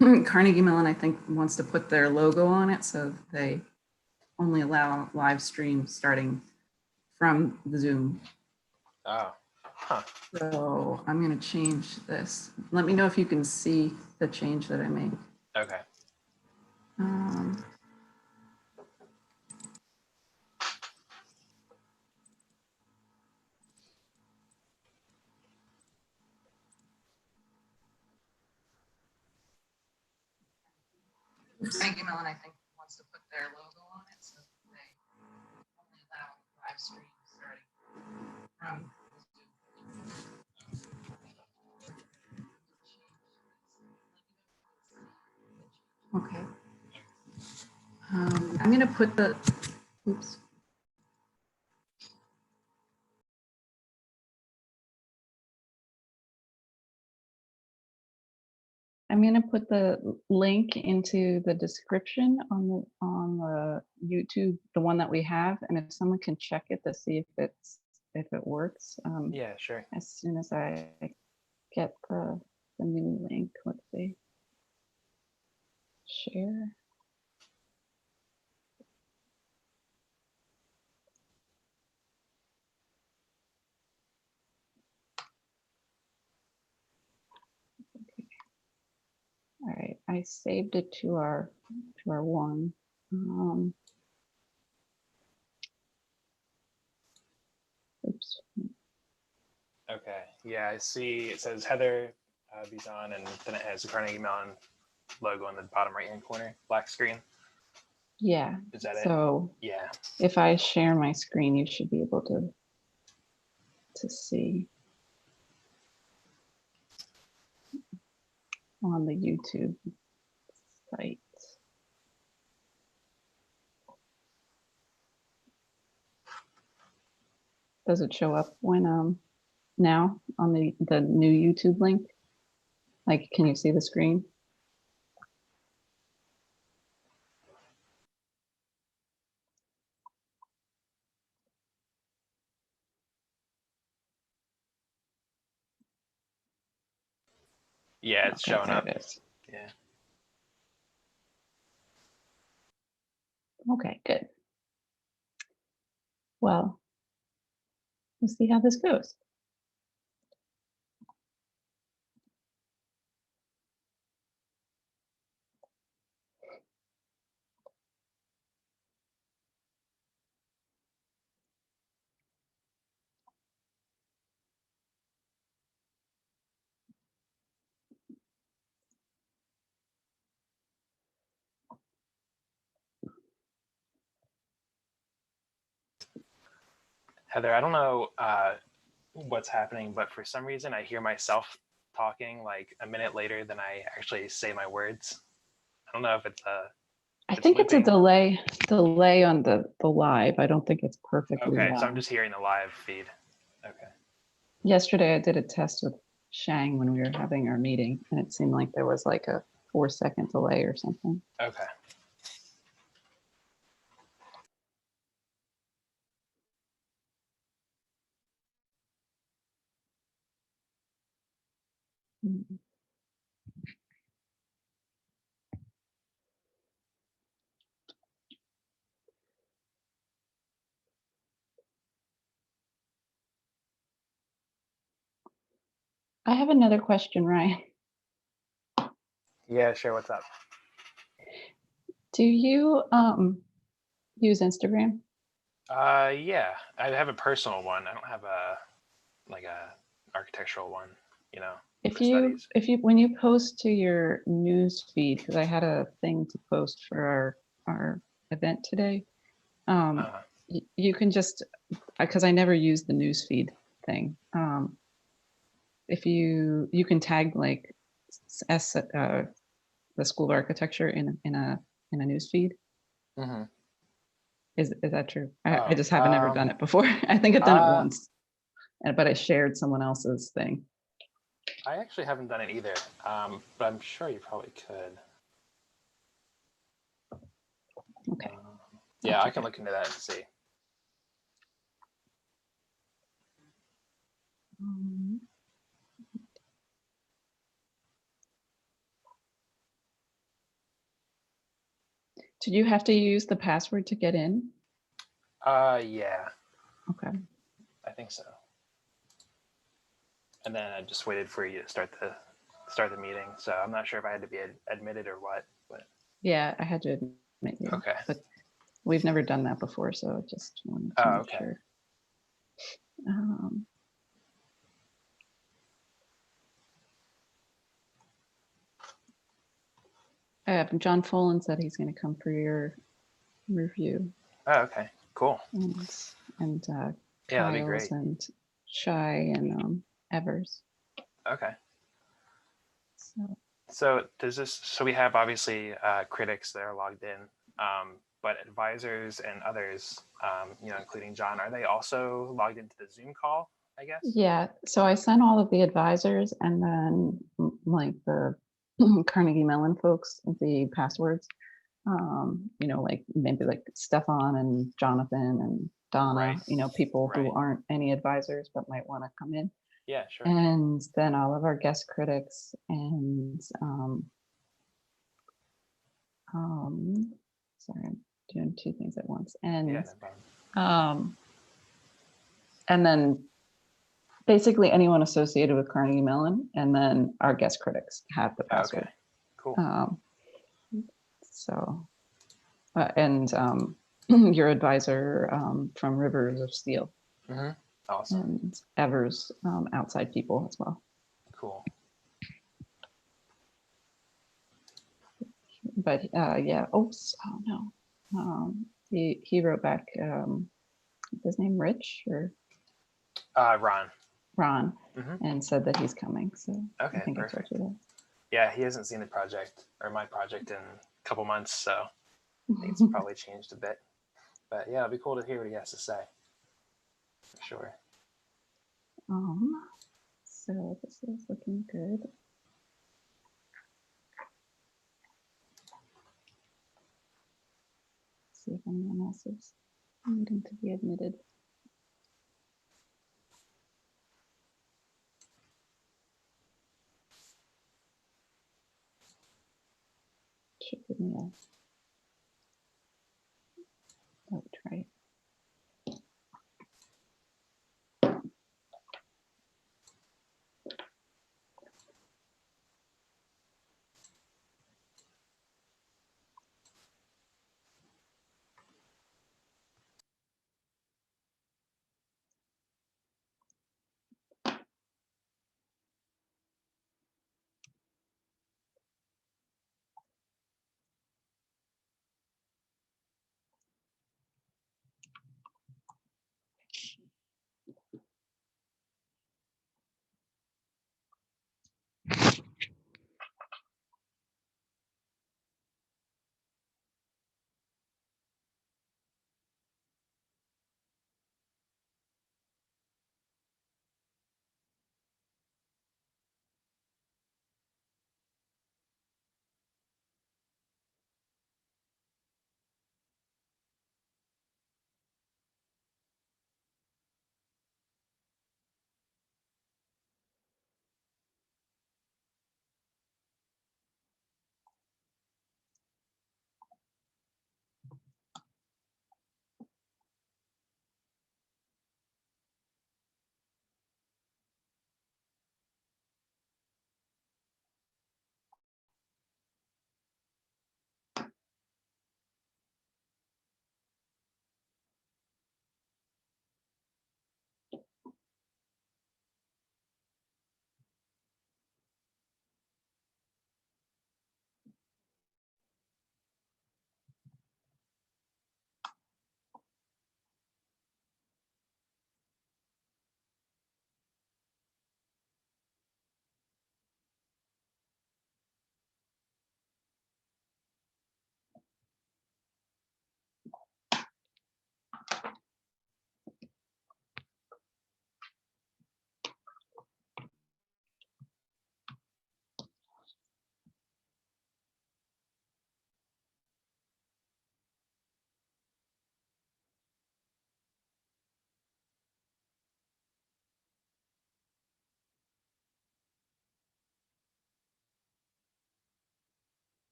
Carnegie Mellon, I think, wants to put their logo on it, so they only allow live stream starting from the Zoom. Oh, huh. So I'm going to change this. Let me know if you can see the change that I made. Okay. Carnegie Mellon, I think, wants to put their logo on it, so they only allow live stream starting from Zoom. Okay. I'm going to put the, oops. I'm going to put the link into the description on the YouTube, the one that we have, and if someone can check it to see if it works. Yeah, sure. As soon as I get the new link, let's see. Share. All right, I saved it to our one. Oops. Okay. Yeah, I see. It says Heather Bizon, and then it has the Carnegie Mellon logo on the bottom right-hand corner, black screen. Yeah. Is that it? So yeah. If I share my screen, you should be able to see on the YouTube site. Does it show up when now on the new YouTube link? Like, can you see the screen? Yeah, it's showing up. There it is. Yeah. Okay, good. Well, let's see how this goes. Heather, I don't know what's happening, but for some reason I hear myself talking like a minute later than I actually say my words. I don't know if it's I think it's a delay on the live. I don't think it's perfectly okay, live. so I'm just hearing the live feed. Okay. Yesterday I did a test with Shang when we were having our meeting, and it seemed like there was like a 4-second delay or something. Okay. I have another question, Ryan. Yeah, sure. What's up? Do you use Instagram? Yeah, I have a personal one. I don't have a architectural one, you know. If you when you post to your news feed, because I had a thing to post for our event today, you can just, because I never use the news feed thing. If you can tag like the School of Architecture in a news feed. Mm-hmm. Is that true? I just haven't ever done it before. I think I've done it once, but I shared someone else's thing. I actually haven't done it either, but I'm sure you probably could. Okay. Yeah, I can look into that and see. Did you have to use the password to get in? Yeah, Okay. I think so. And then I just waited for you to start the meeting. So I'm not sure if I had to be admitted or what, but Yeah, I had to admit you. okay. But we've never done that before, so I just wanted to make okay. sure. John Folan said he's going to come for your review. Oh, okay, cool. And Yeah, that'd be Kyle's great. and Shy and Evers. Okay. So So we have obviously critics that are logged in, but advisors and others, including John, are they also logged into the Zoom call, I guess? yeah, so I sent all of the advisors and then like the Carnegie Mellon folks the passwords. Like maybe like Stefan and Jonathan and Donna, Right. people who Right. aren't any advisors but might want to come in. Yeah, sure. And then all of our guest critics and sorry, I'm doing two things at once. And yeah, no problem. And then basically anyone associated with Carnegie Mellon, and then our guest critics have the password. Okay, cool. And your advisor from Rivers of Steel. Mm-hmm. Awesome. And Evers, outside people as well. Cool. But yeah, oops, oh no. He wrote back, his name Rich or Ron. Ron, Mm-hmm. and said that he's coming. So Okay, I think perfect. I told you Yeah, he hasn't seen the project or my project in a couple months, so I think it's that. probably changed a bit. But yeah, it'd be cool to hear what he has to say. For sure. So this is looking good. See if anyone else is needing to be admitted. Should give me a try.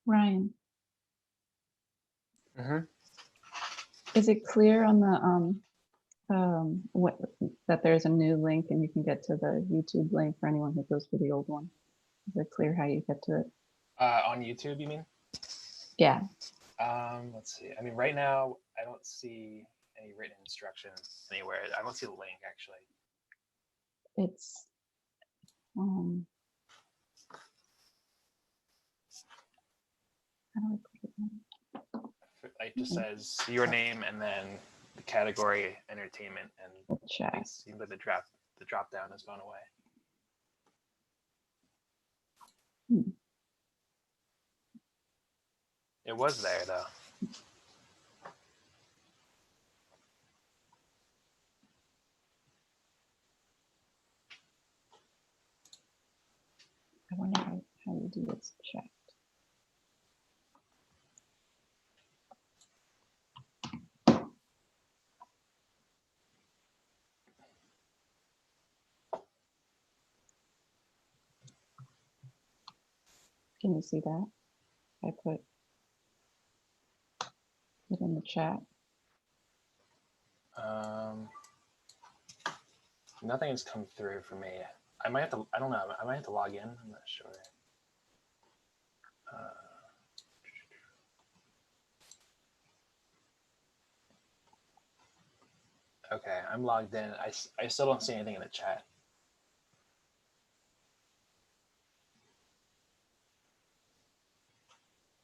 Ryan, Mm-hmm. is it clear on the what that there's a new link and you can get to the YouTube link for anyone who goes to the old one? Is it clear how you get to it? On YouTube, you mean? Yeah. Let's see. I mean, right now, I don't see any written instructions anywhere. I don't see the link, actually. It's how do I put it in? It just says your name and then the category entertainment, and The chat. it seems like the drop down has gone away. Hmm. It was there though. I wonder how you do this chat. Can you see that? I put it in the chat. Nothing has come through for me. I might have to. I don't know. I might have to log in. I'm not sure. Okay, I'm logged in. I still don't see anything in the chat.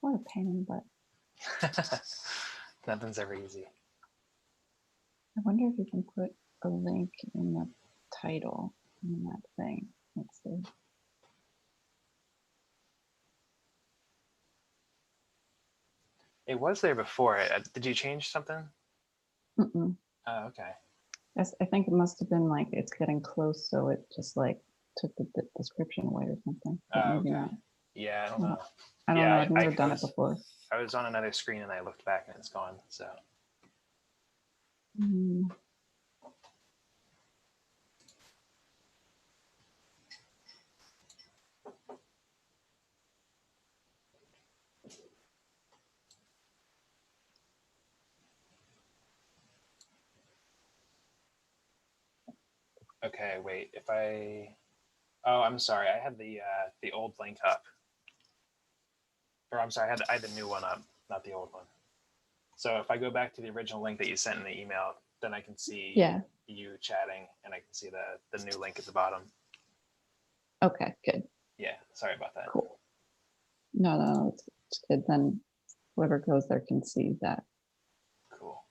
What a pain in the butt. Nothing's ever easy. I wonder if you can put a link in the title in that thing. Let's see. It was there before. Did you change something? Mm-mm. Oh, okay. I think it must have been like it's getting close, so it just like took the description away or something. But maybe okay. not. Yeah, I don't know. I don't know. I've never done it before. I was on another screen and I looked back and it's gone. So. Mm. Okay, wait. If I, oh, I'm sorry. I had the old link up. Or I'm sorry, I had the new one up, not the old one. So if I go back to the original link that you sent in the email, then I can see you chatting and I can see the new link at the bottom. Okay, good. Yeah, sorry about that. Cool. No, it's good. Then whoever goes there can see that. Cool.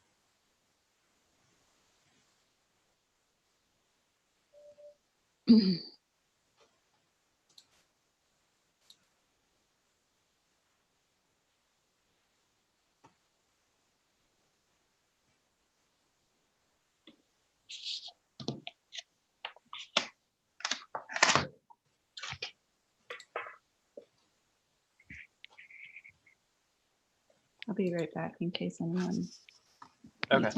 I'll be right back in case anyone. Okay.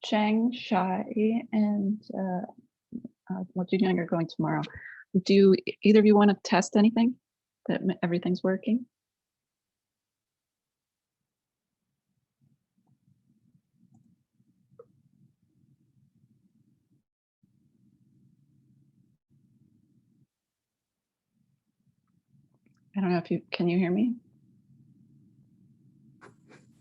Cheng, Shai, and what you doing are going tomorrow. Do either of you want to test anything that everything's working? I don't know if you can you hear me?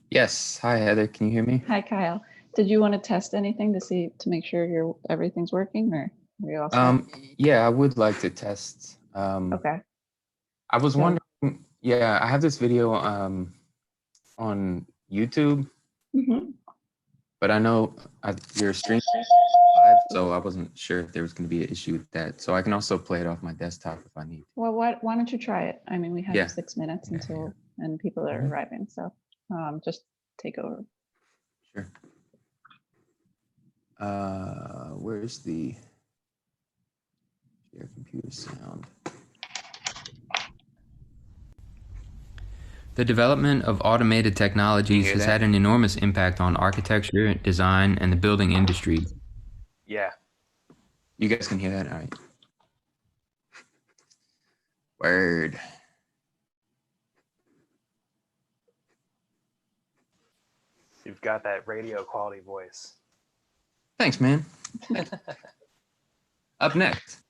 Yes. Hi, Heather. Can you hear me? Hi, Kyle. Did you want to test anything to make sure everything's working, or are you all set? Yeah, I would like to test. Okay. I was wondering, yeah, I have this video on YouTube, but I know your stream live, so I wasn't sure if there was going to be an issue with that. So I can also play it off my desktop if I need to. Well, why don't you try it? I mean, we have Yeah. 6 minutes and people are arriving, so just take over. Sure. Where's the share computer sound? The development of automated technologies has had an enormous impact on architecture, design, and the building industry. Yeah. You guys can hear that? All right. Word. You've got that radio quality voice. Thanks, man. Up next,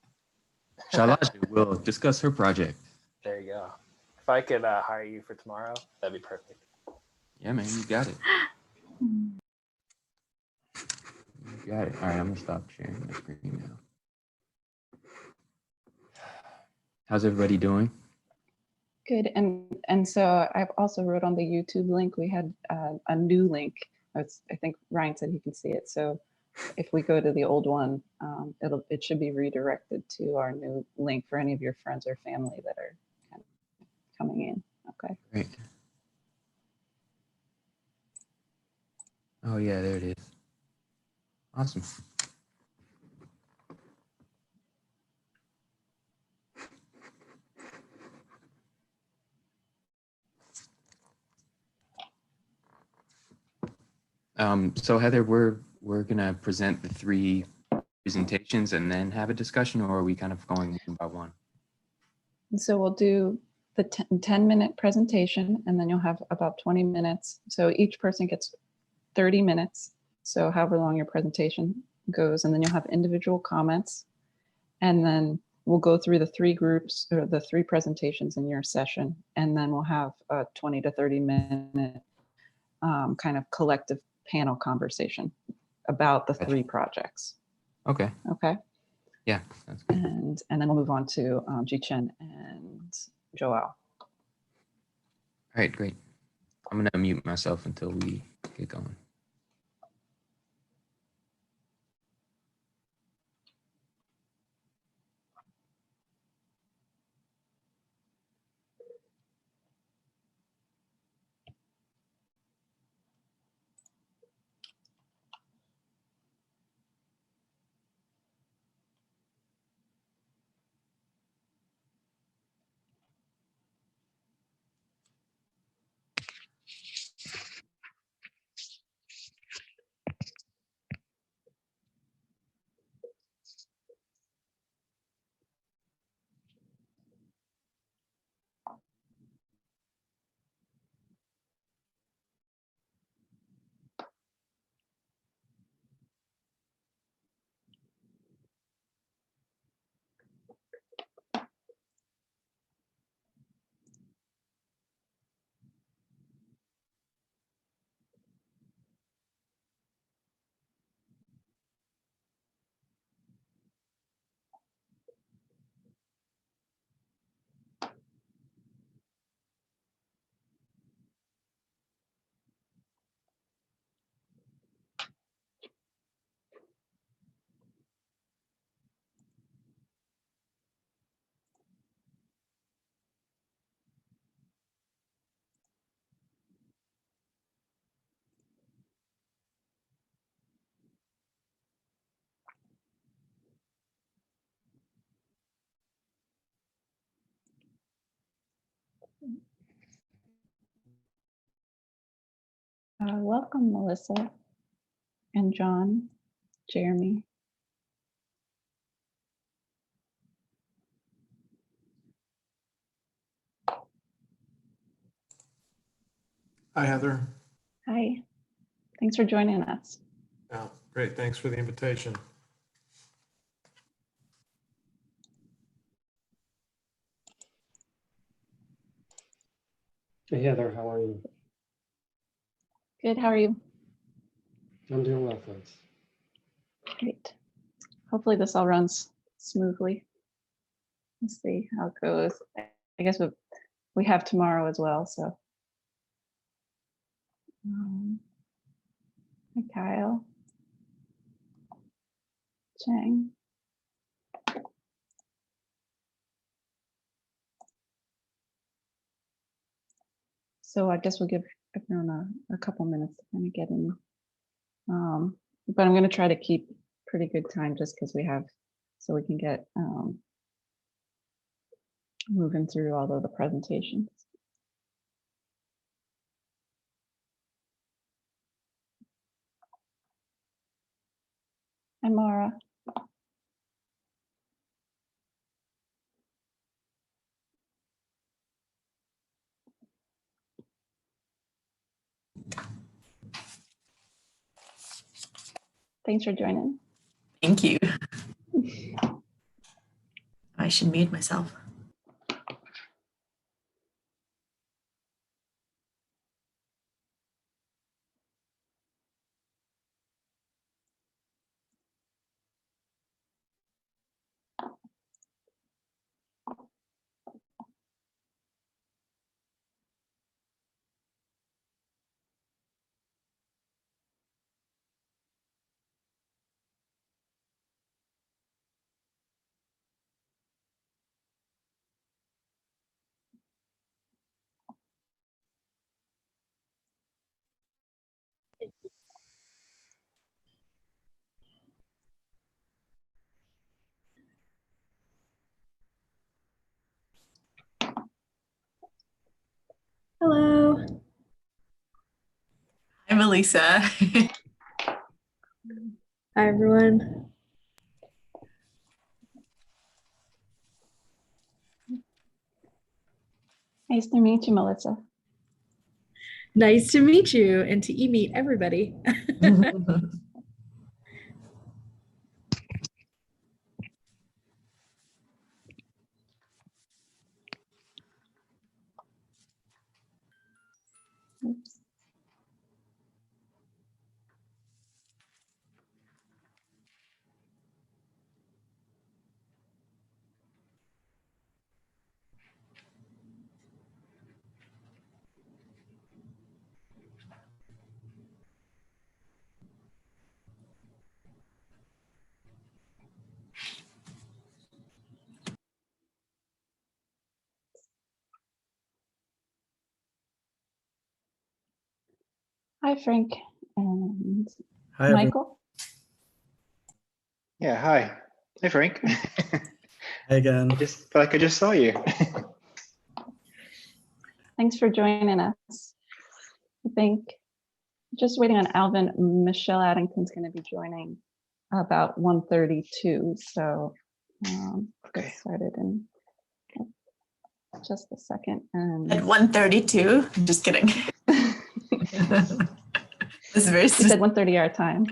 Shalaja will discuss her project. There you go. If I could hire you for tomorrow, that'd be perfect. Yeah, man, you got it. You got it. All right, I'm gonna stop sharing my screen now. How's everybody doing? Good. And so I've also wrote on the YouTube link. We had a new link. I think Ryan said he can see it. So if we go to the old one, it should be redirected to our new link for any of your friends or family that are kind of coming in. Okay. Great. Oh yeah, there it is. Awesome. So Heather, we're gonna present the 3 presentations and then have a discussion, or are we kind of going one by one? And so we'll do the 10-minute presentation, and then you'll have about 20 minutes. So each person gets 30 minutes. So however long your presentation goes, and then you'll have individual comments. And then we'll go through the 3 groups or the 3 presentations in your session. And then we'll have a 20 to 30 minute kind of collective panel conversation about the 3 projects. Okay. Okay. Yeah. That's good. And then we'll move on to Jichen and Joao. All right, great. I'm gonna mute myself until we get going. Welcome, Melissa. and John, Jeremy. Hi, Heather. Hi, thanks for joining us. Oh, great. Thanks for the invitation. Hey Heather, how are you? Good, how are you? I'm doing well, thanks. Great. Hopefully this all runs smoothly. Let's see how it goes. I guess we have tomorrow as well, so. Hi, Kyle. Chang. So I guess we'll give everyone a couple minutes to kind of get in. But I'm going to try to keep pretty good time just because we have, so we can get moving through all of the presentations. Hi, Mara. Thanks for joining. Thank you. I should mute myself. Hello. Hi, Melissa. Hi, everyone. Nice to meet you, Melissa. Nice to meet you and to meet everybody. Oops. Hi, Frank and Hi, everyone. Michael. Yeah, hi. Hey, Frank. Hi I again. just feel like I just saw you. Thanks for joining us. I think just waiting on Alvin. Michelle Addington's going to be joining about 1:32. So Okay. get started in just a second. And At 1:32. Just kidding. This is very she said 1:30 our time.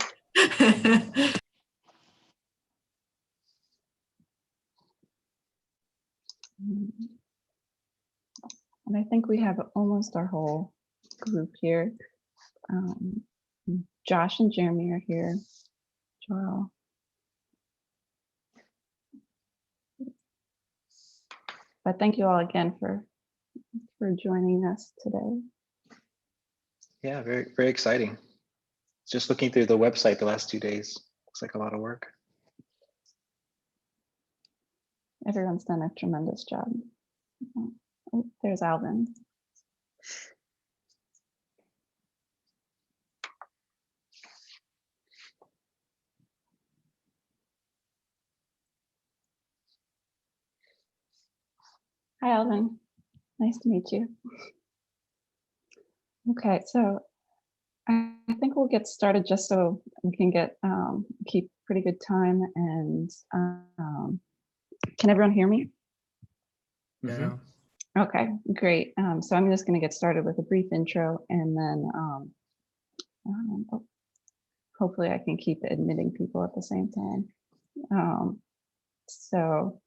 And I think we have almost our whole group here. Josh and Jeremy are here. Joel. But thank you all again for joining us today. Yeah, very, very exciting. Just looking through the website the last 2 days. Looks like a lot of work. Everyone's done a tremendous job. Oh, there's Alvin. Hi, Alvin. Nice to meet you. Okay, so I think we'll get started just so we can get keep pretty good time. And can everyone hear me? Yeah. Okay, great. So I'm just going to get started with a brief intro, and then hopefully I can keep admitting people at the same time. So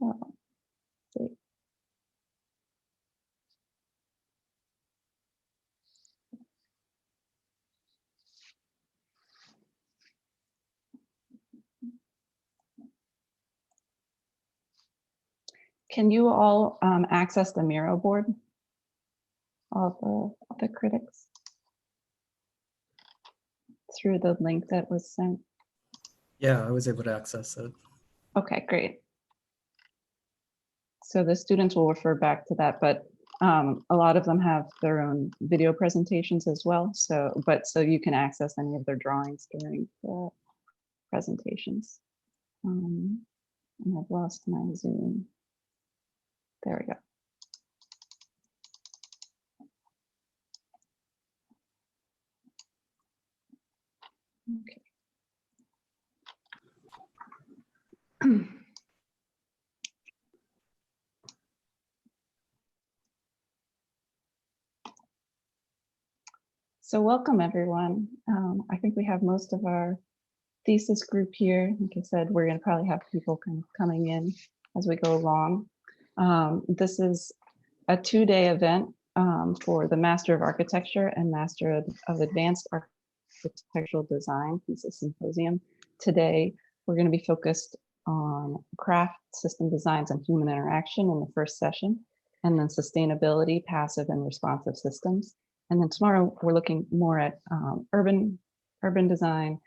let's see. Can you all access the Miro board? All the critics through the link that was sent? Yeah, I was able to access it. Okay, great. So the students will refer back to that, but a lot of them have their own video presentations as well. So you can access any of their drawings during the presentations. And I've lost my Zoom. There we go. Okay. So welcome everyone. I think we have most of our thesis group here. Like I said, we're going to probably have people kind of coming in as we go along. This is a 2-day event for the Master of Architecture and Master of Advanced Architectural Design Thesis Symposium. Today, we're going to be focused on craft, system designs, and human interaction in the first session, and then sustainability, passive and responsive systems. And then tomorrow, we're looking more at urban design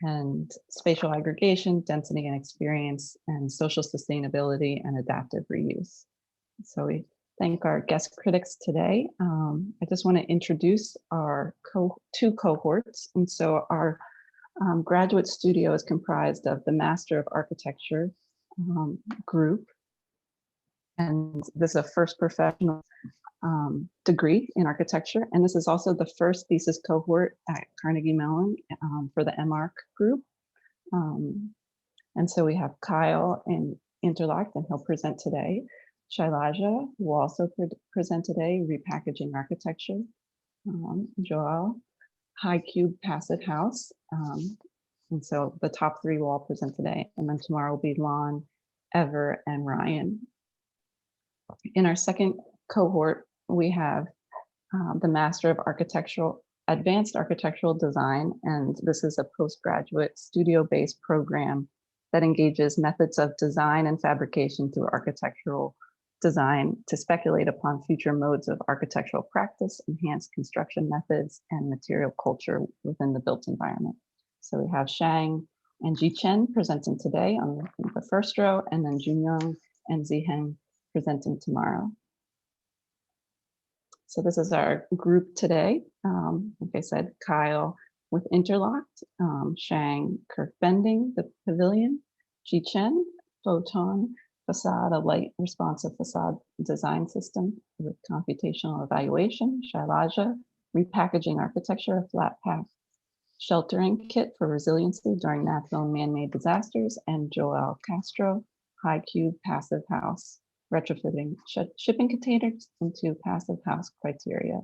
and spatial aggregation, density and experience, and social sustainability and adaptive reuse. So we thank our guest critics today. I just want to introduce our two cohorts. And so our graduate studio is comprised of the Master of Architecture group. And this is a first professional degree in architecture. And this is also the first thesis cohort at Carnegie Mellon for the M.Arch group. And so we have Kyle in Interlocked, and he'll present today. Shailaja will also present today, Repackaging Architecture. Joel, High Cube Passive House. And so the top 3 will all present today. And then tomorrow will be Lon, Ever, and Ryan. In our second cohort, we have the Master of Advanced Architectural Design, and this is a postgraduate studio-based program that engages methods of design and fabrication through architectural design to speculate upon future modes of architectural practice, enhance construction methods, and material culture within the built environment. So we have Shang and Ji Chen presenting today on the first row, and then Junyoung and Ziheng presenting tomorrow. So this is our group today. Like I said, Kyle with Interlocked, Shang Kerf Bending, the Pavilion, Ji Chen, Photon, Facade, a light responsive facade design system with computational evaluation, Shailaja, Repackaging Architecture, a flat pack sheltering kit for resiliency during natural and man-made disasters, and Joel Castro, High Cube Passive House, retrofitting shipping containers into passive house criteria.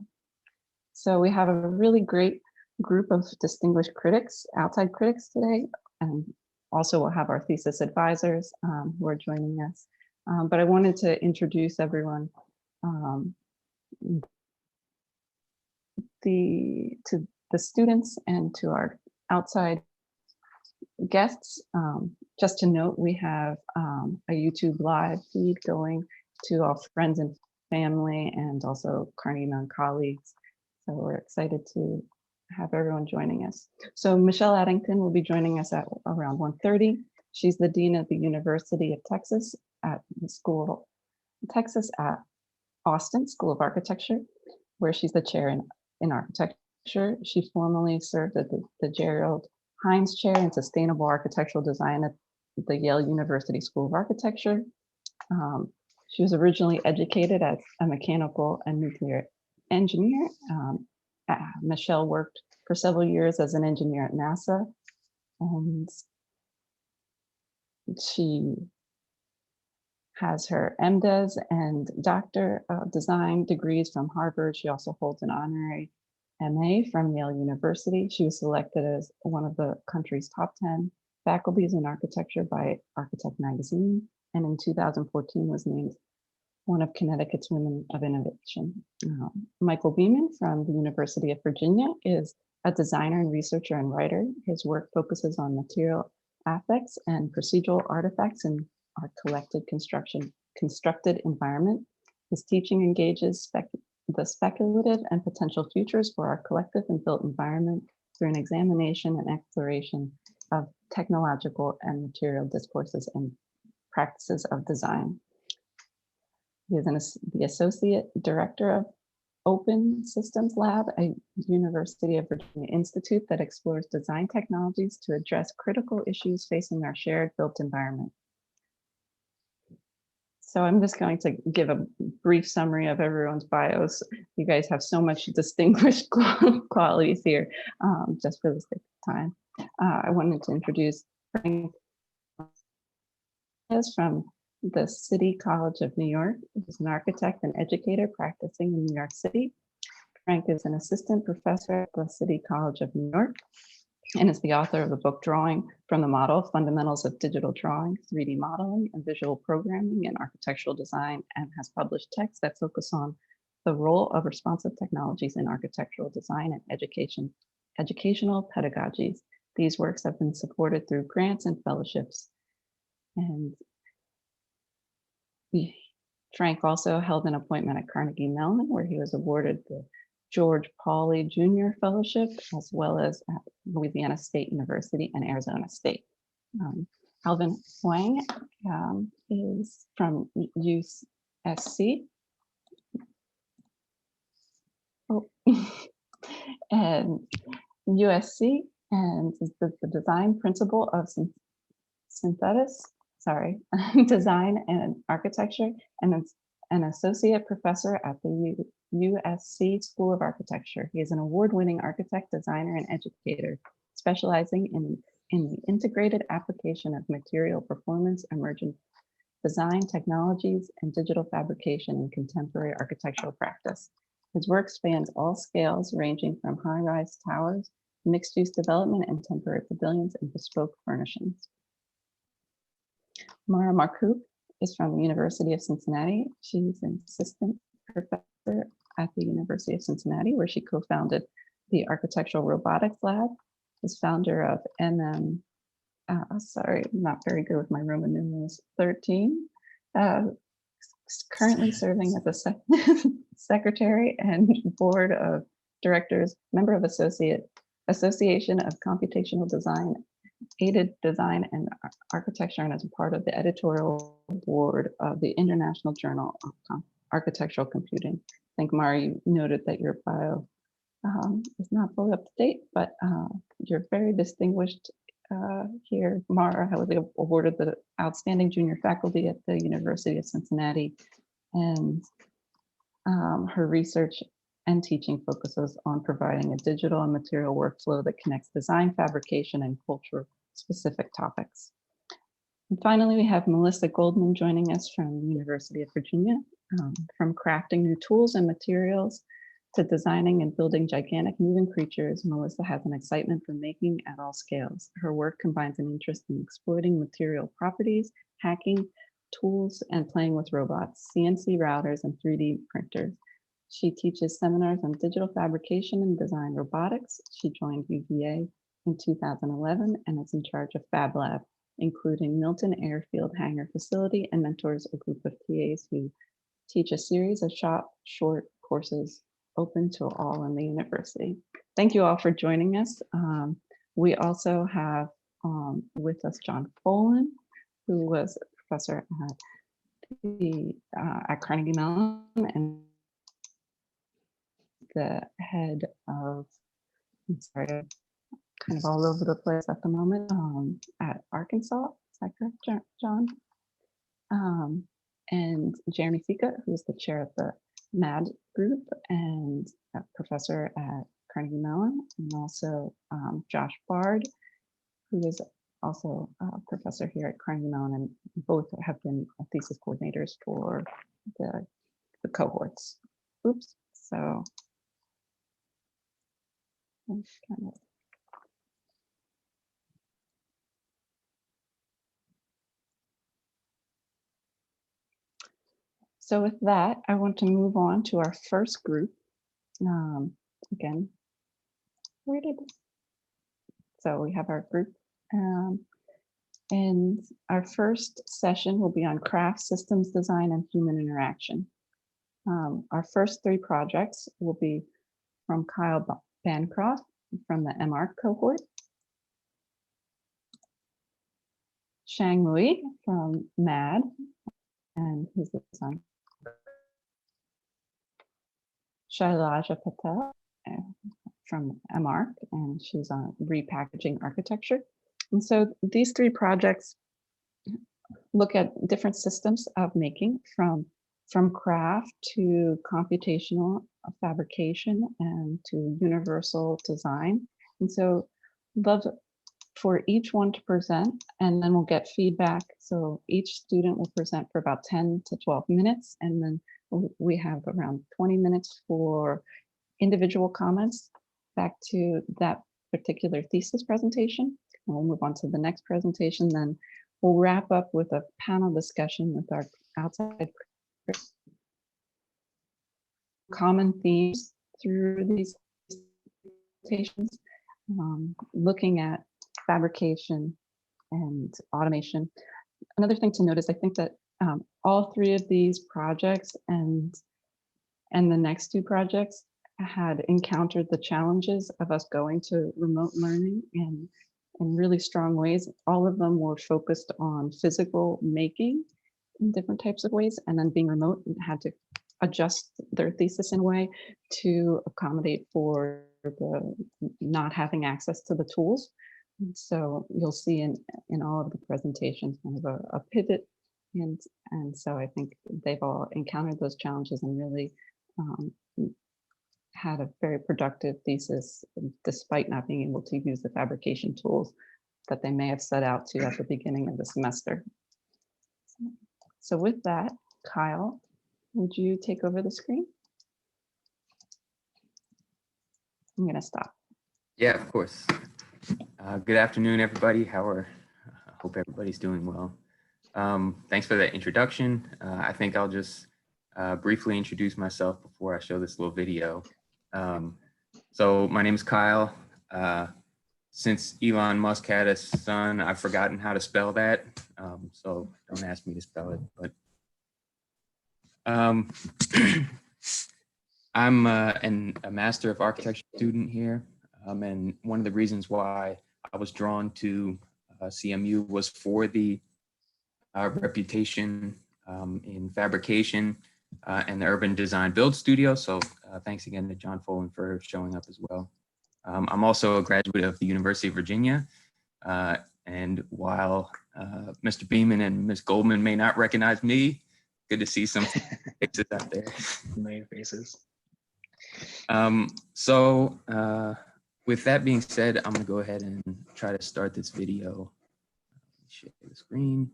So we have a really great group of distinguished critics, outside critics today, and also we'll have our thesis advisors who are joining us. But I wanted to introduce everyone to the students and to our outside guests. Just to note, we have a YouTube live feed going to all friends and family and also Carnegie Mellon colleagues. So we're excited to have everyone joining us. So Michelle Addington will be joining us at around 1:30. She's the Dean of the University of Texas at the School of Texas at Austin School of Architecture, where she's the chair in architecture. She formerly served as the Gerald Hines Chair in Sustainable Architectural Design at the Yale University School of Architecture. She was originally educated as a mechanical and nuclear engineer Michelle worked for several years as an engineer at NASA, and she has her MDes and Doctor of Design degrees from Harvard. She also holds an honorary MA from Yale University. She was selected as one of the country's top 10 faculties in architecture by Architect Magazine, and in 2014 was named one of Connecticut's Women of Innovation. Michael Beeman from the University of Virginia is a designer and researcher and writer. His work focuses on material affects and procedural artifacts in our collected constructed environment. His teaching engages the speculative and potential futures for our collective and built environment through an examination and exploration of technological and material discourses and practices of design. He is the Associate Director of Open Systems Lab, a University of Virginia institute that explores design technologies to address critical issues facing our shared built environment. So I'm just going to give a brief summary of everyone's bios. You guys have so much distinguished qualities here, just for the sake of time. I wanted to introduce Frank from the City College of New York. He's an architect and educator practicing in New York City. Frank is an assistant professor at the City College of New York and is the author of the book Drawing from the Model, Fundamentals of Digital Drawing, 3D Modeling, and Visual Programming in Architectural Design, and has published texts that focus on the role of responsive technologies in architectural design and educational pedagogies. These works have been supported through grants and fellowships. And Frank also held an appointment at Carnegie Mellon, where he was awarded the George Pauley Jr. Fellowship, as well as at Louisiana State University and Arizona State. Alvin Huang is from USC. And USC, and is the design principal of Synthesis, design and architecture, and it's an associate professor at the USC School of Architecture. He is an award-winning architect, designer, and educator, specializing in the integrated application of material performance, emergent design technologies, and digital fabrication in contemporary architectural practice. His work spans all scales, ranging from high-rise towers, mixed-use development, and temporary pavilions and bespoke furnishings. Mara Marcoux is from the University of Cincinnati. She's an assistant professor at the University of Cincinnati, where she co-founded the Architectural Robotics Lab, is founder of sorry, I'm not very good with my Roman numerals, 13, currently serving as a secretary and board of directors, member of Association of Computational Design, Aided Design and Architecture, and as a part of the editorial board of the International Journal of Architectural Computing. I think Mara, you noted that your bio is not fully up to date, but you're very distinguished here. Mara was awarded the Outstanding Junior Faculty at the University of Cincinnati, and her research and teaching focuses on providing a digital and material workflow that connects design, fabrication, and culture-specific topics. And finally, we have Melissa Goldman joining us from the University of Virginia. From crafting new tools and materials to designing and building gigantic moving creatures, Melissa has an excitement for making at all scales. Her work combines an interest in exploiting material properties, hacking tools, and playing with robots, CNC routers, and 3D printers. She teaches seminars on digital fabrication and design robotics. She joined UVA in 2011 and is in charge of Fab Lab, including Milton Airfield Hangar Facility, and mentors a group of TAs who teach a series of short courses open to all in the university. Thank you all for joining us. We also have with us John Folan, who was a professor at Carnegie Mellon and the head of, I'm sorry, kind of all over the place at the moment, at Arkansas. Is that correct, John? And Jeremy Sika, who's the chair of the MAAD group and a professor at Carnegie Mellon, and also Josh Bard, who is also a professor here at Carnegie Mellon, and both have been thesis coordinators for the cohorts. Oops, so I'm kind of. So with that, I want to move on to our first group. Again, where did so we have our group, and our first session will be on craft systems design and human interaction. Our first three projects will be from Kyle Bancroft from the M.Arch cohort, Shang Mui from MAAD, and his design. Shailaja Patel from M.Arch, and she's on repackaging architecture. And so these three projects look at different systems of making from craft to computational fabrication and to universal design. And so love for each one to present, and then we'll get feedback. So each student will present for about 10 to 12 minutes, and then we have around 20 minutes for individual comments back to that particular thesis presentation. And we'll move on to the next presentation. Then we'll wrap up with a panel discussion with our outside common themes through these presentations, looking at fabrication and automation. Another thing to notice, I think that all three of these projects and the next two projects had encountered the challenges of us going to remote learning in really strong ways. All of them were focused on physical making in different types of ways, and then being remote and had to adjust their thesis in a way to accommodate for the not having access to the tools. And so you'll see in all of the presentations kind of a pivot, and so I think they've all encountered those challenges and really had a very productive thesis despite not being able to use the fabrication tools that they may have set out to at the beginning of the semester. So with that, Kyle, would you take over the screen? I'm going to stop. Yeah, of course. Good afternoon, everybody. Hope everybody's doing well. Thanks for that introduction. I think I'll just briefly introduce myself before I show this little video. So my name is Kyle. Since Elon Musk had a son, I've forgotten how to spell that. So don't ask me to spell it, but I'm a Master of Architecture student here. And one of the reasons why I was drawn to CMU was for the reputation in fabrication and the urban design build studio. So thanks again to John Folan for showing up as well. I'm also a graduate of the University of Virginia. And while Mr. Beeman and Ms. Goldman may not recognize me, good to see some faces out there. Familiar faces. With that being said, I'm gonna go ahead and try to start this video. Share the screen.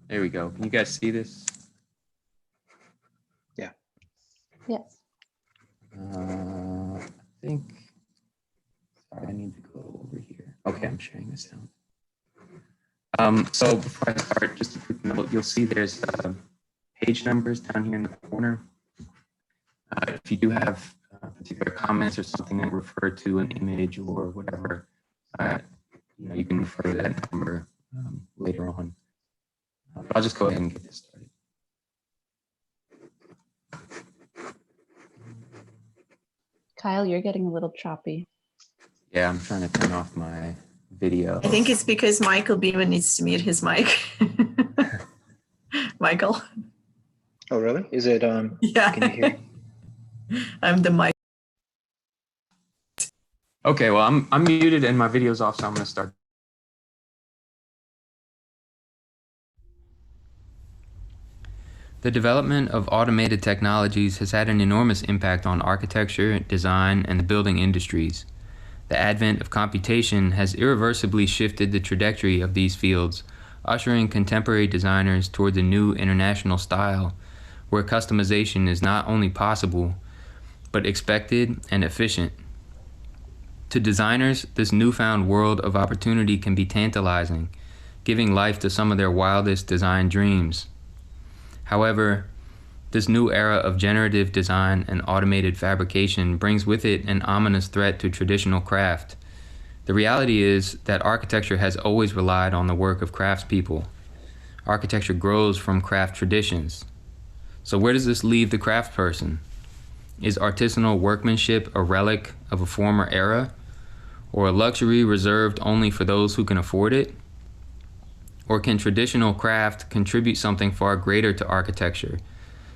There we go. Can you guys see this? Yeah. Yes. I think, sorry, I need to go over here. Okay, I'm sharing this now. So before I start, just a quick note, you'll see there's page numbers down here in the corner. If you do have particular comments or something that refer to an image or whatever, you can refer to that number later on. But I'll just go ahead and get this started. Kyle, you're getting a little choppy. Yeah, I'm trying to turn off my video. I think it's because Michael Beeman needs to mute his mic. Michael. Oh, really? Is it, Yeah. can you hear? I'm the mic. Okay, well, I'm muted and my video's off, so I'm gonna start. The development of automated technologies has had an enormous impact on architecture, design, and the building industries. The advent of computation has irreversibly shifted the trajectory of these fields, ushering contemporary designers towards a new international style where customization is not only possible, but expected and efficient. To designers, this newfound world of opportunity can be tantalizing, giving life to some of their wildest design dreams. However, this new era of generative design and automated fabrication brings with it an ominous threat to traditional craft. The reality is that architecture has always relied on the work of craftspeople. Architecture grows from craft traditions. So where does this leave the craftsperson? Is artisanal workmanship a relic of a former era, or a luxury reserved only for those who can afford it? Or can traditional craft contribute something far greater to architecture,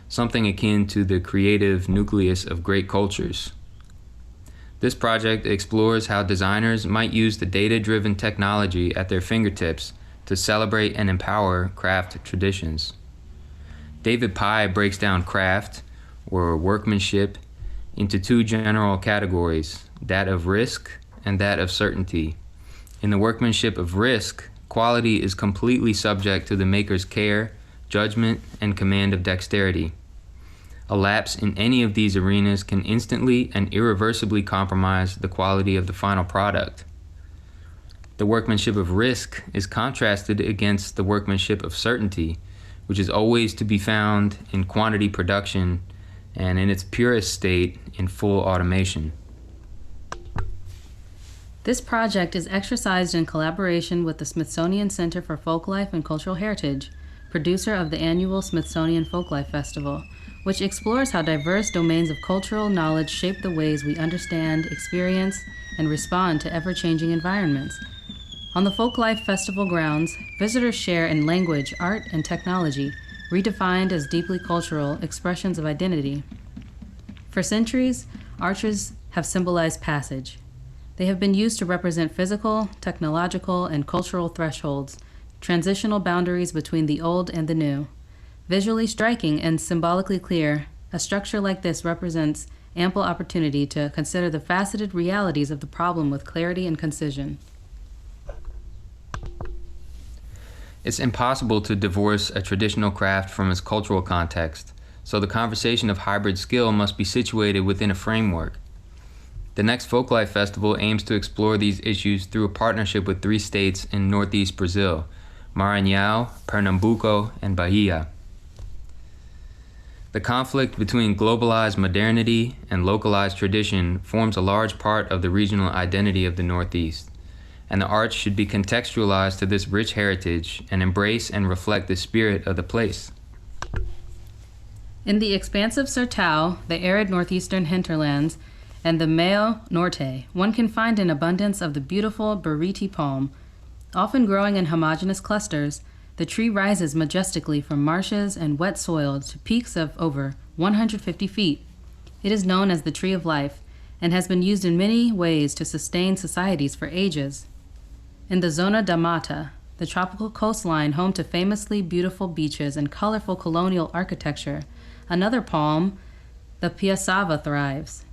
something akin to the creative nucleus of great cultures? This project explores how designers might use the data-driven technology at their fingertips to celebrate and empower craft traditions. David Pye breaks down craft, or workmanship, into two general categories, that of risk and that of certainty. In the workmanship of risk, quality is completely subject to the maker's care, judgment, and command of dexterity. A lapse in any of these arenas can instantly and irreversibly compromise the quality of the final product. The workmanship of risk is contrasted against the workmanship of certainty, which is always to be found in quantity production and in its purest state in full automation. This project is exercised in collaboration with the Smithsonian Center for Folklife and Cultural Heritage, producer of the annual Smithsonian Folklife Festival, which explores how diverse domains of cultural knowledge shape the ways we understand, experience, and respond to ever-changing environments. On the Folklife Festival grounds, visitors share in language, art, and technology, redefined as deeply cultural expressions of identity. For centuries, arches have symbolized passage. They have been used to represent physical, technological, and cultural thresholds, transitional boundaries between the old and the new. Visually striking and symbolically clear, a structure like this represents ample opportunity to consider the faceted realities of the problem with clarity and concision. It's impossible to divorce a traditional craft from its cultural context, so the conversation of hybrid skill must be situated within a framework. The next Folklife Festival aims to explore these issues through a partnership with 3 states in northeast Brazil: Maranhão, Pernambuco, and Bahia. The conflict between globalized modernity and localized tradition forms a large part of the regional identity of the Northeast, and the arts should be contextualized to this rich heritage and embrace and reflect the spirit of the place. In the expansive Sertão, the arid northeastern hinterlands, and the Mao Norte, one can find an abundance of the beautiful Buriti palm. Often growing in homogeneous clusters, the tree rises majestically from marshes and wet soil to peaks of over 150 feet. It is known as the tree of life and has been used in many ways to sustain societies for ages. In the Zona da Mata, the tropical coastline home to famously beautiful beaches and colorful colonial architecture, another palm, the piaçava, thrives.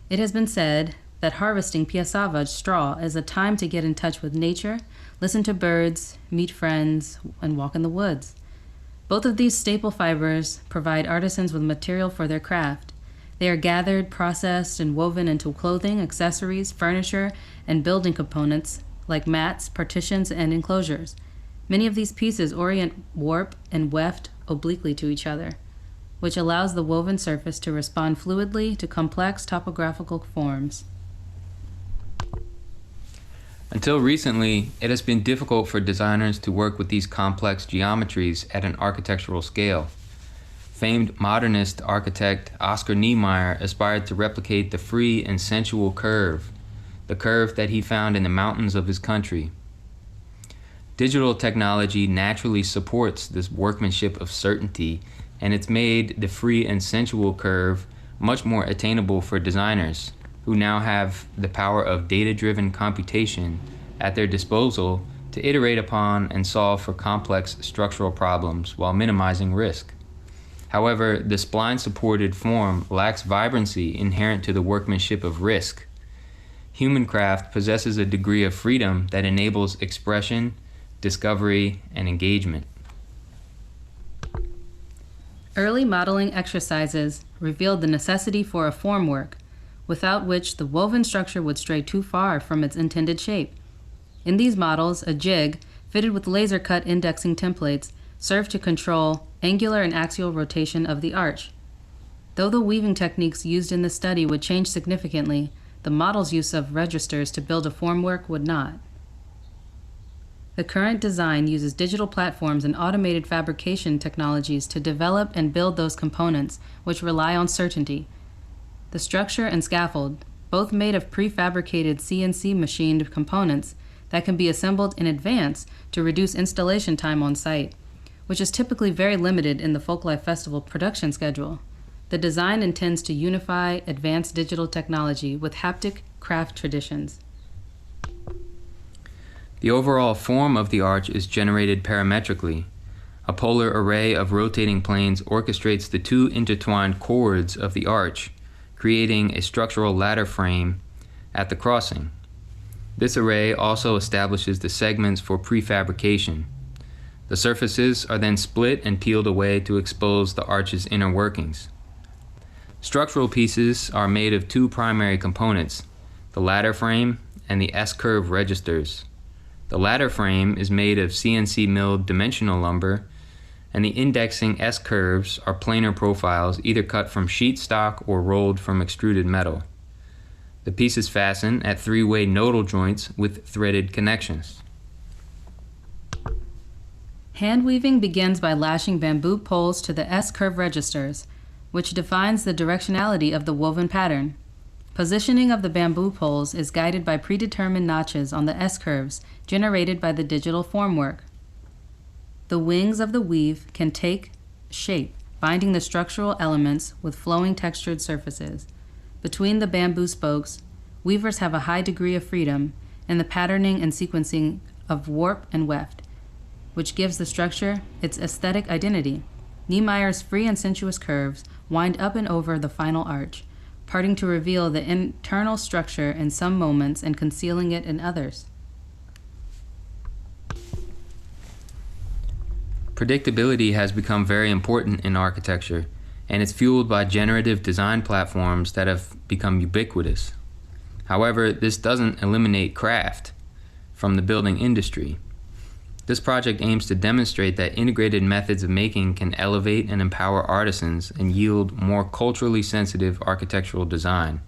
It has been said that harvesting piaçava straw is a time to get in touch with nature, listen to birds, meet friends, and walk in the woods. Both of these staple fibers provide artisans with material for their craft. They are gathered, processed, and woven into clothing, accessories, furniture, and building components like mats, partitions, and enclosures. Many of these pieces orient, warp, and weft obliquely to each other, which allows the woven surface to respond fluidly to complex topographical forms. Until recently, it has been difficult for designers to work with these complex geometries at an architectural scale. Famed modernist architect Oscar Niemeyer aspired to replicate the free and sensual curve, the curve that he found in the mountains of his country. Digital technology naturally supports this workmanship of certainty, and it's made the free and sensual curve much more attainable for designers, who now have the power of data-driven computation at their disposal to iterate upon and solve for complex structural problems while minimizing risk. However, the spline-supported form lacks vibrancy inherent to the workmanship of risk. Human craft possesses a degree of freedom that enables expression, discovery, and engagement. Early modeling exercises revealed the necessity for a formwork, without which the woven structure would stray too far from its intended shape. In these models, a jig, fitted with laser-cut indexing templates, served to control angular and axial rotation of the arch. Though the weaving techniques used in this study would change significantly, the model's use of registers to build a formwork would not. The current design uses digital platforms and automated fabrication technologies to develop and build those components which rely on certainty. The structure and scaffold, both made of prefabricated CNC machined components that can be assembled in advance to reduce installation time on site, which is typically very limited in the Folklife Festival production schedule. The design intends to unify advanced digital technology with haptic craft traditions. The overall form of the arch is generated parametrically. A polar array of rotating planes orchestrates the two intertwined chords of the arch, creating a structural ladder frame at the crossing. This array also establishes the segments for prefabrication. The surfaces are then split and peeled away to expose the arch's inner workings. Structural pieces are made of two primary components, the ladder frame and the S-curve registers. The ladder frame is made of CNC milled dimensional lumber, and the indexing S-curves are planar profiles either cut from sheet stock or rolled from extruded metal. The pieces fasten at three-way nodal joints with threaded connections. Hand weaving begins by lashing bamboo poles to the S-curve registers, which defines the directionality of the woven pattern. Positioning of the bamboo poles is guided by predetermined notches on the S-curves generated by the digital formwork. The wings of the weave can take shape, binding the structural elements with flowing textured surfaces. Between the bamboo spokes, weavers have a high degree of freedom in the patterning and sequencing of warp and weft, which gives the structure its aesthetic identity. Niemeyer's free and sensuous curves wind up and over the final arch, parting to reveal the internal structure in some moments and concealing it in others. Predictability has become very important in architecture, and it's fueled by generative design platforms that have become ubiquitous. However, this doesn't eliminate craft from the building industry. This project aims to demonstrate that integrated methods of making can elevate and empower artisans and yield more culturally sensitive architectural design.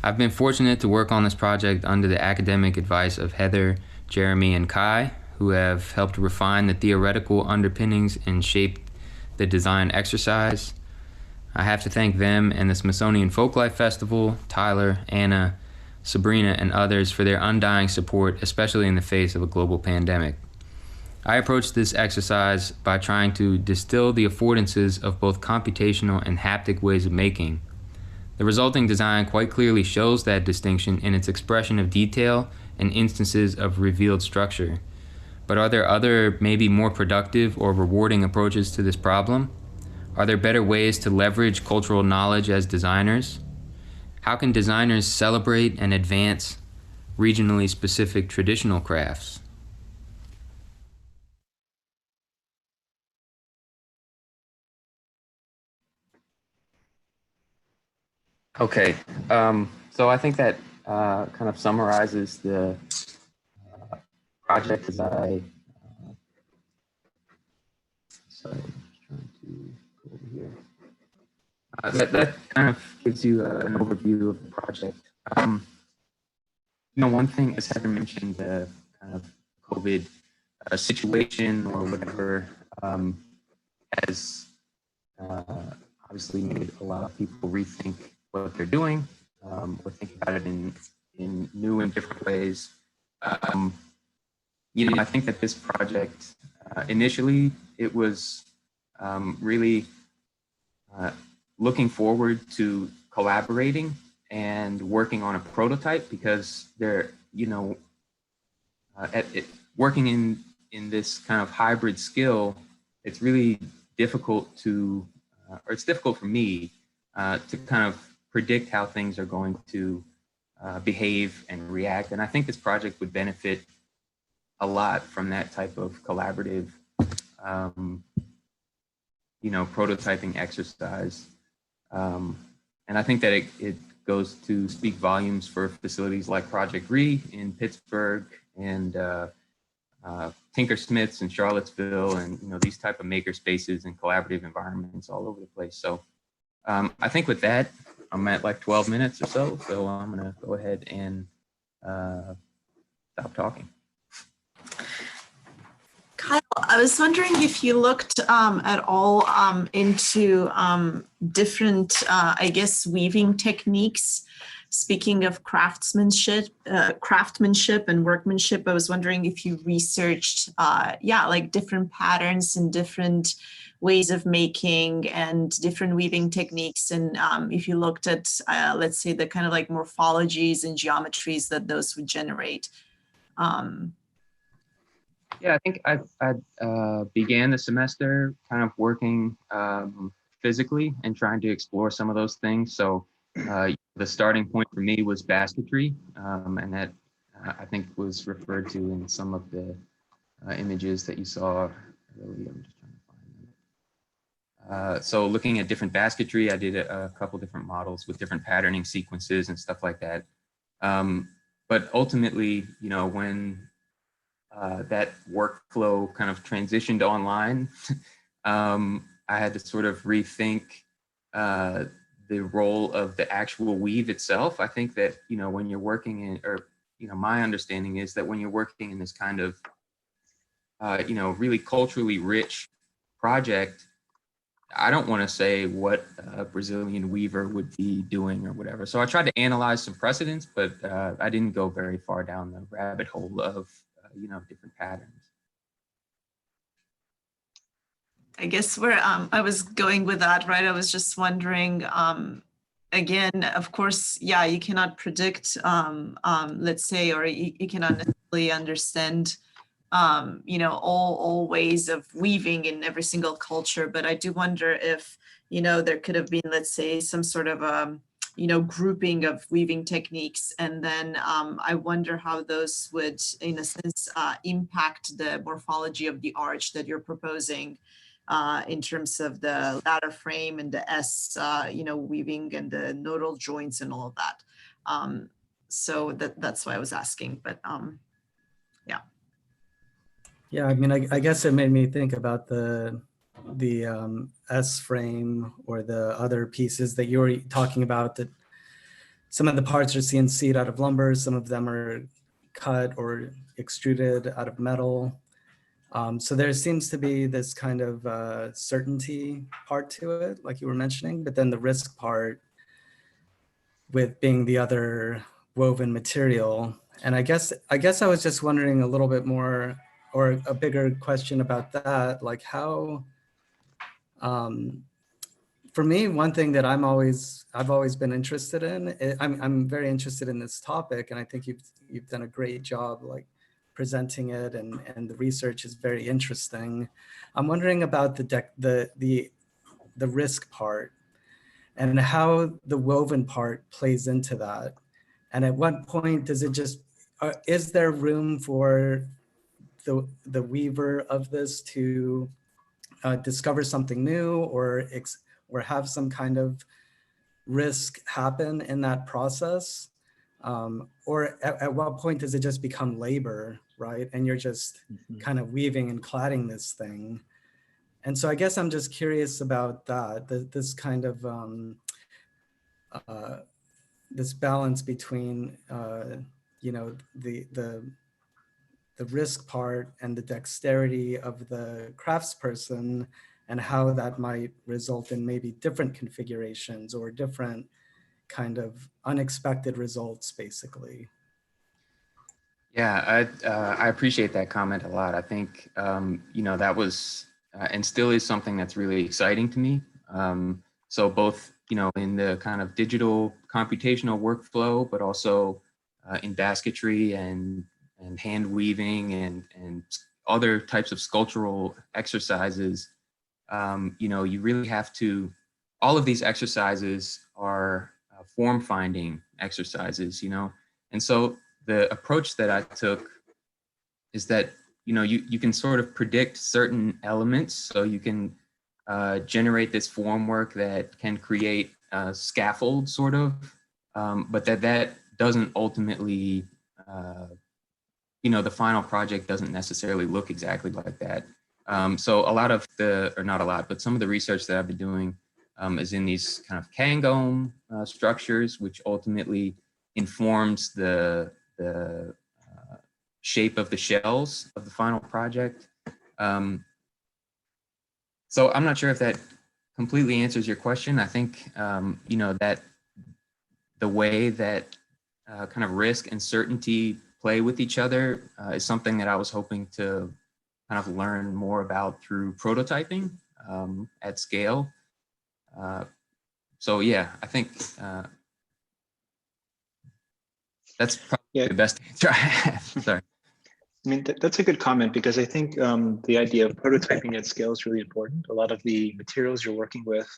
I've been fortunate to work on this project under the academic advice of Heather, Jeremy, and Kai, who have helped refine the theoretical underpinnings and shape the design exercise. I have to thank them and the Smithsonian Folklife Festival, Tyler, Anna, Sabrina, and others for their undying support, especially in the face of a global pandemic. I approached this exercise by trying to distill the affordances of both computational and haptic ways of making. The resulting design quite clearly shows that distinction in its expression of detail and instances of revealed structure. But are there other, maybe more productive or rewarding approaches to this problem? Are there better ways to leverage cultural knowledge as designers? How can designers celebrate and advance regionally specific traditional crafts? Okay, so I think that kind of summarizes the project as I, sorry, I'm trying to go over here. That kind of gives you an overview of the project. You know, one thing, as Heather mentioned, the kind of COVID situation or whatever has obviously made a lot of people rethink what they're doing or think about it in new and different ways. You know, I think that this project, initially, it was really looking forward to collaborating and working on a prototype, because they're, you know, working in this kind of hybrid skill, it's really difficult to, or it's difficult for me to kind of predict how things are going to behave and react. And I think this project would benefit a lot from that type of collaborative, prototyping exercise. And I think that it goes to speak volumes for facilities like Project RE in Pittsburgh and Tinkersmiths in Charlottesville, and these type of maker spaces and collaborative environments all over the place. So I think with that, I'm at like 12 minutes or so. So I'm gonna go ahead and stop talking. Kyle, I was wondering if you looked at all into different, I guess, weaving techniques. Speaking of craftsmanship and workmanship, I was wondering if you researched, like different patterns and different ways of making and different weaving techniques. And if you looked at, let's say, the kind of like morphologies and geometries that those would generate. Yeah, I think I began the semester kind of working physically and trying to explore some of those things. So the starting point for me was basketry, and that I think was referred to in some of the images that you saw earlier. I'm just trying to find them. So looking at different basketry, I did a couple different models with different patterning sequences and stuff like that. But ultimately, when that workflow kind of transitioned online, I had to sort of rethink the role of the actual weave itself. I think that, when you're working in, or, my understanding is that when you're working in this kind of, really culturally rich project, I don't want to say what a Brazilian weaver would be doing or whatever. So I tried to analyze some precedents, but I didn't go very far down the rabbit hole of different patterns. I guess where I was going with that, right? I was just wondering, again, of course, yeah, you cannot predict, let's say, or you cannot necessarily understand, all ways of weaving in every single culture. But I do wonder if, there could have been, let's say, some sort of, grouping of weaving techniques. And then I wonder how those would, in a sense, impact the morphology of the arch that you're proposing in terms of the ladder frame and the S, weaving and the nodal joints and all of that. So that's why I was asking, but yeah. Yeah, I mean, I guess it made me think about the S frame or the other pieces that you were talking about, that some of the parts are CNC'd out of lumber, some of them are cut or extruded out of metal. So there seems to be this kind of certainty part to it, like you were mentioning, but then the risk part with being the other woven material. And I guess I was just wondering a little bit more, or a bigger question about that, like how, for me, one thing that I've always been interested in, I'm very interested in this topic, and I think you've done a great job like presenting it, and the research is very interesting. I'm wondering about the risk part and how the woven part plays into that. And at what point does it just, is there room for the weaver of this to discover something new, or have some kind of risk happen in that process? Or at what point does it just become labor, right? And you're just kind of weaving and cladding this thing. And so I guess I'm just curious about that, this kind of, this balance between, the risk part and the dexterity of the craftsperson, and how that might result in maybe different configurations or different kind of unexpected results, basically. Yeah, I appreciate that comment a lot. I think, that was and still is something that's really exciting to me. So both, in the kind of digital computational workflow, but also in basketry and hand weaving and other types of sculptural exercises, you know, you really have to, all of these exercises are form finding exercises, you know? And so the approach that I took is that, you know, you can sort of predict certain elements. So you can generate this form work that can create a scaffold sort of, but that doesn't ultimately, you know, the final project doesn't necessarily look exactly like that. So a lot of the, or not a lot, but some of the research that I've been doing is in these kind of Caingome structures, which ultimately informs the shape of the shells of the final project. So I'm not sure if that completely answers your question. I think, you know, that the way that kind of risk and certainty play with each other is something that I was hoping to kind of learn more about through prototyping at scale. So yeah, I think that's probably the best answer I have. Sorry. I mean, that's a good comment, because I think the idea of prototyping at scale is really important. A lot of the materials you're working with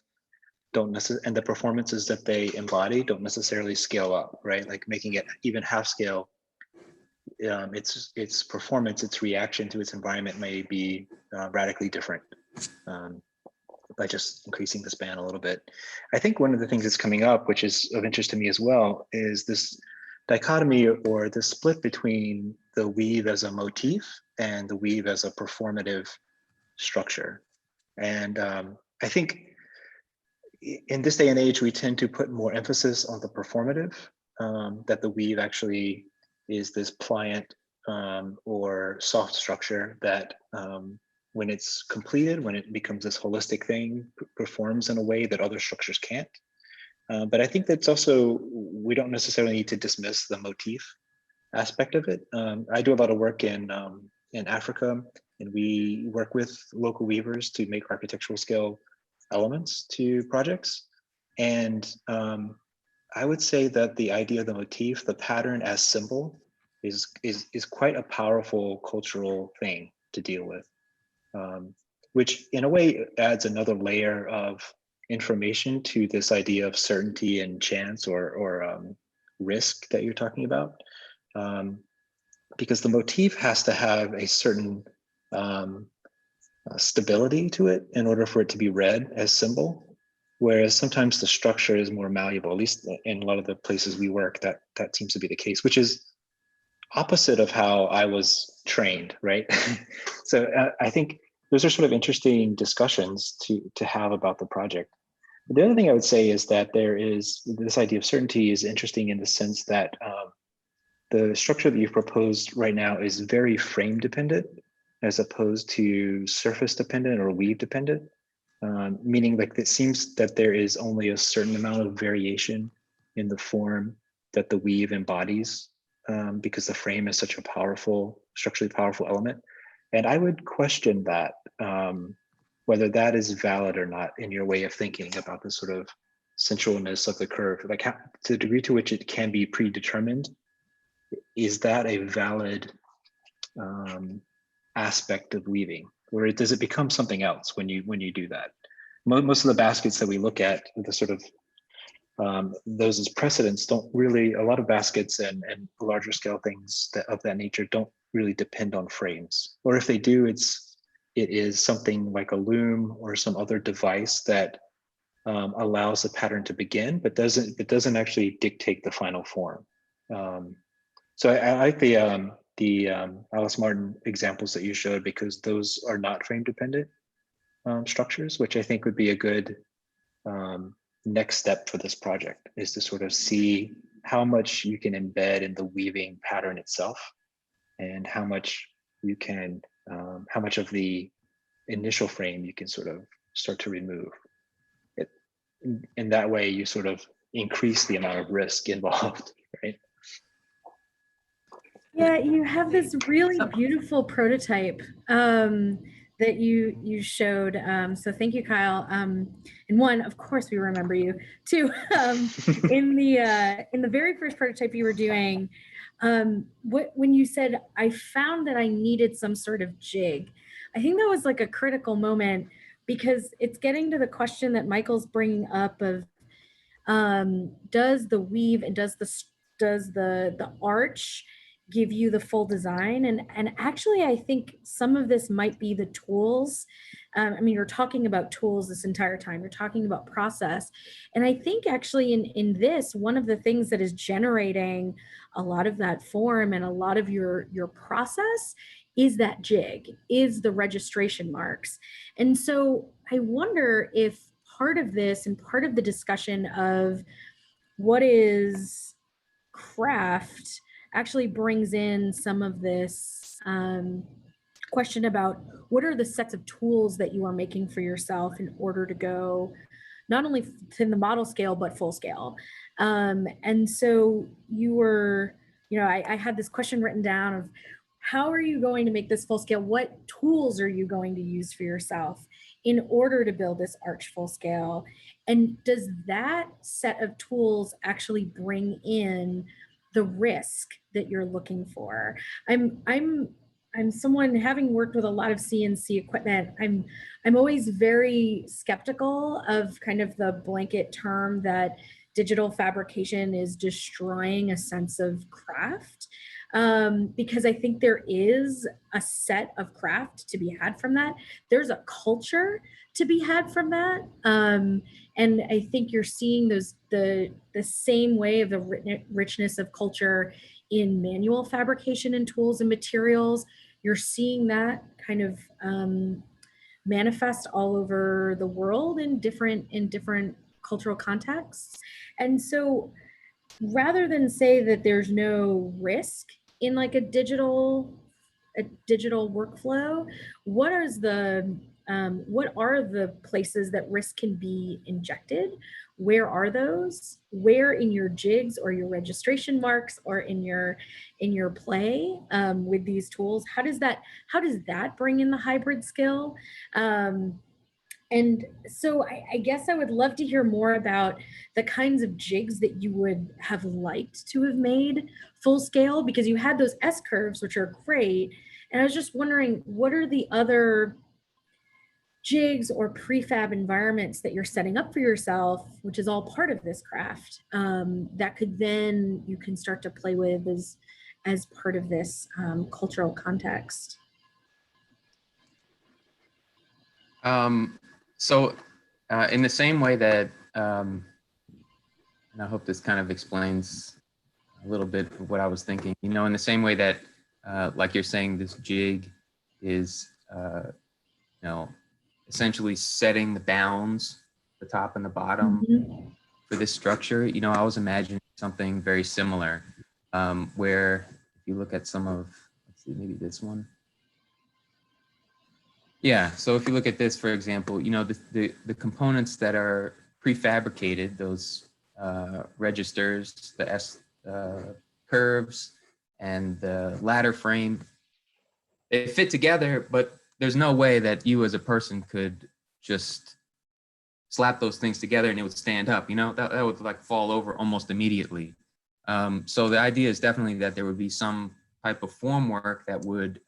don't necessarily, and the performances that they embody don't necessarily scale up, right? Like making it even half scale, its performance, its reaction to its environment may be radically different by just increasing the span a little bit. I think one of the things that's coming up, which is of interest to me as well, is this dichotomy or the split between the weave as a motif and the weave as a performative structure. And I think in this day and age, we tend to put more emphasis on the performative, that the weave actually is this pliant or soft structure that when it's completed, when it becomes this holistic thing, performs in a way that other structures can't. But I think that's also, we don't necessarily need to dismiss the motif aspect of it. I do a lot of work in Africa, and we work with local weavers to make architectural scale elements to projects. And I would say that the idea of the motif, the pattern as symbol, is quite a powerful cultural thing to deal with, which in a way adds another layer of information to this idea of certainty and chance or risk that you're talking about. Because the motif has to have a certain stability to it in order for it to be read as symbol, whereas sometimes the structure is more malleable. At least in a lot of the places we work, that seems to be the case, which is opposite of how I was trained, right? So I think those are sort of interesting discussions to have about the project. The other thing I would say is that there is this idea of certainty is interesting in the sense that the structure that you've proposed right now is very frame dependent, as opposed to surface dependent or weave dependent, meaning like it seems that there is only a certain amount of variation in the form that the weave embodies, because the frame is such a powerful, structurally powerful element. And I would question that, whether that is valid or not in your way of thinking about the sort of centralness of the curve, like how, to the degree to which it can be predetermined, is that a valid aspect of weaving, or does it become something else when you do that? Most of the baskets that we look at, the sort of those as precedents, don't really, a lot of baskets and larger scale things of that nature don't really depend on frames, or if they do, it is something like a loom or some other device that allows the pattern to begin, but doesn't actually dictate the final form. So I like the Alice Martin examples that you showed, because those are not frame dependent structures, which I think would be a good next step for this project, is to sort of see how much you can embed in the weaving pattern itself, and how much you can, how much of the initial frame you can sort of start to remove. In that way, you sort of increase the amount of risk involved, right? Yeah, you have this really beautiful prototype that you showed. So thank you, Kyle. And one, of course, we remember you. Two, in the very first prototype you were doing, when you said, I found that I needed some sort of jig, I think that was like a critical moment, because it's getting to the question that Michael's bringing up of, does the weave and does the arch give you the full design? And actually, I think some of this might be the tools. I mean, you're talking about tools this entire time. You're talking about process. And I think actually in this, one of the things that is generating a lot of that form and a lot of your process is that jig, is the registration marks. And so I wonder if part of this and part of the discussion of what is craft actually brings in some of this question about what are the sets of tools that you are making for yourself in order to go not only to the model scale, but full scale. And so you were, I had this question written down of how are you going to make this full scale? What tools are you going to use for yourself in order to build this arch full scale? And does that set of tools actually bring in the risk that you're looking for? I'm someone, having worked with a lot of CNC equipment, I'm always very skeptical of kind of the blanket term that digital fabrication is destroying a sense of craft, because I think there is a set of craft to be had from that. There's a culture to be had from that. And I think you're seeing the same way of the richness of culture in manual fabrication and tools and materials. You're seeing that kind of manifest all over the world in different cultural contexts. And so rather than say that there's no risk in like a digital workflow, what are the places that risk can be injected? Where are those? Where in your jigs or your registration marks or in your play with these tools? How does that bring in the hybrid skill? And so I guess I would love to hear more about the kinds of jigs that you would have liked to have made full scale, because you had those S curves, which are great. And I was just wondering, what are the other jigs or prefab environments that you're setting up for yourself, which is all part of this craft, that you can start to play with as part of this cultural context? So in the same way that, and I hope this kind of explains a little bit of what I was thinking, in the same way that, like you're saying, this jig is, essentially setting the bounds, the top and the bottom for this structure. I was imagining something very similar, where if you look at some of, let's see, maybe this one. Yeah, so if you look at this, for example, the components that are prefabricated, those registers, the S curves, and the ladder frame, they fit together, but there's no way that you as a person could just slap those things together and it would stand up, that would like fall over almost immediately. So the idea is definitely that there would be some type of formwork that would,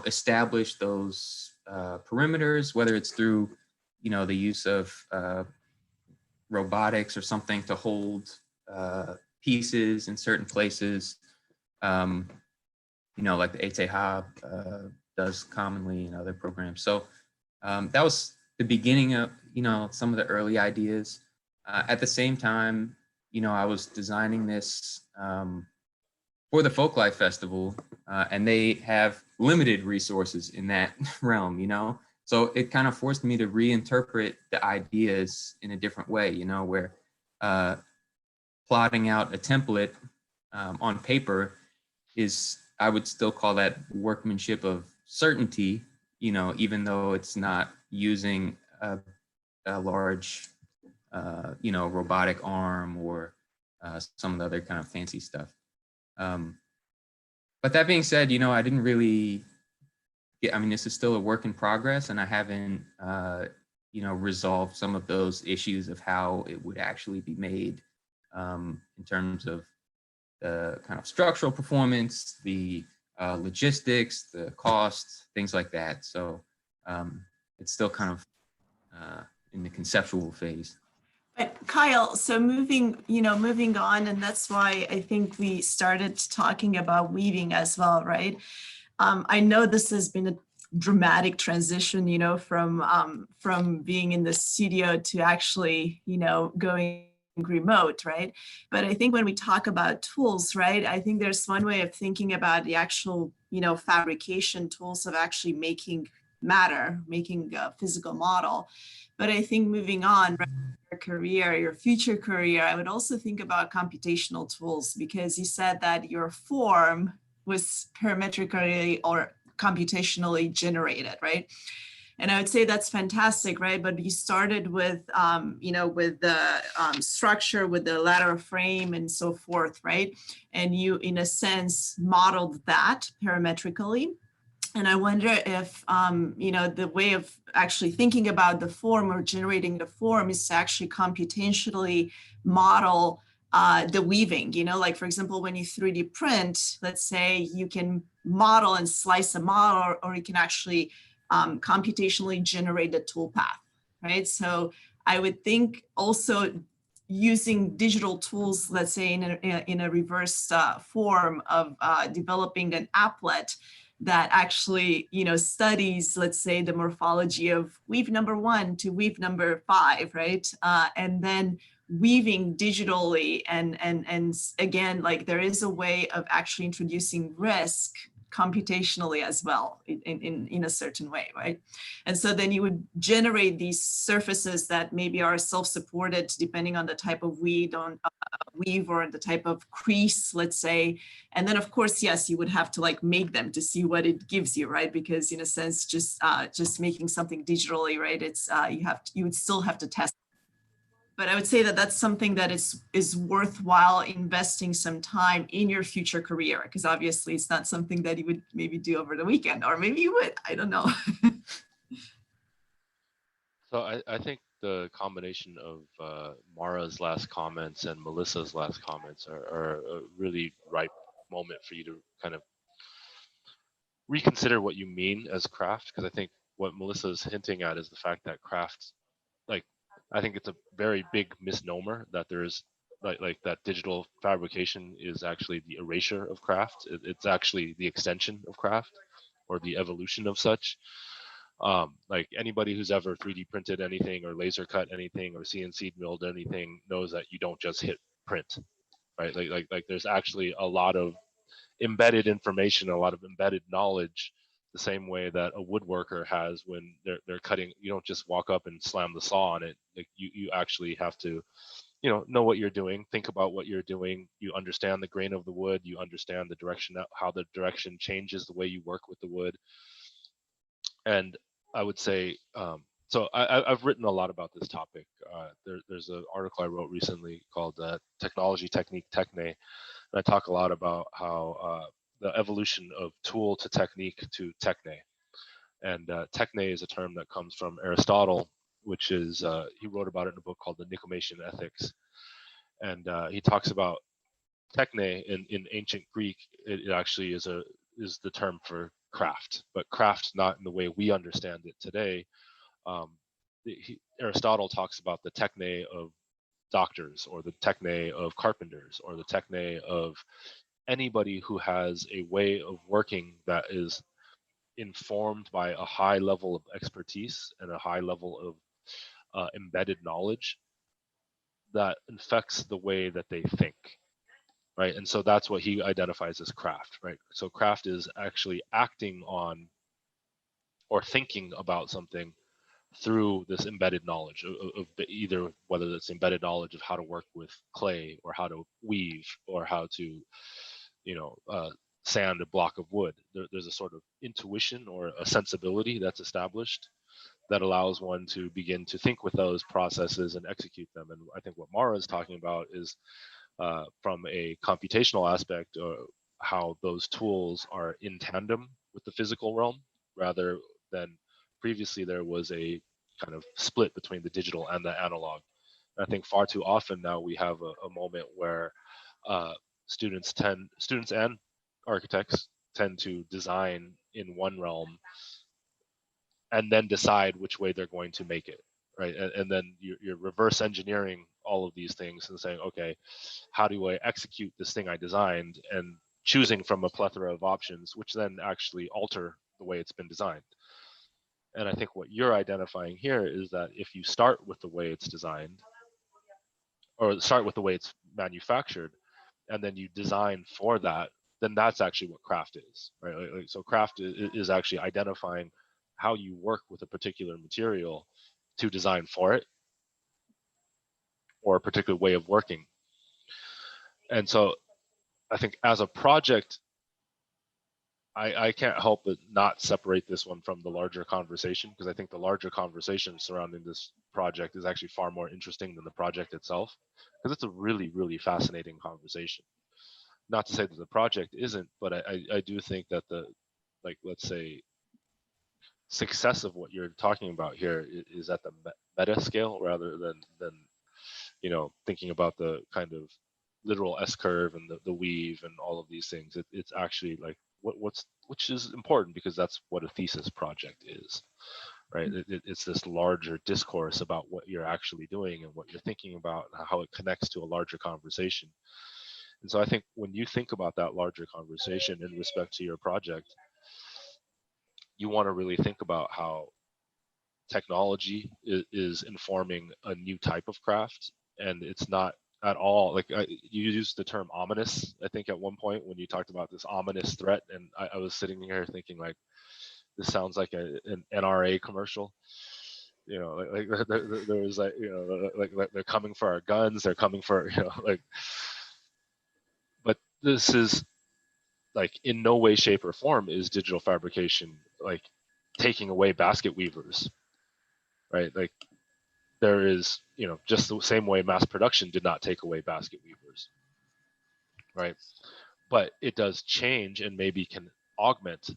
establish those perimeters, whether it's through, the use of robotics or something to hold pieces in certain places, like the ETH does commonly in other programs. So that was the beginning of, some of the early ideas. At the same time, I was designing this for the Folklife Festival, and they have limited resources in that realm, So it kind of forced me to reinterpret the ideas in a different way, where plotting out a template on paper is, I would still call that workmanship of certainty, even though it's not using a large, robotic arm or some of the other kind of fancy stuff. But that being said, I didn't really this is still a work in progress, and I haven't, resolved some of those issues of how it would actually be made in terms of the kind of structural performance, the logistics, the cost, things like that. So it's still kind of in the conceptual phase. But Kyle, so moving on, and that's why I think we started talking about weaving as well, right? I know this has been a dramatic transition, from being in the studio to actually, going remote, right? But I think when we talk about tools, right, I think there's one way of thinking about the actual, fabrication tools of actually making matter, making a physical model. But I think moving on, right, your career, your future career, I would also think about computational tools, because you said that your form was parametrically or computationally generated, right? And I would say that's fantastic, right? But you started with, with the structure, with the lateral frame and so forth, right? And you, in a sense, modeled that parametrically. And I wonder if, the way of actually thinking about the form or generating the form is to actually computationally model the weaving, like, for example, when you 3D print, let's say you can model and slice a model, or you can actually computationally generate the toolpath, right? So I would think also using digital tools, let's say in a reverse form of developing an applet that actually, studies, let's say, the morphology of weave number 1 to weave number 5, right? And then weaving digitally, and again, like, there is a way of actually introducing risk computationally as well in a certain way, right? And so then you would generate these surfaces that maybe are self-supported depending on the type of weave or the type of crease, let's say. And then, of course, yes, you would have to make them to see what it gives you, right? Because in a sense, just making something digitally, right, it's you would still have to test. But I would say that that's something that is worthwhile investing some time in your future career, because obviously it's not something that you would maybe do over the weekend, or maybe you would, I don't know. So I think the combination of Mara's last comments and Melissa's last comments are a really ripe moment for you to kind of reconsider what you mean as craft, because I think what Melissa's hinting at is the fact that craft, I think it's a very big misnomer that there's like that digital fabrication is actually the erasure of craft. It's actually the extension of craft, or the evolution of such. Like, anybody who's ever 3D printed anything or laser cut anything or CNC milled anything knows that you don't just hit print, right? Like there's actually a lot of embedded information, a lot of embedded knowledge, the same way that a woodworker has when they're cutting. You don't just walk up and slam the saw on it. Like, you actually have to, know what you're doing, think about what you're doing. You understand the grain of the wood, you understand the direction, how the direction changes the way you work with the wood. And I would say, so I've written a lot about this topic. There's an article I wrote recently called Technology, Technique, Techne. And I talk a lot about how the evolution of tool to technique to techne. And techne is a term that comes from Aristotle, which is, he wrote about it in a book called The Nicomachean Ethics. And he talks about techne in ancient Greek. It actually is the term for craft, but craft not in the way we understand it today. Aristotle talks about the techne of doctors, or the techne of carpenters, or the techne of anybody who has a way of working that is informed by a high level of expertise and a high level of embedded knowledge that infects the way that they think, right? And so that's what he identifies as craft, right? So craft is actually acting on or thinking about something through this embedded knowledge of either, whether it's embedded knowledge of how to work with clay, or how to weave, or how to, sand a block of wood. There's a sort of intuition or a sensibility that's established that allows one to begin to think with those processes and execute them. And I think what Mara is talking about is from a computational aspect, how those tools are in tandem with the physical realm, rather than previously there was a kind of split between the digital and the analog. And I think far too often now we have a moment where students and architects tend to design in one realm and then decide which way they're going to make it, right? And then you're reverse engineering all of these things and saying, okay, how do I execute this thing I designed, and choosing from a plethora of options, which then actually alter the way it's been designed. And I think what you're identifying here is that if you start with the way it's designed, or start with the way it's manufactured, and then you design for that, then that's actually what craft is, right? So craft is actually identifying how you work with a particular material to design for it, or a particular way of working. And so I think as a project, I can't help but not separate this one from the larger conversation, because I think the larger conversation surrounding this project is actually far more interesting than the project itself, because it's a really, really fascinating conversation. Not to say that the project isn't, but I do think that the, like, let's say, success of what you're talking about here is at the meta scale, rather than you know, thinking about the kind of literal S-curve and the weave and all of these things. It's actually like which is important, because that's what a thesis project is, right? It's this larger discourse about what you're actually doing and what you're thinking about, and how it connects to a larger conversation. And so I think when you think about that larger conversation in respect to your project, you want to really think about how technology is informing a new type of craft, and it's not at all like you used the term ominous, I think, at one point when you talked about this ominous threat, and I was sitting here thinking, like, this sounds like an NRA commercial, you know, like there was, like, you know, like they're coming for our guns, they're coming for, you know, like, but this is, like, in no way, shape, or form is digital fabrication like taking away basket weavers, right? Like, there is, you know, just the same way mass production did not take away basket weavers, right? But it does change, and maybe can augment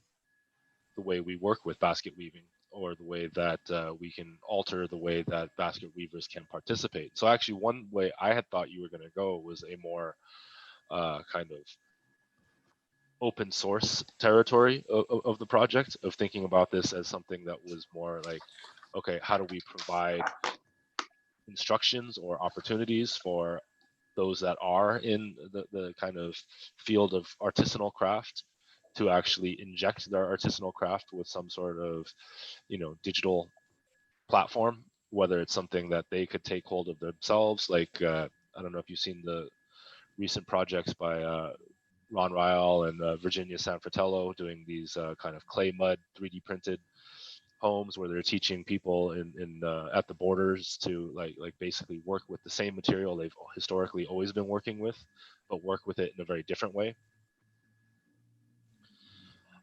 the way we work with basket weaving, or the way that we can alter the way that basket weavers can participate. So actually, one way I had thought you were going to go was a more kind of open source territory of the project, of thinking about this as something that was more like, okay, how do we provide instructions or opportunities for those that are in the kind of field of artisanal craft to actually inject their artisanal craft with some sort of, you know, digital platform, whether it's something that they could take hold of themselves. Like, I don't know if you've seen the recent projects by Ron Ryle and Virginia Sanfratello doing these kind of clay mud 3D printed homes, where they're teaching people in at the borders to like basically work with the same material they've historically always been working with, but work with it in a very different way.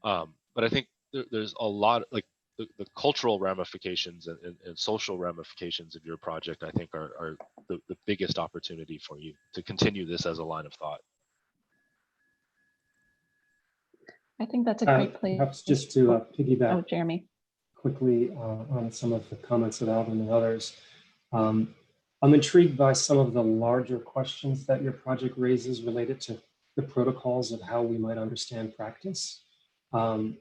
But I think there's a lot, like the cultural ramifications and social ramifications of your project, I think are the biggest opportunity for you to continue this as a line of thought. I think that's a great place. Perhaps just to piggyback. Oh, Jeremy. Quickly on some of the comments of Alvin and others. I'm intrigued by some of the larger questions that your project raises related to the protocols of how we might understand practice. And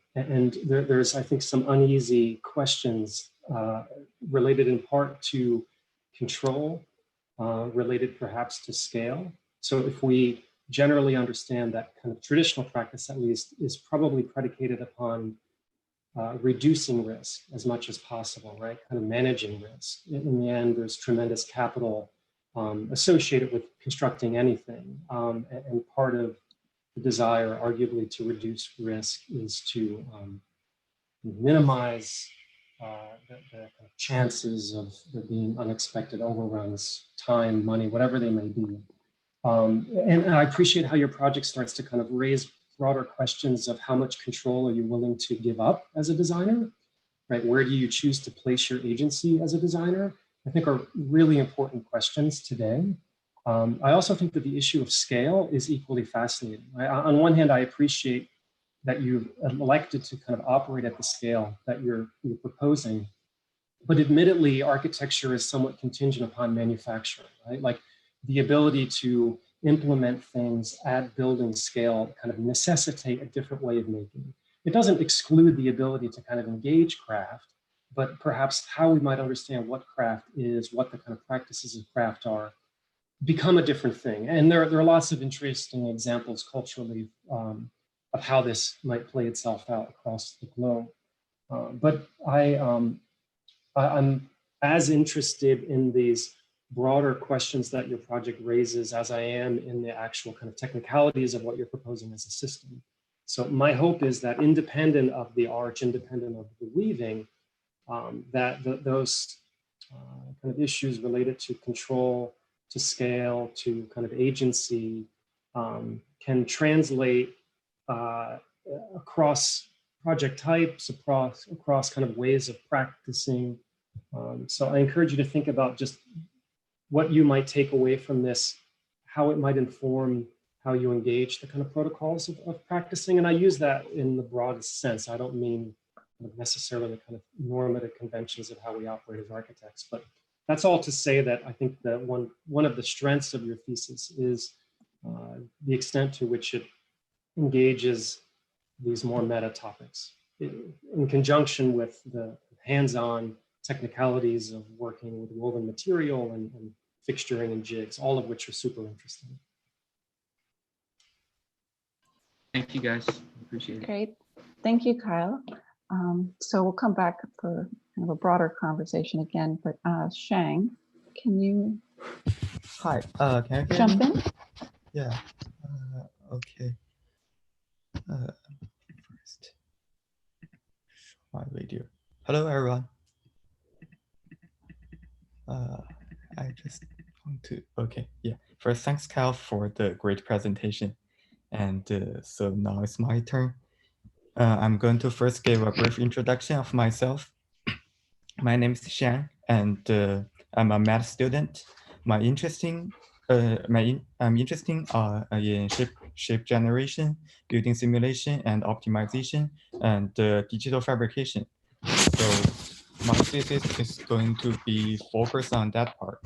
there's, I think, some uneasy questions related in part to control, related perhaps to scale. So if we generally understand that kind of traditional practice, at least, is probably predicated upon reducing risk as much as possible, right? Kind of managing risk. In the end, there's tremendous capital associated with constructing anything. And part of the desire, arguably, to reduce risk is to minimize the chances of there being unexpected overruns, time, money, whatever they may be. And I appreciate how your project starts to kind of raise broader questions of how much control are you willing to give up as a designer, right? Where do you choose to place your agency as a designer? I think are really important questions today. I also think that the issue of scale is equally fascinating. On one hand, I appreciate that you've elected to kind of operate at the scale that you're proposing, but admittedly, architecture is somewhat contingent upon manufacturing, right? Like the ability to implement things at building scale kind of necessitate a different way of making. It doesn't exclude the ability to kind of engage craft, but perhaps how we might understand what craft is, what the kind of practices of craft are, become a different thing. And there are lots of interesting examples culturally of how this might play itself out across the globe. But I'm as interested in these broader questions that your project raises as I am in the actual kind of technicalities of what you're proposing as a system. So my hope is that independent of the arch, independent of the weaving, those kind of issues related to control, to scale, to kind of agency can translate across project types, across kind of ways of practicing. So I encourage you to think about just what you might take away from this, how it might inform how you engage the kind of protocols of practicing. And I use that in the broadest sense. I don't mean necessarily kind of normative conventions of how we operate as architects, but that's all to say that I think that one of the strengths of your thesis is the extent to which it engages these more meta topics in conjunction with the hands-on technicalities of working with woven material and fixturing and jigs, all of which are super interesting. Thank you guys, appreciate it. Great, thank you, Kyle. So we'll come back for kind of a broader conversation again, but Shang, can you Hi, can I hear jump me? in? Yeah, okay. First, my video. Hello, everyone. I just want to, okay, yeah. First, thanks, Kyle, for the great presentation. And so now it's my turn. I'm going to first give a brief introduction of myself. My name is Shan, and I'm a MAAD student. I'm interested in shape generation, building simulation and optimization, and digital fabrication. So my thesis is going to be focused on that part.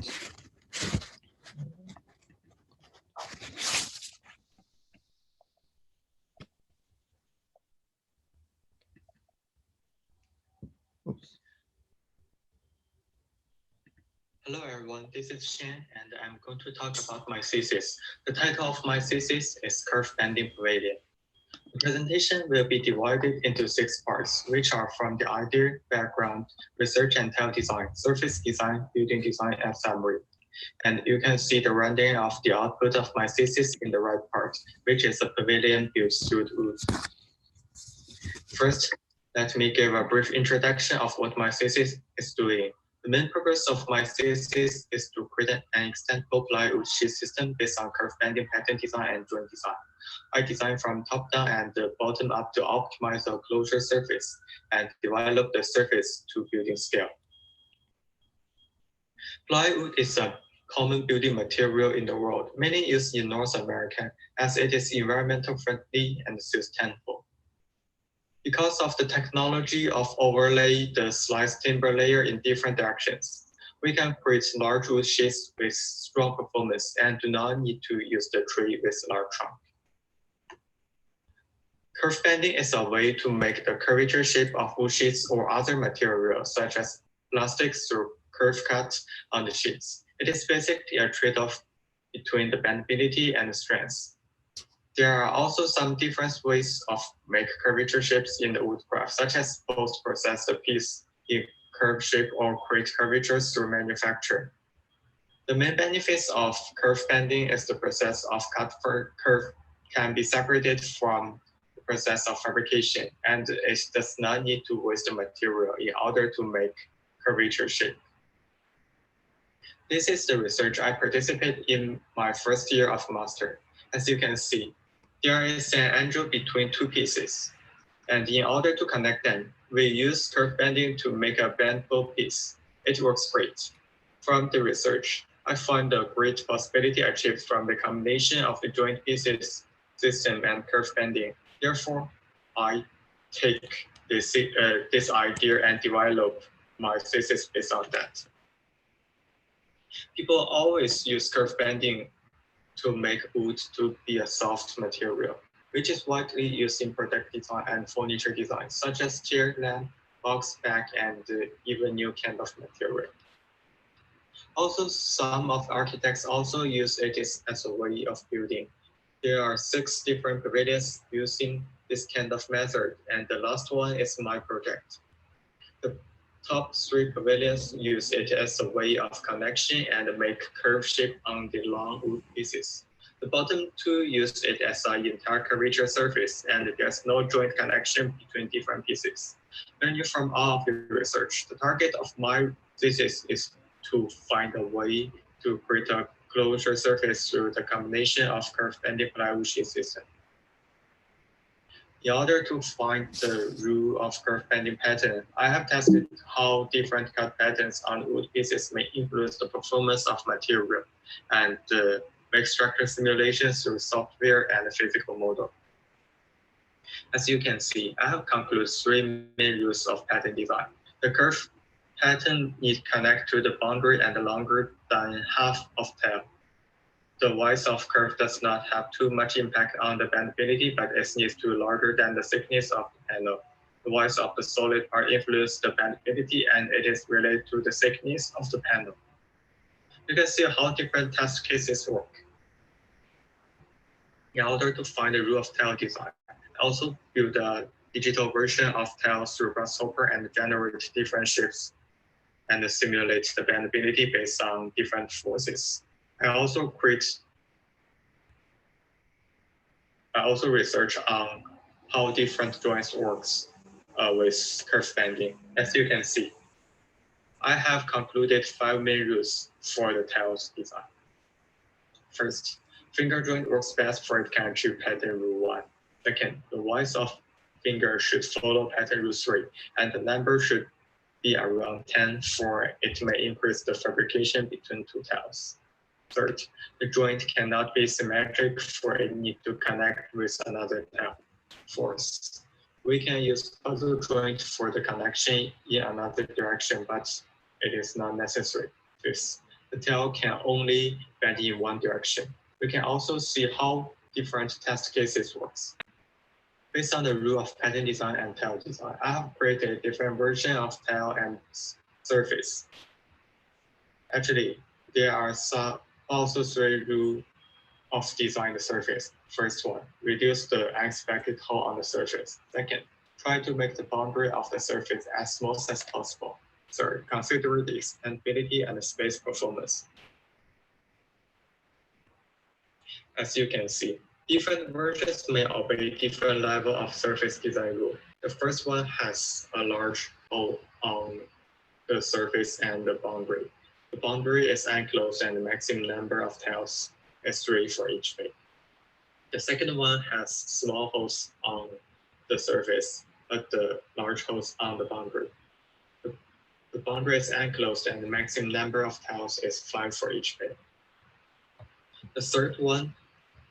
Oops. Hello everyone, this is Shan, and I'm going to talk about my thesis. The title of my thesis is Curve Bending Pavilion. The presentation will be divided into 6 parts, which are from the idea, background, research and tile design, surface design, building design, and summary. And you can see the rendering of the output of my thesis in the right part, which is a pavilion built through wood. First, let me give a brief introduction of what my thesis is doing. The main purpose of my thesis is to create an extendable plywood sheet system based on curve bending pattern design and joint design. I designed from top down and bottom up to optimize the closure surface and develop the surface to building scale. Plywood is a common building material in the world, mainly used in North America as it is environmental friendly and sustainable. Because of the technology of overlay the sliced timber layer in different directions, we can create large wood sheets with strong performance and do not need to use the tree with large trunk. Curve bending is a way to make the curvature shape of wood sheets or other materials such as plastics through curve cuts on the sheets. It is basically a trade-off between the bendability and the strength. There are also some different ways of make curvature shapes in the woodcraft, such as post-process the piece in curve shape or create curvatures through manufacture. The main benefits of curve bending is the process of cut for curve can be separated from the process of fabrication, and it does not need to waste the material in order to make curvature shape. This is the research I participated in my first year of master. As you can see, there is an angle between 2 pieces. And in order to connect them, we use curve bending to make a bendable piece. It works great. From the research, I found a great possibility achieved from the combination of the joint pieces system and curve bending. Therefore, I take this idea and develop my thesis based on that. People always use curve bending to make wood to be a soft material, which is widely used in product design and furniture design, such as chair, lamp, box back, and even new kind of material. Also, some of architects also use it as a way of building. There are 6 different pavilions using this kind of method, and the last one is my project. The top 3 pavilions use it as a way of connection and make curve shape on the long wood pieces. The bottom 2 use it as an entire curvature surface, and there's no joint connection between different pieces. Learning from all of your research, the target of my thesis is to find a way to create a closure surface through the combination of curve bending plywood sheet system. In order to find the rule of curve bending pattern, I have tested how different cut patterns on wood pieces may influence the performance of material and make structure simulations through software and physical model. As you can see, I have concluded 3 main rules of pattern design. The curve pattern needs to connect to the boundary and longer than half of tail. The width of curve does not have too much impact on the bendability, but it needs to be larger than the thickness of the panel. The width of the solid part influences the bendability, and it is related to the thickness of the panel. You can see how different test cases work. In order to find the rule of tail design, I also build a digital version of tail through Grasshopper and generate different shapes and simulate the bendability based on different forces. I also research on how different joints works with curve bending. As you can see, I have concluded 5 main rules for the tails design. First, finger joint works best for it can achieve pattern rule 1. Second, the width of finger should follow pattern rule 3, and the number should be around 10 for it may increase the fabrication between 2 tails. Third, the joint cannot be symmetric for it need to connect with another tail. Fourth, we can use puzzle joint for the connection in another direction, but it is not necessary. Fifth, the tail can only bend in one direction. We can also see how different test cases works. Based on the rule of pattern design and tail design, I have created a different version of tail and surface. Actually, there are also 3 rules of design the surface. First one, reduce the unexpected hole on the surface. Second, try to make the boundary of the surface as smooth as possible. Third, consider the expandability and the space performance. As you can see, different versions may obey different level of surface design rule. The first one has a large hole on the surface and the boundary. The boundary is enclosed and the maximum number of tails is 3 for each face. The second one has small holes on the surface, but the large holes on the boundary. The boundary is enclosed and the maximum number of tails is 5 for each face. The third one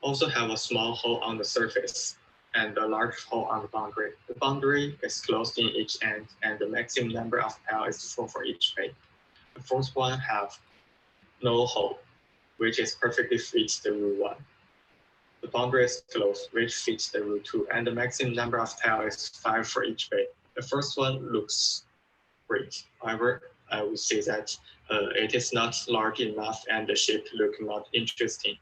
also have a small hole on the surface and a large hole on the boundary. The boundary is closed in each end and the maximum number of tails is 4 for each face. The fourth one have no hole, which is perfectly fits the rule 1. The boundary is closed, which fits the rule 2, and the maximum number of tails is 5 for each face. The first one looks great. However, I would say that it is not large enough and the shape look not interesting.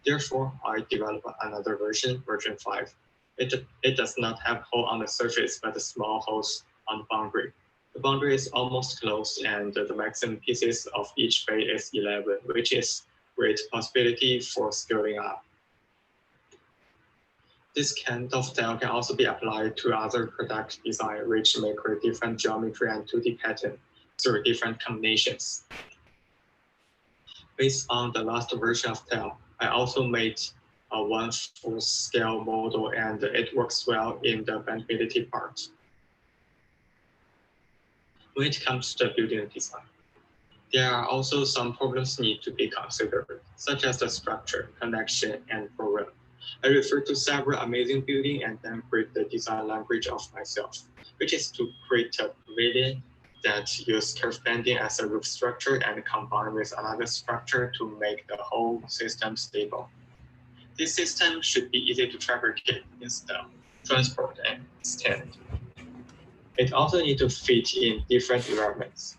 Therefore, I developed another version, version 5. It does not have hole on the surface, but small holes on the boundary. The boundary is almost closed and the maximum pieces of each face is 11, which is great possibility for scaling up. This kind of style can also be applied to other product design, which may create different geometry and 2D pattern through different combinations. Based on the last version of tail, I also made a 1/4 scale model and it works well in the bendability part. When it comes to building design, there are also some problems need to be considered, such as the structure, connection, and program. I refer to several amazing buildings and then create the design language of myself, which is to create a pavilion that use curve bending as a roof structure and combine with another structure to make the whole system stable. This system should be easy to fabricate, install, transport, and extend. It also needs to fit in different environments.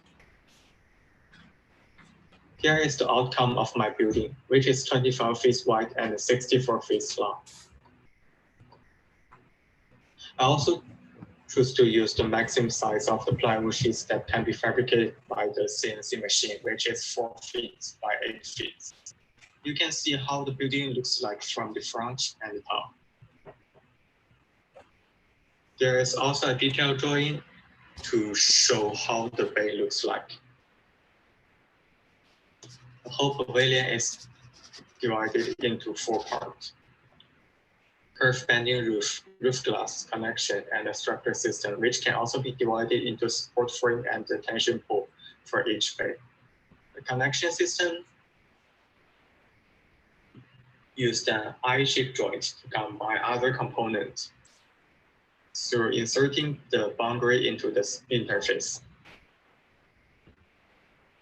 Here is the outcome of my building, which is 25 feet wide and 64 feet long. I also choose to use the maximum size of the plywood sheets that can be fabricated by the CNC machine, which is 4 feet by 8 feet. You can see how the building looks like from the front and the top. There is also a detailed drawing to show how the bay looks like. The whole pavilion is divided into 4 parts: curved bending roof, roof glass connection, and a structure system, which can also be divided into support frame and the tension pole for each bay. The connection system used an I-shaped joint to combine other components through inserting the boundary into the interface.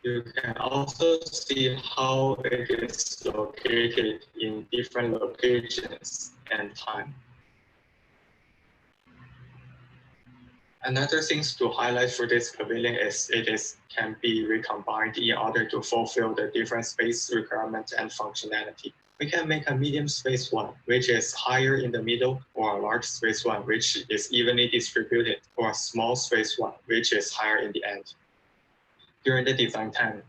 You can also see how it is located in different locations and time. Another thing to highlight for this pavilion is can be recombined in order to fulfill the different space requirements and functionality. We can make a medium space one, which is higher in the middle, or a large space one, which is evenly distributed, or a small space one, which is higher in the end. During the design time,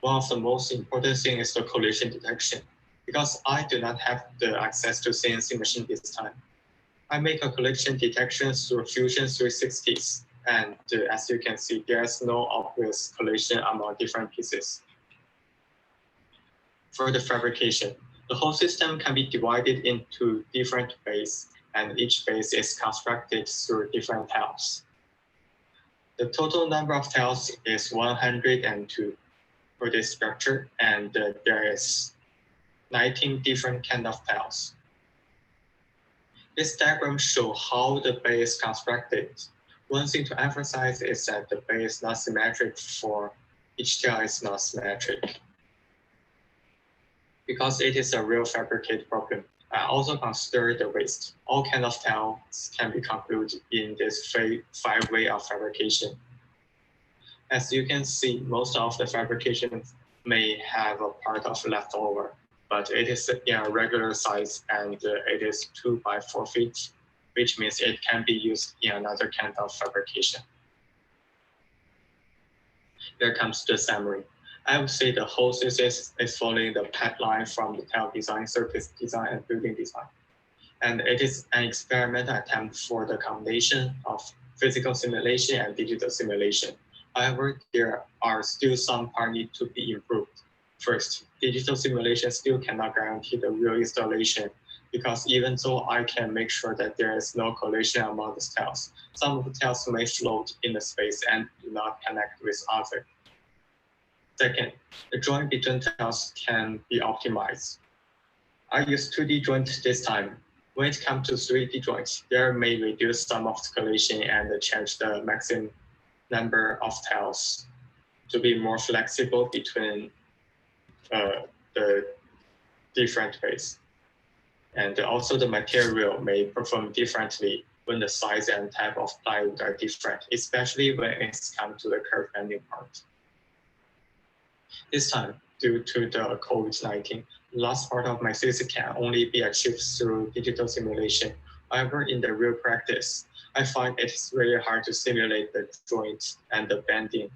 one of the most important things is the collision detection. Because I do not have the access to CNC machine this time, I make a collision detection through Fusion 360s. And as you can see, there's no obvious collision among different pieces. For the fabrication, the whole system can be divided into different bays, and each base is constructed through different tiles. The total number of tiles is 102 for this structure, and there is 19 different kinds of tiles. This diagram shows how the bay is constructed. One thing to emphasize is that the bay is not symmetric, for each tile is not symmetric. Because it is a real fabricated problem, I also consider the waste. All kinds of tiles can be concluded in this 5-way of fabrication. As you can see, most of the fabrication may have a part of leftover, but it is in a regular size and it is 2 by 4 feet, which means it can be used in another kind of fabrication. Here comes the summary. I would say the whole thesis is following the pipeline from the tile design, surface design, and building design. And it is an experimental attempt for the combination of physical simulation and digital simulation. However, there are still some parts need to be improved. First, digital simulation still cannot guarantee the real installation, because even though I can make sure that there is no collision among the tiles, some of the tiles may float in the space and do not connect with others. Second, the joint between tiles can be optimized. I use 2D joints this time. When it comes to 3D joints, there may reduce some of the collision and change the maximum number of tiles to be more flexible between the different ways. And also the material may perform differently when the size and type of plywood are different, especially when it's come to the curve bending part. This time, due to the COVID-19, the last part of my thesis can only be achieved through digital simulation. However, in the real practice, I find it's really hard to simulate the joints and the bending.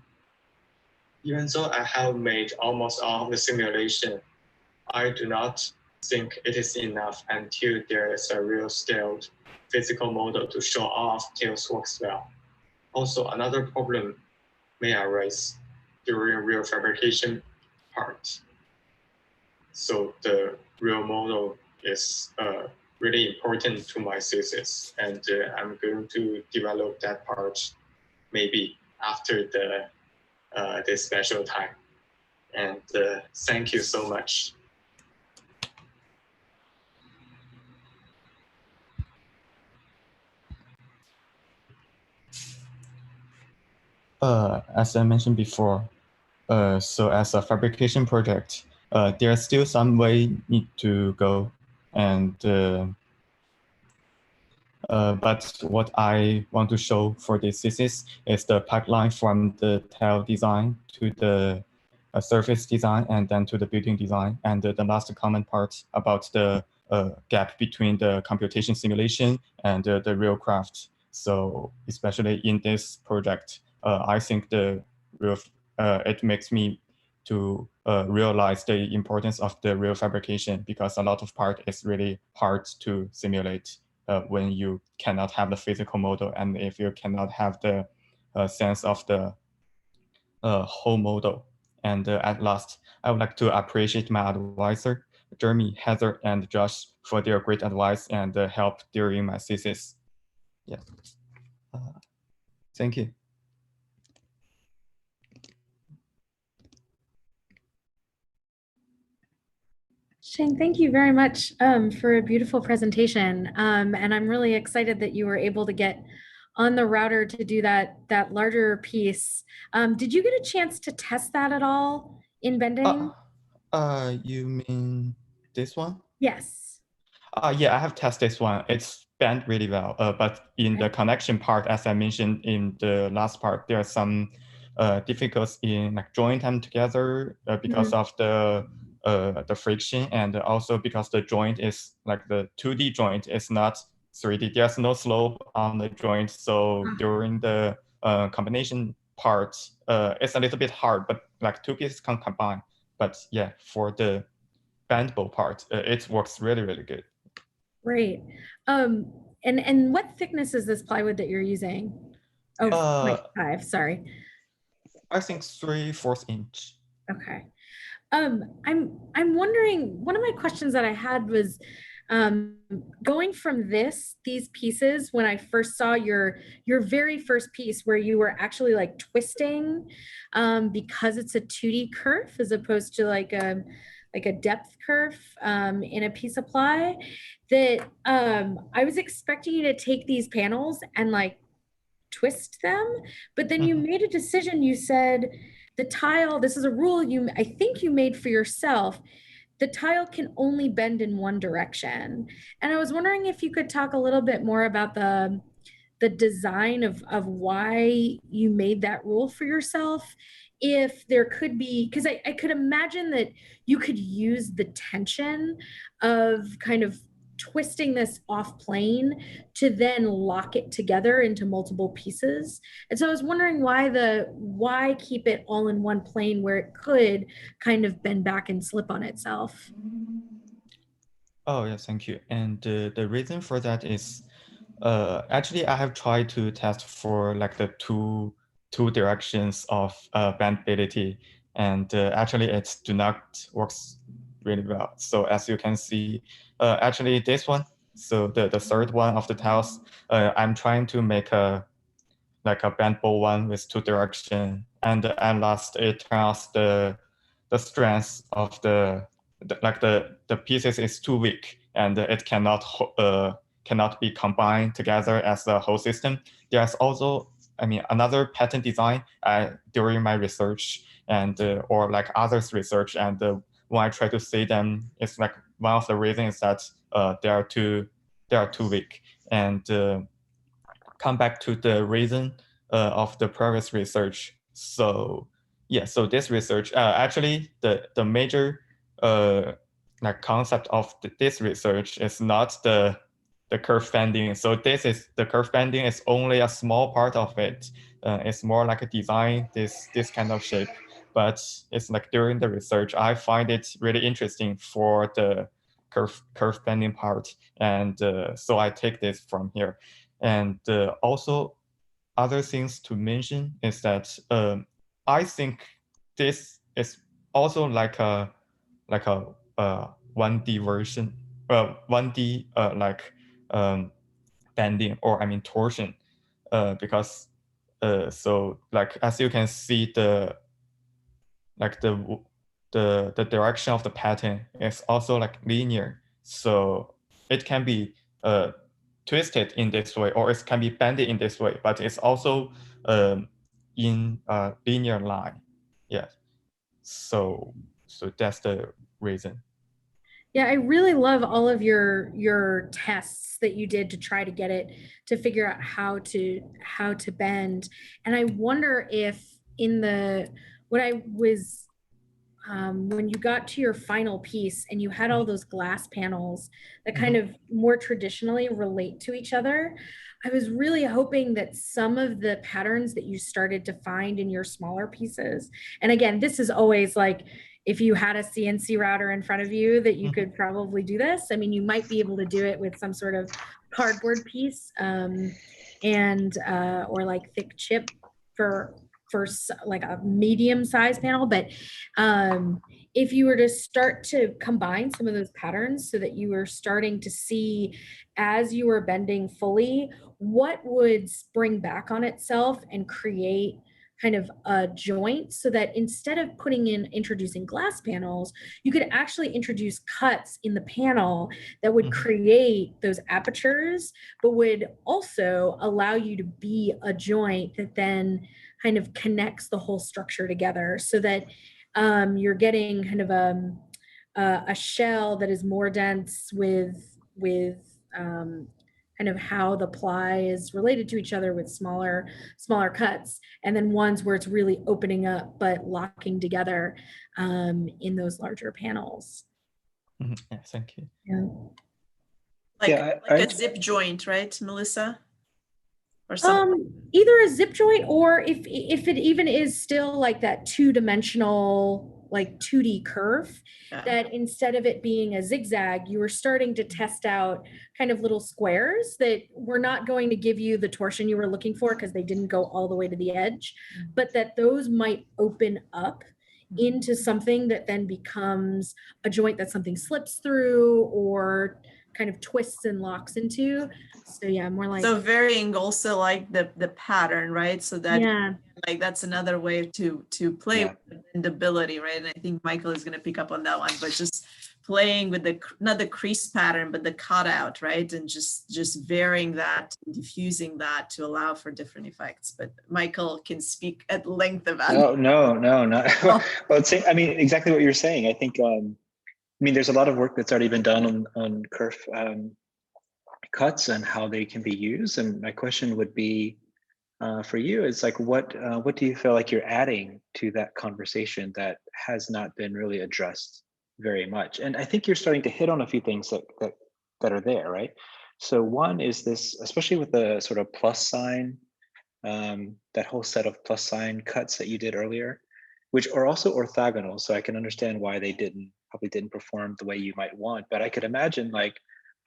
Even though I have made almost all of the simulation, I do not think it is enough until there is a real scaled physical model to show all of details works well. Also, another problem may arise during real fabrication part. So the real model is really important to my thesis, and I'm going to develop that part maybe after this special time. And thank you so much. As I mentioned before, so as a fabrication project, there's still some way need to go, and But what I want to show for this thesis is the pipeline from the tile design to the surface design and then to the building design. And the last comment part about the gap between the computation simulation and the real craft. So especially in this project, I think the real it makes me to realize the importance of the real fabrication, because a lot of part is really hard to simulate when you cannot have the physical model, and if you cannot have the sense of the whole model. And at last, I would like to appreciate my advisor, Jeremy, Heather, and Josh for their great advice and help during my thesis. Yeah. Thank you. Shane, thank you very much for a beautiful presentation. And I'm really excited that you were able to get on the router to do that larger piece. Did you get a chance to test that at all in bending? You mean this one? Yes. Yeah, I have tested this one. It's bent really well, but in the connection part, as I mentioned in the last part, there are some difficulties in like join them together because of the friction, and also because the joint is like the 2D joint is not 3D. There's no slope on the joint, so during the combination part, it's a little bit hard, but like two pieces can combine. But yeah, for the bendable part, it works really, really good. Great. And what thickness is this plywood that you're using? Oh, 0.5, sorry. I think 3/4 inch. Okay. I'm wondering, one of my questions that I had was going from these pieces, when I first saw your very first piece where you were actually like twisting because it's a 2D curve as opposed to like a depth curve in a piece of ply, that I was expecting you to take these panels and like twist them, but then you made a decision. You said the tile, this is a rule I think you made for yourself, the tile can only bend in one direction. And I was wondering if you could talk a little bit more about the design of why you made that rule for yourself. If there could be, because I could imagine that you could use the tension of kind of twisting this off plane to then lock it together into multiple pieces. And so I was wondering why keep it all in one plane where it could kind of bend back and slip on itself. Oh yeah, thank you. And the reason for that is actually I have tried to test for like the two directions of bendability, and actually it do not works really well. So as you can see, actually this one, so the third one of the tiles, I'm trying to make a bendable one with two direction, and at last it turns the strength of the pieces is too weak, and it cannot be combined together as a whole system. There's also, I mean, another pattern design during my research and or like others research, and when I try to see them, it's like one of the reasons that they are too weak. And come back to the reason of the previous research. So yeah, so this research actually the major like concept of this research is not the curve bending. So the curve bending is only a small part of it. It's more like a design this kind of shape. But it's like during the research, I find it really interesting for the curve bending part, and so I take this from here. And also other things to mention is that I think this is also like a 1D version, 1D like bending, or I mean torsion, because so like as you can see, the direction of the pattern is also like linear, so it can be twisted in this way, or it can be bended in this way, but it's also in a linear line. Yeah, so that's the reason. Yeah, I really love all of your tests that you did to try to get it to figure out how to bend. And I wonder if in the what I was when you got to your final piece and you had all those glass panels that kind of more traditionally relate to each other, I was really hoping that some of the patterns that you started to find in your smaller pieces, and again, this is always like, if you had a CNC router in front of you that you could probably do this. I mean, you might be able to do it with some sort of cardboard piece or like thick chip for like a medium sized panel. But if you were to start to combine some of those patterns so that you were starting to see as you were bending fully, what would spring back on itself and create kind of a joint, so that instead of introducing glass panels, you could actually introduce cuts in the panel that would create those apertures, but would also allow you to be a joint that then kind of connects the whole structure together, so that you're getting kind of a shell that is more dense with kind of how the ply is related to each other with smaller cuts, and then ones where it's really opening up but locking together in those larger panels. Yeah, thank you. Yeah. Like a zip joint, right, Melissa? Or either a zip joint, or if it even is still like that two-dimensional, like 2D curve, that instead of it being a zigzag, you were starting to test out kind of little squares that were not going to give you the torsion you were looking for because they didn't go all the way to the edge, but that those might open up into something that then becomes a joint that something slips through or kind of twists and locks into. So yeah, more like, so varying also like the pattern, right? So that like that's another way to play with bendability, right? And I think Michael is going to pick up on that one, but just playing with not the crease pattern, but the cutout, right? And just varying that, diffusing that to allow for different effects. But Michael can speak at length about it. No, not. Well, I mean, exactly what you're saying. I think, I mean, there's a lot of work that's already been done on kerf cuts and how they can be used. And my question would be for you is like, what do you feel like you're adding to that conversation that has not been really addressed very much? And I think you're starting to hit on a few things that are there, right? So one is this, especially with the sort of plus sign, that whole set of plus sign cuts that you did earlier, which are also orthogonal. So I can understand why they probably didn't perform the way you might want, but I could imagine like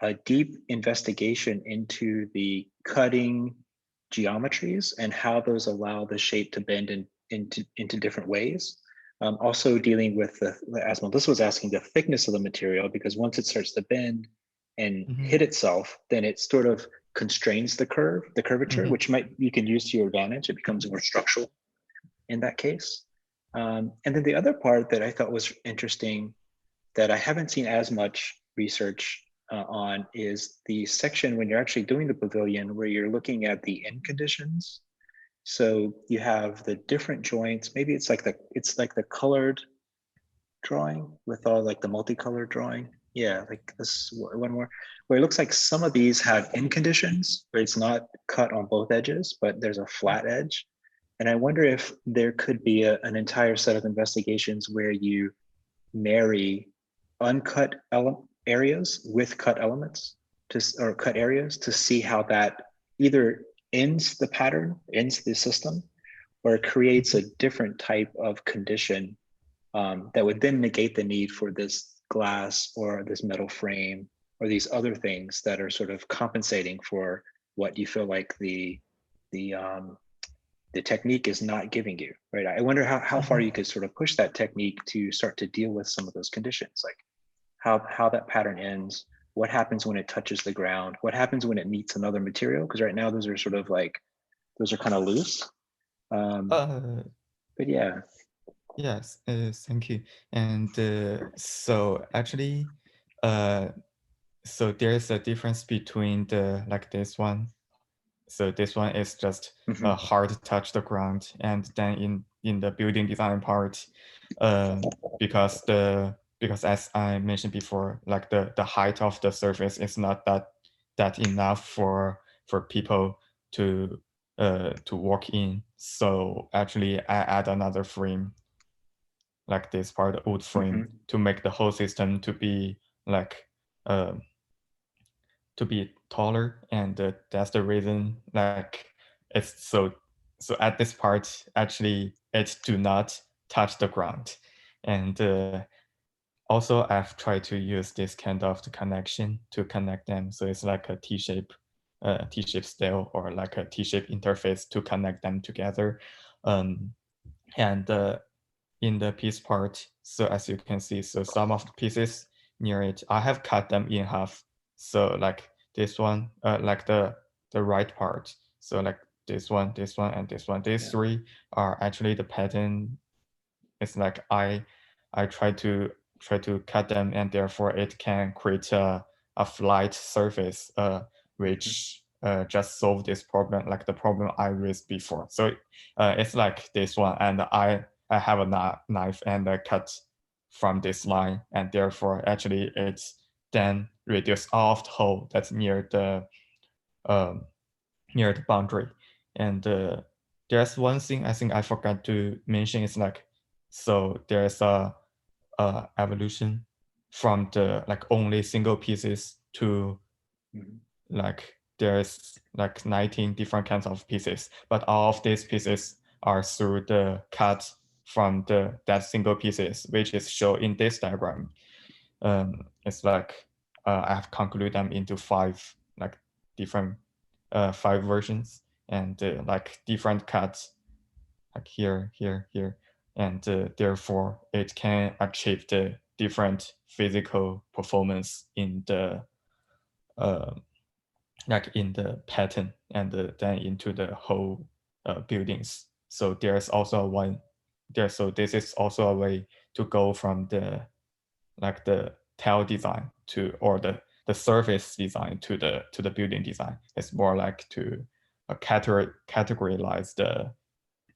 a deep investigation into the cutting geometries and how those allow the shape to bend into different ways. Also dealing with as Melissa was asking, the thickness of the material, because once it starts to bend and hit itself, then it sort of constrains the curvature, which you can use to your advantage. It becomes more structural in that case. And then the other part that I thought was interesting that I haven't seen as much research on is the section when you're actually doing the pavilion where you're looking at the end conditions. So you have the different joints. Maybe it's like the colored drawing with all like the multicolored drawing. Yeah, like this one more, where it looks like some of these have end conditions where it's not cut on both edges, but there's a flat edge. And I wonder if there could be an entire set of investigations where you marry uncut areas with cut elements or cut areas to see how that either ends the pattern, ends the system, or creates a different type of condition that would then negate the need for this glass or this metal frame or these other things that are sort of compensating for what you feel like the technique is not giving you, right? I wonder how far you could sort of push that technique to start to deal with some of those conditions, like how that pattern ends, what happens when it touches the ground, what happens when it meets another material, because right now those are sort of like, those are kind of loose. But yeah. Yes, thank you. And so actually, so there's a difference between like this one. So this one is just a hard touch the ground, and then in the building design part, because the because as I mentioned before, like the height of the surface is not that enough for people to walk in. So actually I add another frame, like this part wood frame, to make the whole system to be like to be taller, and that's the reason like it's so at this part actually it do not touch the ground. And also I've tried to use this kind of the connection to connect them, so it's like a T-shape style, or like a T-shape interface to connect them together. And in the piece part, so as you can see, so some of the pieces near it, I have cut them in half. So like this one, like the right part. So like this one, and this one. These three are actually the pattern. It's like I try to cut them, and therefore it can create a flat surface, which just solve this problem, like the problem I raised before. So it's like this one, and I have a knife and I cut from this line, and therefore actually it's then reduce all of the hole that's near the boundary. And there's one thing I think I forgot to mention, is like, so there's a evolution from the like only single pieces to like there's like 19 different kinds of pieces, but all of these pieces are through the cut from that single pieces, which is shown in this diagram. It's like I have concluded them into 5 like different 5 versions, and like different cuts, like here, and therefore it can achieve the different physical performance in the like in the pattern, and then into the whole buildings. So there's also one there. So this is also a way to go from the like the tile design to, or the surface design to the building design. It's more like to categorize the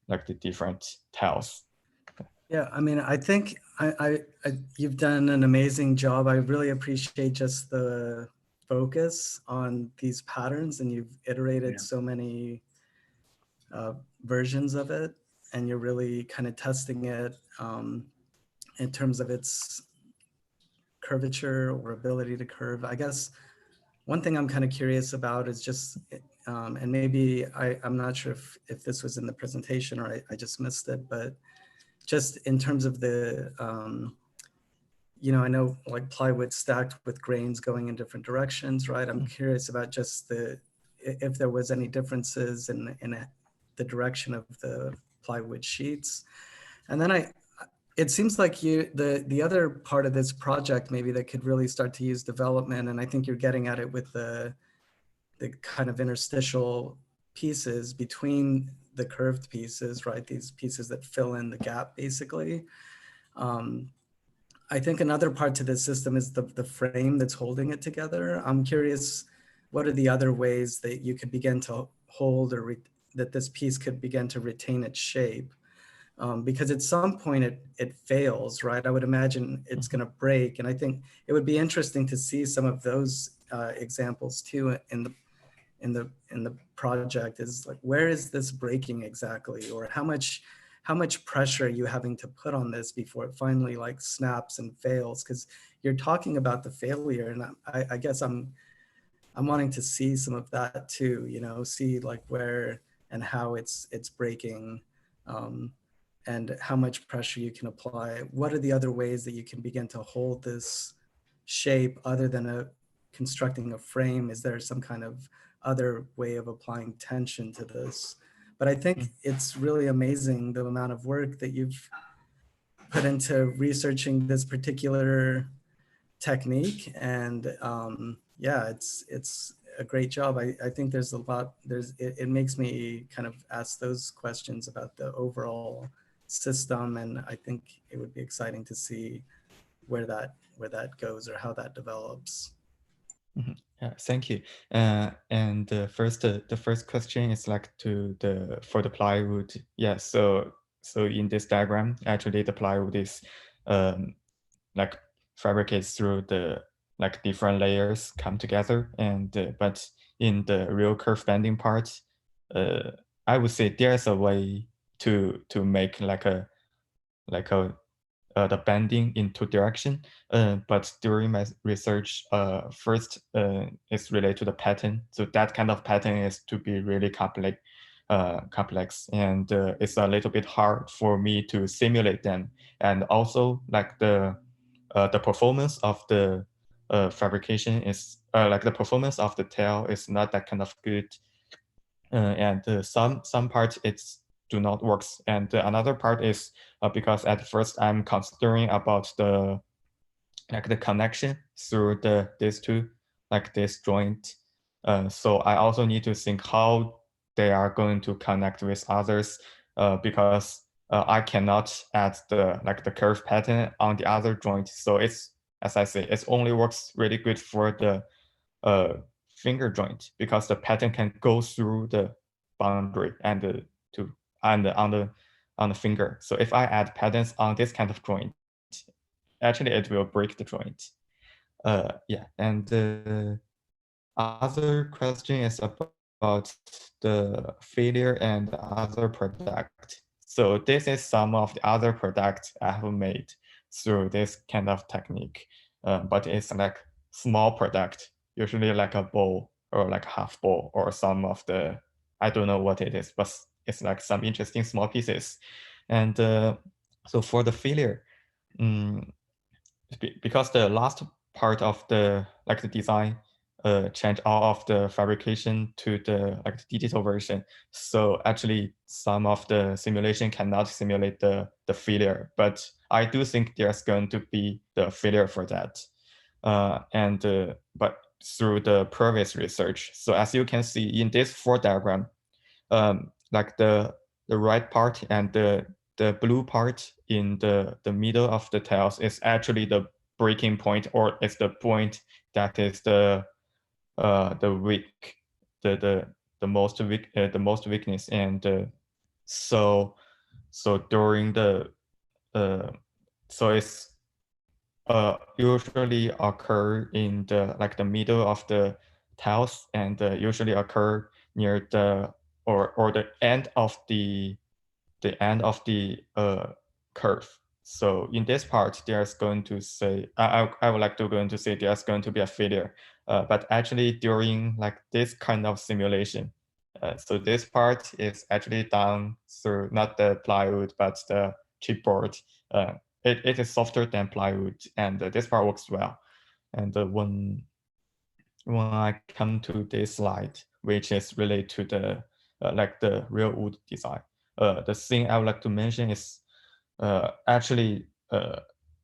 like the different tiles. Yeah, I mean, I think you've done an amazing job. I really appreciate just the focus on these patterns, and you've iterated so many versions of it, and you're really kind of testing it in terms of its curvature or ability to curve. I guess one thing I'm kind of curious about is just, and maybe I'm not sure if this was in the presentation or I just missed it, but just in terms of the, you know, I know like plywood stacked with grains going in different directions, right? I'm curious about just if there was any differences in the direction of the plywood sheets. And then it seems like the other part of this project maybe that could really start to use development, and I think you're getting at it with the kind of interstitial pieces between the curved pieces, right? These pieces that fill in the gap, basically. I think another part to this system is the frame that's holding it together. I'm curious, what are the other ways that you could begin to hold, or that this piece could begin to retain its shape? Because at some point it fails, right? I would imagine it's going to break, and I think it would be interesting to see some of those examples too in the project. Is like, where is this breaking exactly, or how much pressure are you having to put on this before it finally like snaps and fails? Because you're talking about the failure, and I guess I'm wanting to see some of that too. You know, see like where and how it's breaking. And how much pressure you can apply. What are the other ways that you can begin to hold this shape other than constructing a frame? Is there some kind of other way of applying tension to this? But I think it's really amazing the amount of work that you've put into researching this particular technique. And yeah, it's a great job. I think there's a lot, it makes me kind of ask those questions about the overall system, and I think it would be exciting to see where that goes or how that develops. Yeah, thank you. And the first question is like for the plywood. Yeah, so in this diagram, actually the plywood is like fabricate through the like different layers come together. And but in the real curve bending part, I would say there's a way to make like a the bending in two direction. But during my research, first it's related to the pattern. So that kind of pattern is to be really complex, and it's a little bit hard for me to simulate them. And also like the performance of the fabrication is like the performance of the tail is not that kind of good. And some parts it's do not works. And another part is because at first I'm considering about the like the connection through these two, like this joint. So I also need to think how they are going to connect with others, because I cannot add the curve pattern on the other joint. So it's, as I say, it only works really good for the finger joint because the pattern can go through the boundary and on the finger. So if I add patterns on this kind of joint, actually it will break the joint. Yeah, and the other question is about the failure and other product. So this is some of the other products I have made through this kind of technique, but it's like small product, usually like a bowl or like half bowl or some of the, I don't know what it is, but it's like some interesting small pieces. And so for the failure, because the last part of the like the design change all of the fabrication to the like the digital version. So actually some of the simulation cannot simulate the failure, but I do think there's going to be the failure for that. But through the previous research. So as you can see in this 4 diagram, like the right part and the blue part in the middle of the tails is actually the breaking point, or it's the point that is the weak, the most weak, the most weakness. And so during the so it's usually occur in the like the middle of the tails, and usually occur near the or the end of the curve. So in this part, there's going to say, I would like to go into say there's going to be a failure, but actually during like this kind of simulation, so this part is actually done through not the plywood, but the chipboard. It is softer than plywood, and this part works well. And when I come to this slide, which is related to the like the real wood design, the thing I would like to mention is actually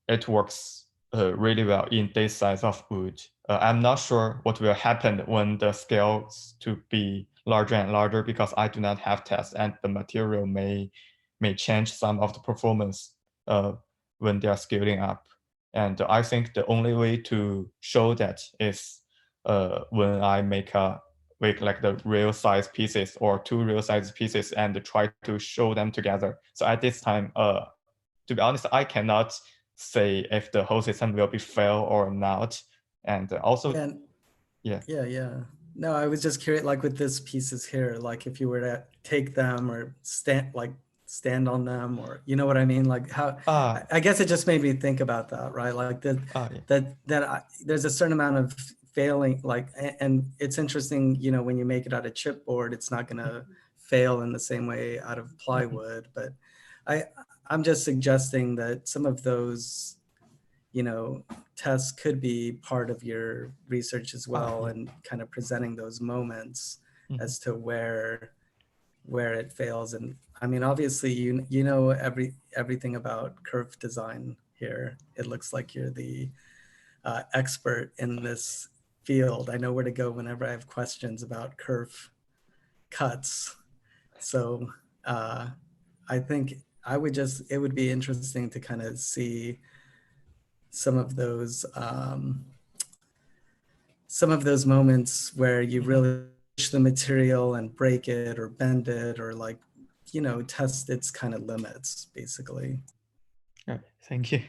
it works really well in this size of wood. I'm not sure what will happen when the scales to be larger and larger, because I do not have tests, and the material may change some of the performance when they are scaling up. And I think the only way to show that is when I make like the real size pieces or 2 real size pieces and try to show them together. So at this time, to be honest, I cannot say if the whole system will be fail or not. And also, yeah. No, I was just curious, like with these pieces here, like if you were to take them or stand on them, or you know what I mean, like how I guess it just made me think about that, right? Like there's a certain amount of failing, like, and it's interesting, you know, when you make it out of chipboard, it's not going to fail in the same way out of plywood. But I'm just suggesting that some of those, you know, tests could be part of your research as well, and kind of presenting those moments as to where it fails. And I mean, obviously, you know everything about curve design here. It looks like you're the expert in this field. I know where to go whenever I have questions about curve cuts. So I think it would be interesting to kind of see some of those moments where you really push the material and break it or bend it, or like, you know, test its kind of limits, basically. Thank you.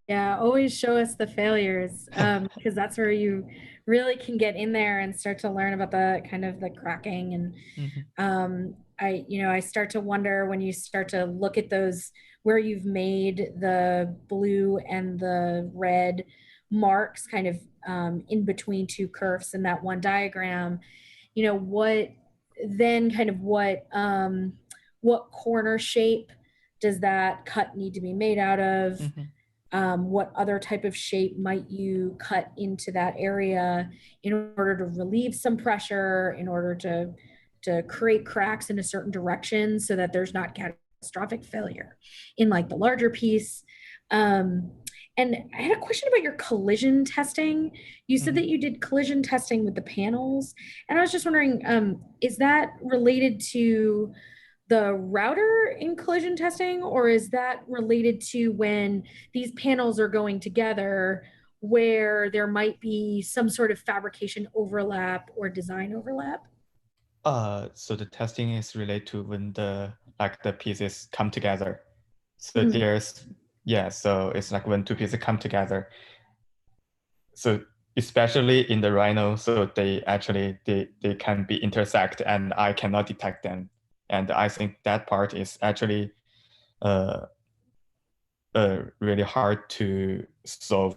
Yeah, always show us the failures, because that's where you really can get in there and start to learn about the kind of the cracking. And I start to wonder when you start to look at those where you've made the blue and the red marks kind of in between two curves in that one diagram, what then kind of what corner shape does that cut need to be made out of? What other type of shape might you cut into that area in order to relieve some pressure, in order to create cracks in a certain direction so that there's not catastrophic failure in like the larger piece. And I had a question about your collision testing. You said that you did collision testing with the panels, and I was just wondering, is that related to the router in collision testing, or is that related to when these panels are going together where there might be some sort of fabrication overlap or design overlap? So the testing is related to when the pieces come together. So so it's like when two pieces come together. So especially in the Rhino, so they can be intersect and I cannot detect them. And I think that part is actually really hard to solve.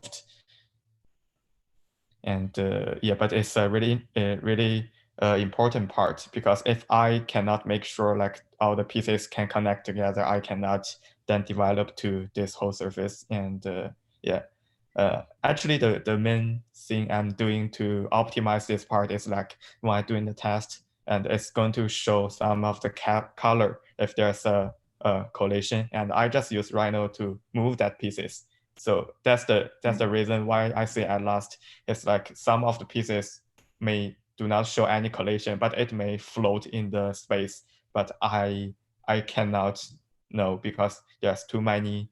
And but it's a really important part, because if I cannot make sure like all the pieces can connect together, I cannot then develop to this whole surface. And actually the main thing I'm doing to optimize this part is like when I'm doing the test, and it's going to show some of the color if there's a collision, and I just use Rhino to move that pieces. So that's the reason why I say at last, it's like some of the pieces do not show any collision, but it may float in the space. But I cannot know, because there's too many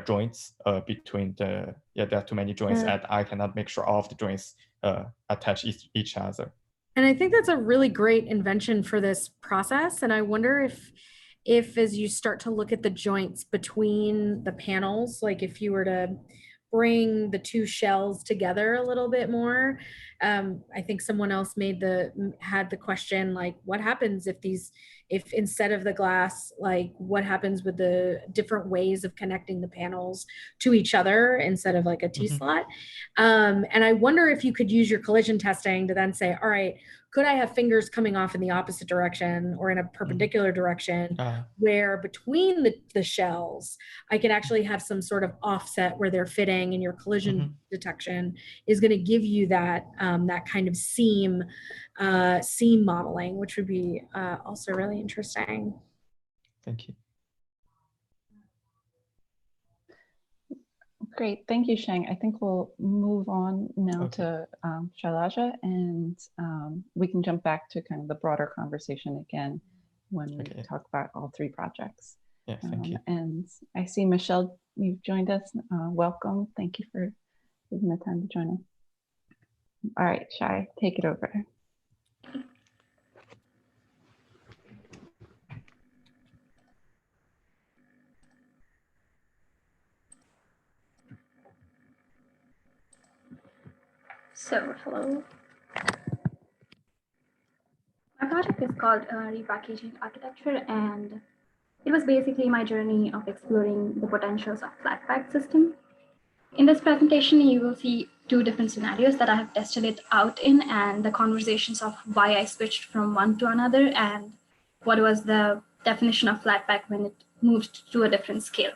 joints between there are too many joints, and I cannot make sure all of the joints attach each other. And I think that's a really great invention for this process. And I wonder if as you start to look at the joints between the panels, like if you were to bring the two shells together a little bit more, I think someone else had the question, like, what happens if instead of the glass, like what happens with the different ways of connecting the panels to each other instead of like a T-slot? And I wonder if you could use your collision testing to then say, all right, could I have fingers coming off in the opposite direction or in a perpendicular direction, where between the shells, I can actually have some sort of offset where they're fitting, and your collision detection is going to give you that that kind of seam modeling, which would be also really interesting. Thank you. Great, thank you, Sheng. I think we'll move on now to Shailaja, and we can jump back to kind of the broader conversation again when we talk about all three projects. Yeah, thank you. And I see Michelle, you've joined us. Welcome. Thank you for taking the time to join us. All right, Shai, take it over. So, hello. My project is called Repackaging Architecture, and it was basically my journey of exploring the potentials of flat pack system. In this presentation, you will see two different scenarios that I have tested it out in, and the conversations of why I switched from one to another, and what was the definition of flat pack when it moved to a different scale.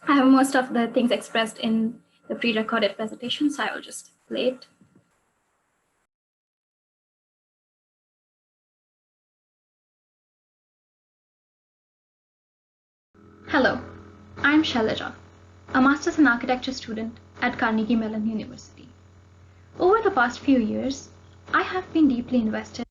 I have most of the things expressed in the pre-recorded presentation, so I will just play it. Hello, I'm Shailaja, a Master's in Architecture student at Carnegie Mellon University. Over the past few years, I have been deeply invested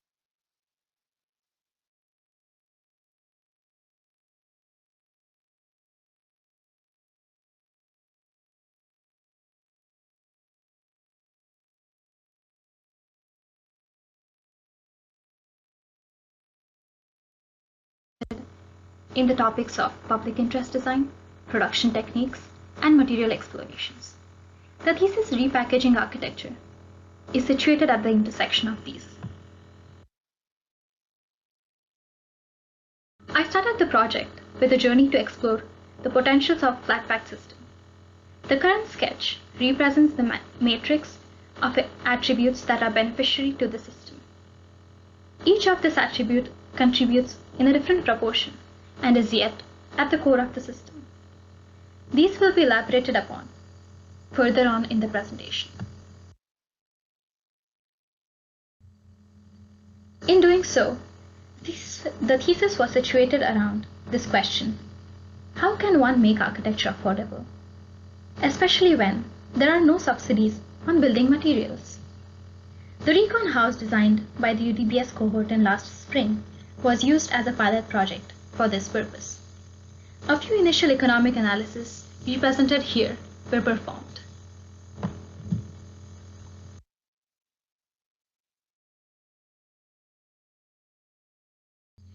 in the topics of public interest design, production techniques, and material explorations. The thesis repackaging architecture is situated at the intersection of these. I started the project with a journey to explore the potentials of flat-packed system. The current sketch represents the matrix of attributes that are beneficiary to the system. Each of this attribute contributes in a different proportion and is yet at the core of the system. These will be elaborated upon further on in the presentation. In doing so, the thesis was situated around this question: how can one make architecture affordable, especially when there are no subsidies on building materials? The Recon house designed by the UDBS cohort in last spring was used as a pilot project for this purpose. A few initial economic analyses represented here were performed.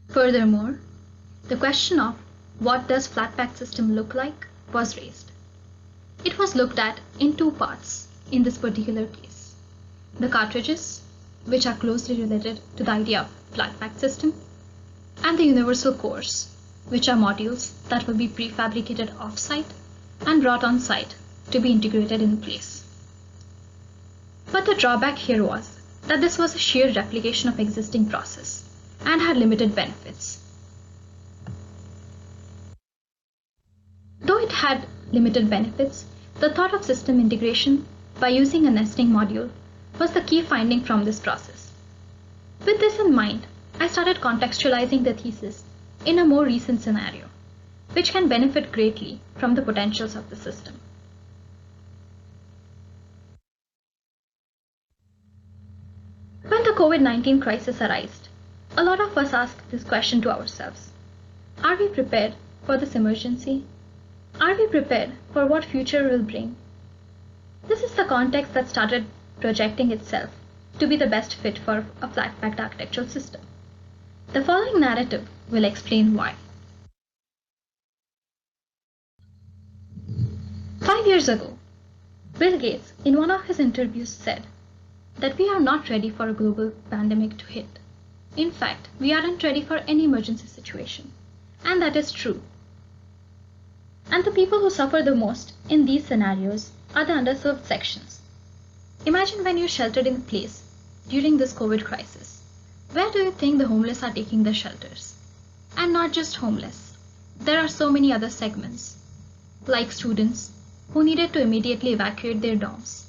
Furthermore, the question of what does flat-packed system look like was raised. It was looked at in two parts in this particular case: the cartridges, which are closely related to the idea of flat-packed system, and the universal cores, which are modules that will be prefabricated off-site and brought on-site to be integrated in place. But the drawback here was that this was a sheer replication of existing process and had limited benefits. Though it had limited benefits, the thought of system integration by using a nesting module was the key finding from this process. With this in mind, I started contextualizing the thesis in a more recent scenario, which can benefit greatly from the potentials of the system. When the COVID-19 crisis arose, a lot of us asked this question to ourselves: are we prepared for this emergency? Are we prepared for what future will bring? This is the context that started projecting itself to be the best fit for a flat-packed architectural system. The following narrative will explain why. 5 years ago, Bill Gates, in one of his interviews, said that we are not ready for a global pandemic to hit. In fact, we aren't ready for any emergency situation. And that is true. And the people who suffer the most in these scenarios are the underserved sections. Imagine when you're sheltered in place during this COVID crisis. Where do you think the homeless are taking their shelters? And not just homeless. There are so many other segments, like students who needed to immediately evacuate their dorms,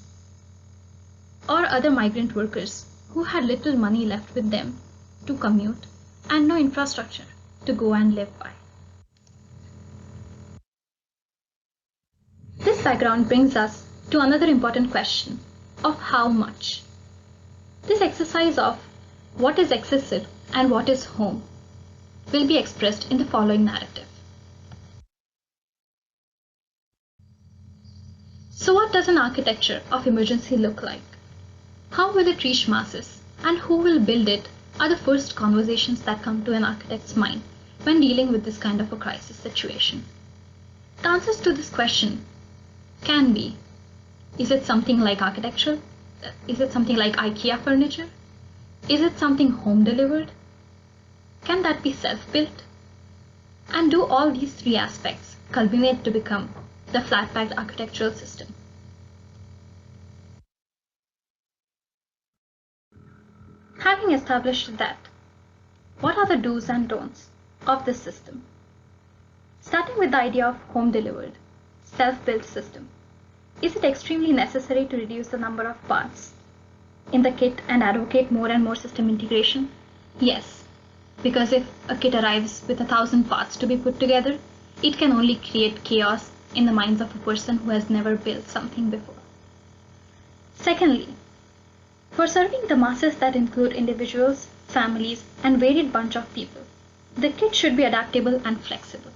or other migrant workers who had little money left with them to commute and no infrastructure to go and live by. This background brings us to another important question of how much. This exercise of what is excessive and what is home will be expressed in the following narrative. So what does an architecture of emergency look like? How will it reach masses, and who will build it are the first conversations that come to an architect's mind when dealing with this kind of a crisis situation. The answers to this question can be: is it something like architecture? Is it something like IKEA furniture? Is it something home delivered? Can that be self-built? And do all these three aspects culminate to become the flat-packed architectural system? Having established that, what are the do's and don'ts of this system? Starting with the idea of home delivered, self-built system. Is it extremely necessary to reduce the number of parts in the kit and advocate more and more system integration? Yes, because if a kit arrives with 1,000 parts to be put together, it can only create chaos in the minds of a person who has never built something before. Secondly, for serving the masses that include individuals, families, and varied bunch of people, the kit should be adaptable and flexible.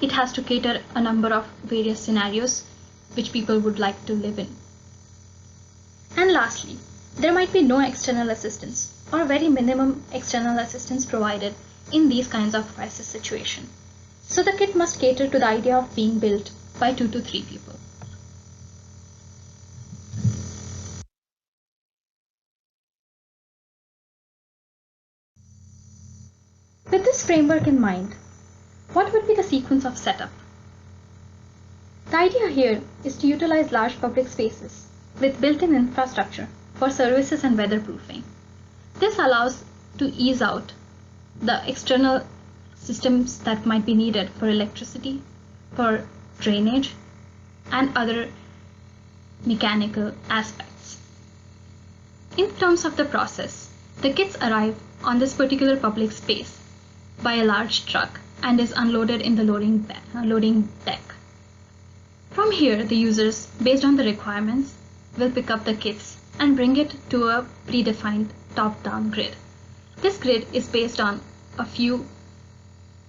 It has to cater a number of various scenarios which people would like to live in. And lastly, there might be no external assistance or very minimum external assistance provided in these kinds of crisis situations. So the kit must cater to the idea of being built by 2 to 3 people. With this framework in mind, what would be the sequence of setup? The idea here is to utilize large public spaces with built-in infrastructure for services and weatherproofing. This allows to ease out the external systems that might be needed for electricity, for drainage, and other mechanical aspects. In terms of the process, the kits arrive on this particular public space by a large truck and is unloaded in the loading deck. From here, the users, based on the requirements, will pick up the kits and bring it to a predefined top-down grid. This grid is based on a few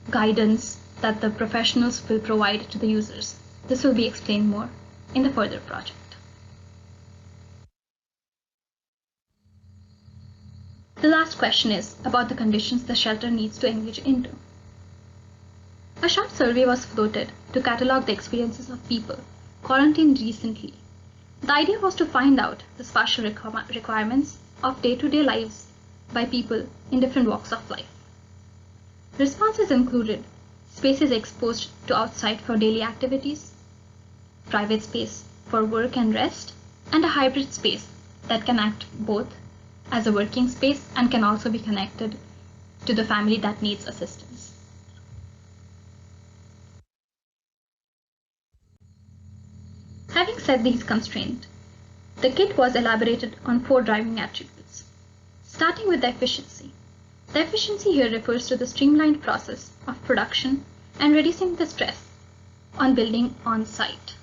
guidance that the professionals will provide to the users. This will be explained more in the further project. The last question is about the conditions the shelter needs to engage into. A short survey was floated to catalog the experiences of people quarantined recently. The idea was to find out the spatial requirements of day-to-day lives by people in different walks of life. Responses included spaces exposed to outside for daily activities, private space for work and rest, and a hybrid space that can act both as a working space and can also be connected to the family that needs assistance. Having set these constraints, the kit was elaborated on 4 driving attributes, starting with the efficiency. The efficiency here refers to the streamlined process of production and reducing the stress on building on site.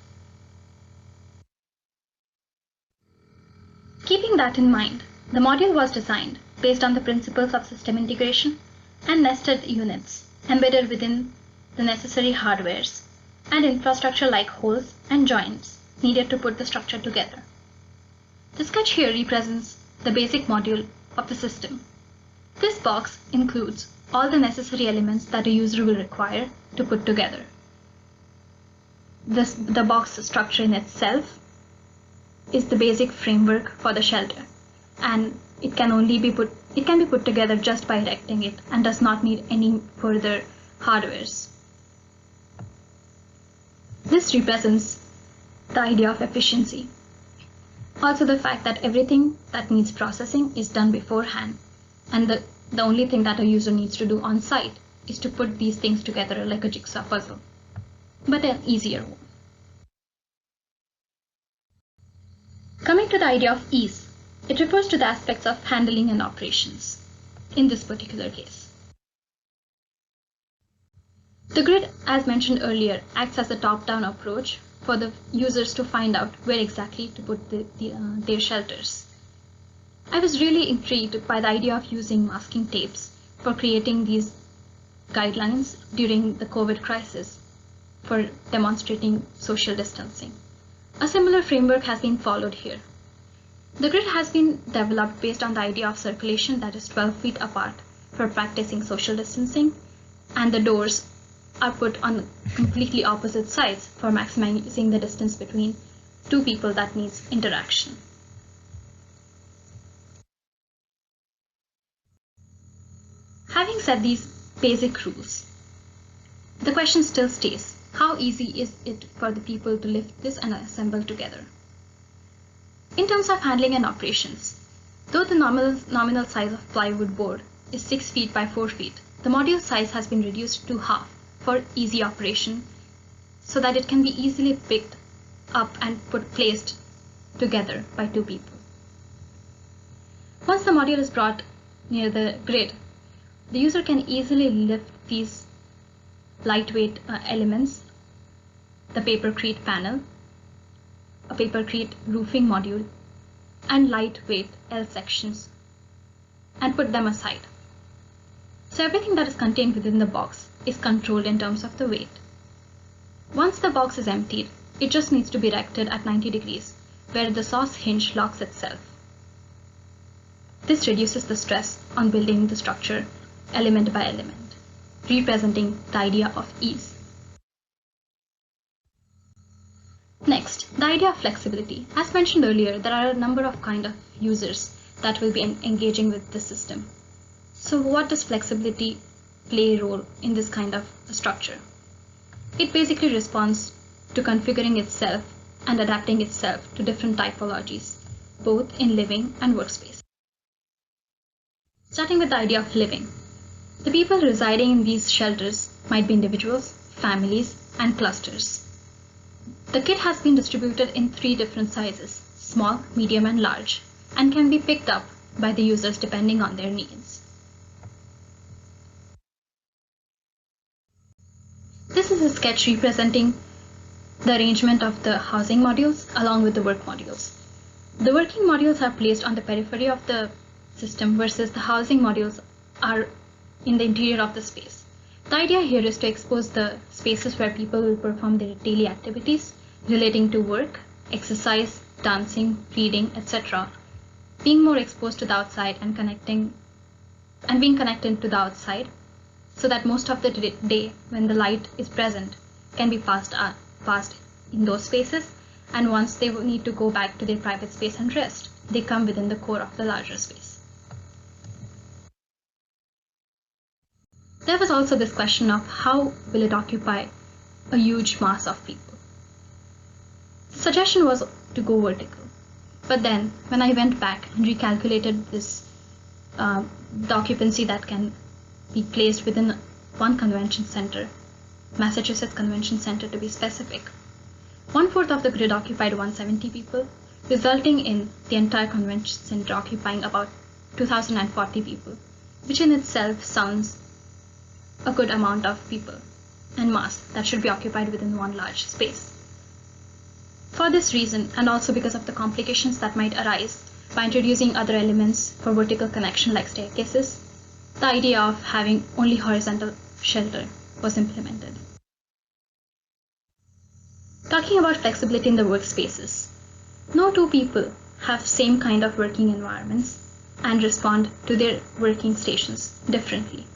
Keeping that in mind, the module was designed based on the principles of system integration and nested units embedded within the necessary hardwares and infrastructure like holes and joints needed to put the structure together. The sketch here represents the basic module of the system. This box includes all the necessary elements that a user will require to put together. The box structure in itself is the basic framework for the shelter, and it can be put together just by erecting it and does not need any further hardwares. This represents the idea of efficiency. Also the fact that everything that needs processing is done beforehand, and the only thing that a user needs to do on site is to put these things together like a jigsaw puzzle, but an easier one. Coming to the idea of ease, it refers to the aspects of handling and operations in this particular case. The grid, as mentioned earlier, acts as a top-down approach for the users to find out where exactly to put their shelters. I was really intrigued by the idea of using masking tapes for creating these guidelines during the COVID crisis for demonstrating social distancing. A similar framework has been followed here. The grid has been developed based on the idea of circulation that is 12 feet apart for practicing social distancing, and the doors are put on completely opposite sides for maximizing the distance between 2 people that needs interaction. Having set these basic rules, the question still stays, how easy is it for the people to lift this and assemble together? In terms of handling and operations, though the nominal size of plywood board is 6 feet by 4 feet, the module size has been reduced to half for easy operation so that it can be easily picked up and placed together by 2 people. Once the module is brought near the grid, the user can easily lift these lightweight elements, the papercrete panel, a papercrete roofing module, and lightweight L sections, and put them aside. So everything that is contained within the box is controlled in terms of the weight. Once the box is emptied, it just needs to be erected at 90 degrees, where the sauce hinge locks itself. This reduces the stress on building the structure element by element, representing the idea of ease. Next, the idea of flexibility. As mentioned earlier, there are a number of kind of users that will be engaging with the system. So what does flexibility play a role in this kind of structure? It basically responds to configuring itself and adapting itself to different typologies, both in living and workspace. Starting with the idea of living. The people residing in these shelters might be individuals, families, and clusters. The kit has been distributed in 3 different sizes, small, medium, and large, and can be picked up by the users depending on their needs. This is a sketch representing the arrangement of the housing modules along with the work modules. The working modules are placed on the periphery of the system versus the housing modules are in the interior of the space. The idea here is to expose the spaces where people will perform their daily activities relating to work, exercise, dancing, reading, etc., being more exposed to the outside and being connected to the outside, so that most of the day when the light is present can be passed in those spaces, and once they need to go back to their private space and rest, they come within the core of the larger space. There was also this question of how will it occupy a huge mass of people. The suggestion was to go vertical, but then when I went back and recalculated this, the occupancy that can be placed within one convention center, Massachusetts Convention Center to be specific, 1/4 of the grid occupied 170 people, resulting in the entire convention center occupying about 2,040 people, which in itself sounds a good amount of people and mass that should be occupied within one large space. For this reason, and also because of the complications that might arise by introducing other elements for vertical connection like staircases, the idea of having only horizontal shelter was implemented. Talking about flexibility in the workspaces, no 2 people have same kind of working environments and respond to their working stations differently.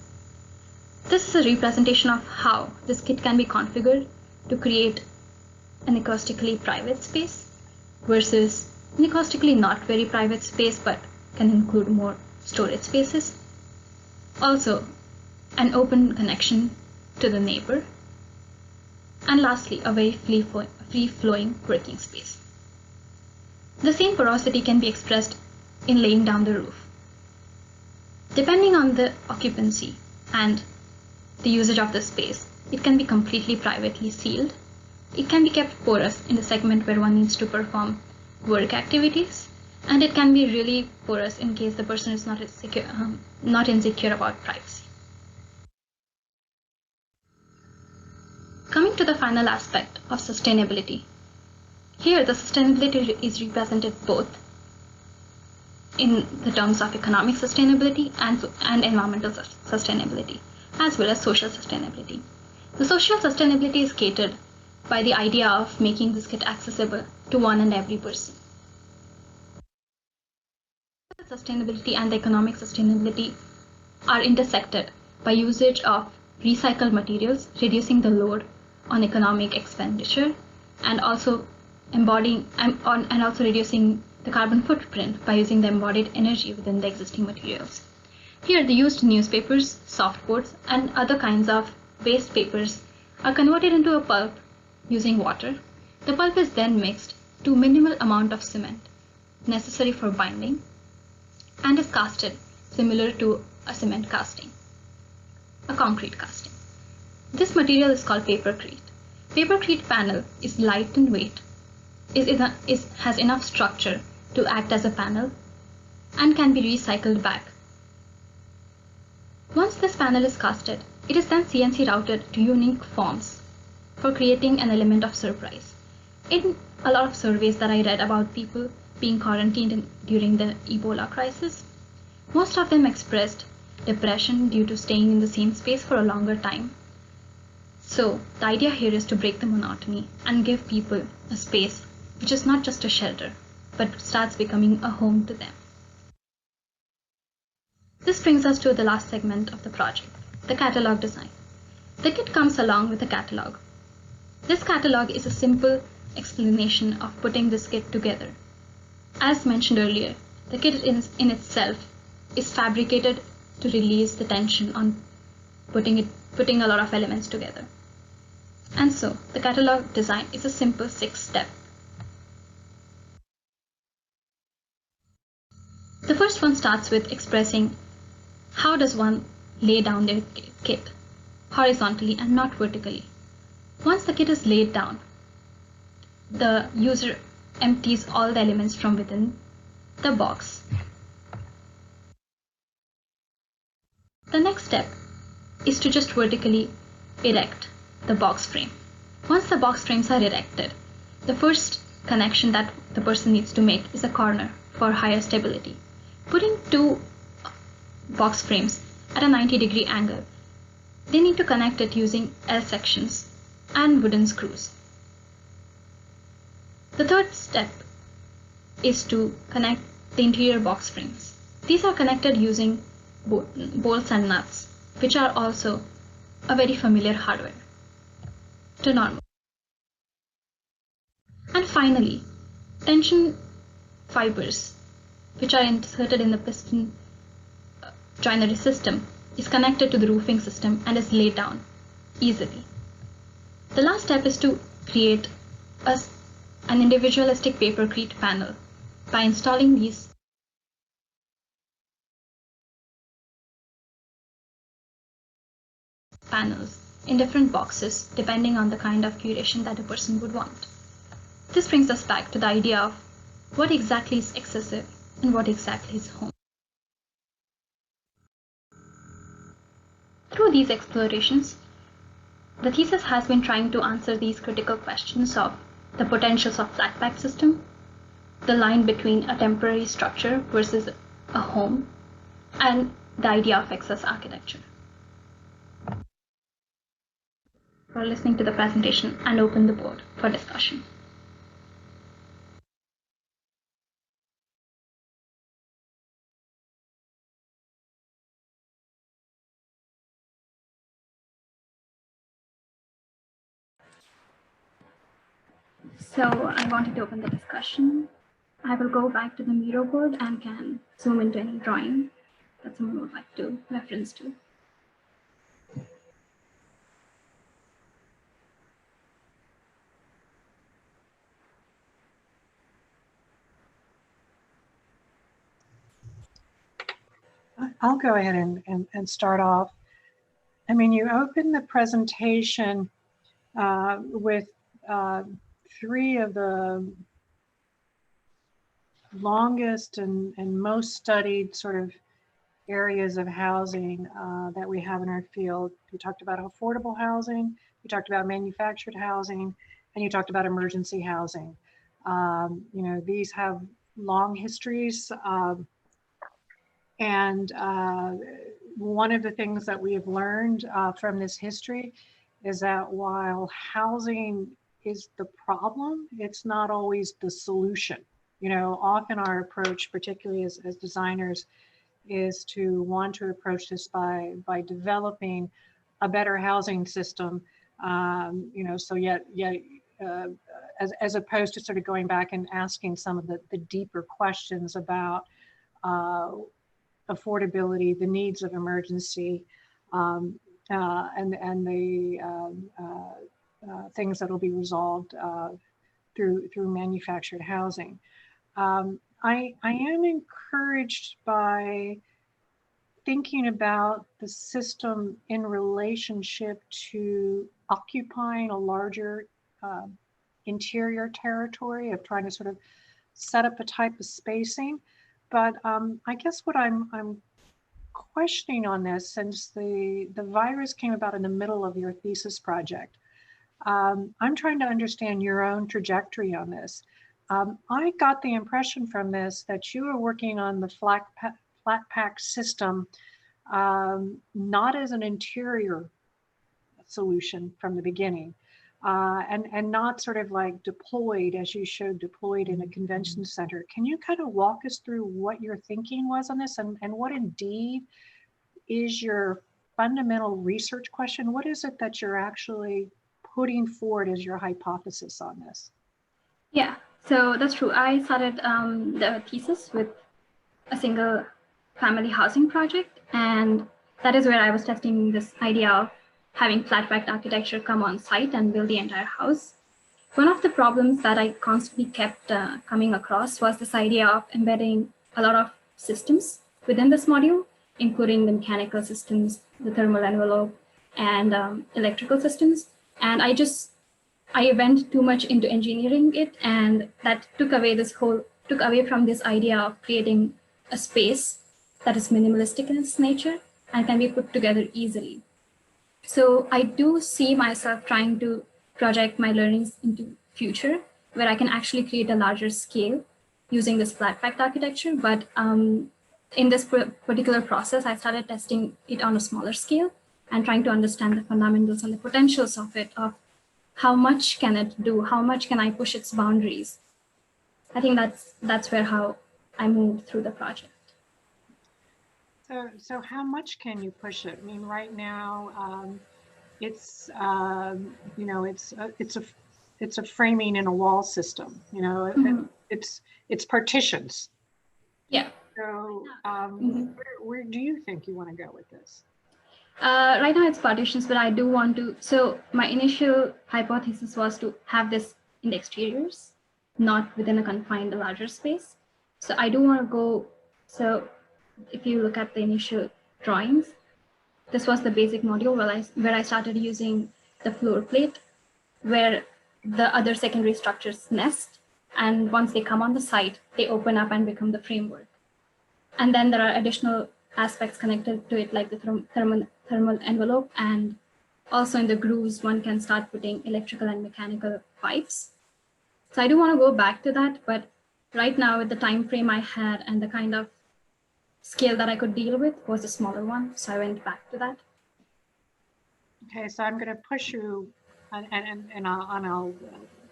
This is a representation of how this kit can be configured to create an acoustically private space versus an acoustically not very private space but can include more storage spaces. Also, an open connection to the neighbor. And lastly, a very free-flowing working space. The same porosity can be expressed in laying down the roof. Depending on the occupancy and the usage of the space, it can be completely privately sealed. It can be kept porous in the segment where one needs to perform work activities, and it can be really porous in case the person is not insecure about privacy. Coming to the final aspect of sustainability. Here, the sustainability is represented both in the terms of economic sustainability and environmental sustainability, as well as social sustainability. The social sustainability is catered by the idea of making this kit accessible to one and every person. The sustainability and the economic sustainability are intersected by usage of recycled materials, reducing the load on economic expenditure, and also reducing the carbon footprint by using the embodied energy within the existing materials. Here, the used newspapers, softboards, and other kinds of waste papers are converted into a pulp using water. The pulp is then mixed to minimal amount of cement necessary for binding and is casted similar to a cement casting, a concrete casting. This material is called papercrete. Papercrete panel is light in weight, has enough structure to act as a panel, and can be recycled back. Once this panel is casted, it is then CNC routed to unique forms for creating an element of surprise. In a lot of surveys that I read about people being quarantined during the Ebola crisis, most of them expressed depression due to staying in the same space for a longer time. So the idea here is to break the monotony and give people a space which is not just a shelter, but starts becoming a home to them. This brings us to the last segment of the project, the catalog design. The kit comes along with a catalog. This catalog is a simple explanation of putting this kit together. As mentioned earlier, the kit in itself is fabricated to release the tension on putting a lot of elements together. And so the catalog design is a simple 6-step. The first one starts with expressing how does one lay down their kit, horizontally and not vertically. Once the kit is laid down, the user empties all the elements from within the box. The next step is to just vertically erect the box frame. Once the box frames are erected, the first connection that the person needs to make is a corner for higher stability. Putting two box frames at a 90-degree angle, they need to connect it using L sections and wooden screws. The third step is to connect the interior box frames. These are connected using bolts and nuts, which are also a very familiar hardware to normal. And finally, tension fibers, which are inserted in the piston joinery system, is connected to the roofing system and is laid down easily. The last step is to create an individualistic papercrete panel by installing these panels in different boxes depending on the kind of curation that a person would want. This brings us back to the idea of what exactly is excessive and what exactly is home. Through these explorations, the thesis has been trying to answer these critical questions of the potentials of flat pack system, the line between a temporary structure versus a home, and the idea of excess architecture. For listening to the presentation and open the board for discussion. So I wanted to open the discussion. I will go back to the Miro board and can zoom into any drawing that someone would like to reference to. I'll go ahead and start off. I mean, you opened the presentation with 3 of the longest and most studied sort of areas of housing that we have in our field. You talked about affordable housing, you talked about manufactured housing, and you talked about emergency housing. You know, these have long histories. And one of the things that we have learned from this history is that while housing is the problem, it's not always the solution. You know, often our approach, particularly as designers, is to want to approach this by developing a better housing system. You know, so as opposed to sort of going back and asking some of the deeper questions about affordability, the needs of emergency, and the things that will be resolved through manufactured housing. I am encouraged by thinking about the system in relationship to occupying a larger interior territory of trying to sort of set up a type of spacing. But I guess what I'm questioning on this, since the virus came about in the middle of your thesis project, I'm trying to understand your own trajectory on this. I got the impression from this that you were working on the flat pack system, not as an interior solution from the beginning, and not sort of like deployed, as you showed, deployed in a convention center. Can you kind of walk us through what your thinking was on this, and what indeed is your fundamental research question? What is it that you're actually putting forward as your hypothesis on this? Yeah, so that's true. I started the thesis with a single family housing project, and that is where I was testing this idea of having flat-packed architecture come on site and build the entire house. One of the problems that I constantly kept coming across was this idea of embedding a lot of systems within this module, including the mechanical systems, the thermal envelope, and electrical systems. And I went too much into engineering it, and that took away from this idea of creating a space that is minimalistic in its nature and can be put together easily. So I do see myself trying to project my learnings into future, where I can actually create a larger scale using this flat packed architecture. But in this particular process, I started testing it on a smaller scale and trying to understand the fundamentals and the potentials of it, of how much can it do, how much can I push its boundaries. I think that's how I moved through the project. So how much can you push it? I mean, right now, it's it's a framing in a wall system. It's partitions. Yeah. So where do you think you want to go with this? Right now it's partitions, but I do want to. So my initial hypothesis was to have this in the exteriors, not within a confined larger space. So I do want to go. So if you look at the initial drawings, this was the basic module where I started using the floor plate, where the other secondary structures nest. And once they come on the site, they open up and become the framework. And then there are additional aspects connected to it, like the thermal envelope. And also in the grooves, one can start putting electrical and mechanical pipes. So I do want to go back to that, but right now with the time frame I had and the kind of scale that I could deal with was a smaller one. So I went back to that. Okay, so I'm going to push you, and I'll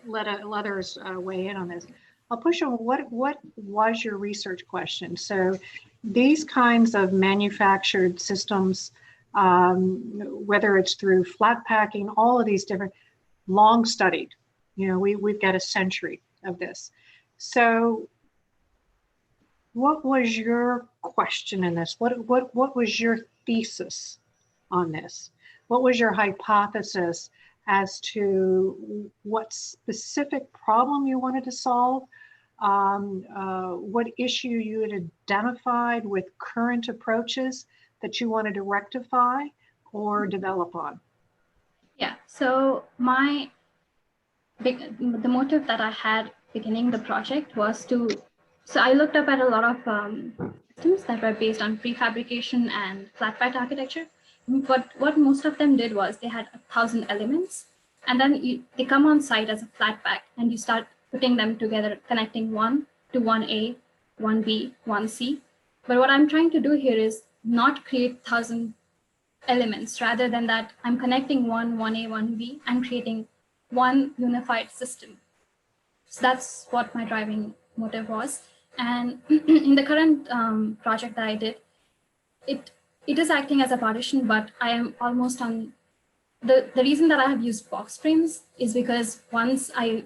let others weigh in on this. I'll push you. What was your research question? So these kinds of manufactured systems, whether it's through flat packing, all of these different, long studied. We've got a century of this. So what was your question in this? What was your thesis on this? What was your hypothesis as to what specific problem you wanted to solve? What issue you had identified with current approaches that you wanted to rectify or develop on? Yeah, so the motive that I had beginning the project was so I looked up at a lot of systems that were based on prefabrication and flat pack architecture. But what most of them did was they had 1,000 elements, and then they come on site as a flat pack, and you start putting them together, connecting one to 1A, 1B, 1C. But what I'm trying to do here is not create 1,000 elements. Rather than that, I'm connecting 1A, 1B, and creating one unified system. So that's what my driving motive was. And in the current project that I did, it is acting as a partition, but I am almost on the reason that I have used box frames is because once I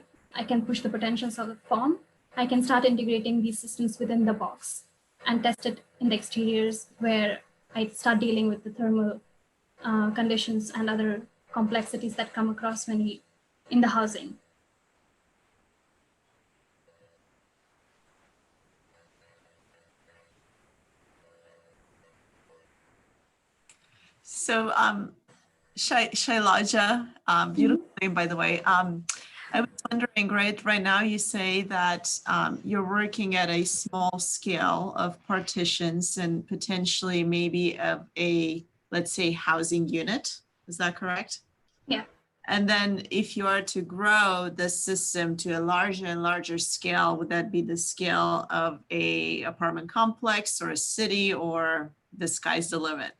can push the potentials of the form, I can start integrating these systems within the box and test it in the exteriors, where I start dealing with the thermal conditions and other complexities that come across when in the housing. So Shailaja, beautiful name, by the way. I was wondering, right now you say that you're working at a small scale of partitions and potentially maybe of a, let's say, housing unit. Is that correct? Yeah. And then if you are to grow the system to a larger and larger scale, would that be the scale of a apartment complex or a city, or the sky's the limit?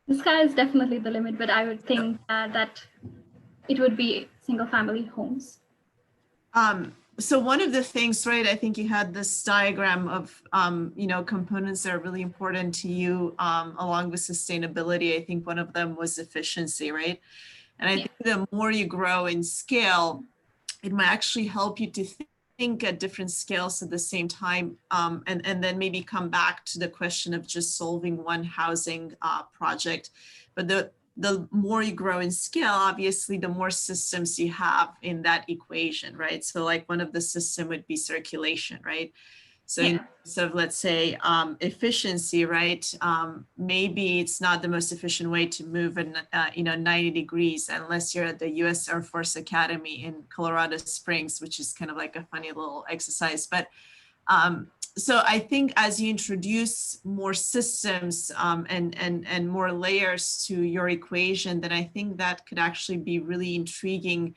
The sky is definitely the limit, but I would think that it would be single family homes. So one of the things, right, I think you had this diagram of, components that are really important to you along with sustainability. I think one of them was efficiency, right? And I think the more you grow in scale, it might actually help you to think at different scales at the same time, and then maybe come back to the question of just solving one housing project. But the more you grow in scale, obviously, the more systems you have in that equation, right? So like one of the system would be circulation, right? So in terms of, let's say, efficiency, right? Maybe it's not the most efficient way to move in, 90 degrees unless you're at the U.S. Air Force Academy in Colorado Springs, which is kind of like a funny little exercise. But so I think as you introduce more systems and more layers to your equation, then I think that could actually be really intriguing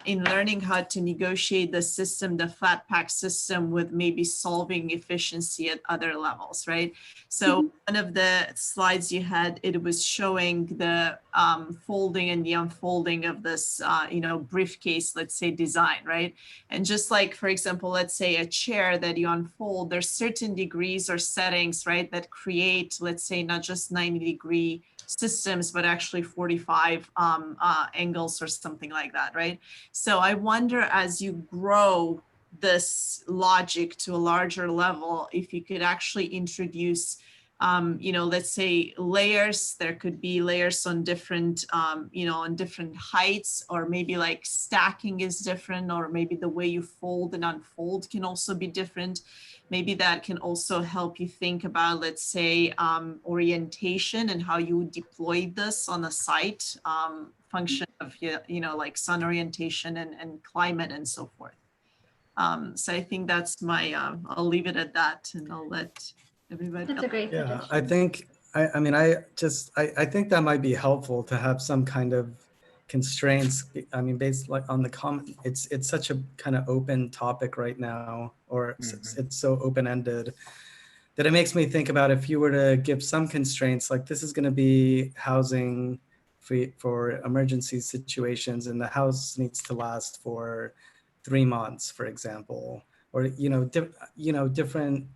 in learning how to negotiate the system, the flat pack system, with maybe solving efficiency at other levels, right? So one of the slides you had, it was showing the folding and the unfolding of this, briefcase, let's say, design, right? And just like, for example, let's say a chair that you unfold, there's certain degrees or settings, right, that create, let's say, not just 90-degree systems, but actually 45 angles or something like that, right? So I wonder, as you grow this logic to a larger level, if you could actually introduce, let's say layers. There could be layers on different, on different heights, or maybe like stacking is different, or maybe the way you fold and unfold can also be different. Maybe that can also help you think about, let's say, orientation and how you would deploy this on a site, function of, like sun orientation and climate and so forth. So I think that's my, I'll leave it at that, and I'll let everybody. That's a great Yeah, suggestion. I think, I think that might be helpful to have some kind of constraints. I mean, based like on the comment, it's such a kind of open topic right now, or it's so open-ended that it makes me think about, if you were to give some constraints, like this is going to be housing for emergency situations, and the house needs to last for 3 months, for example, or different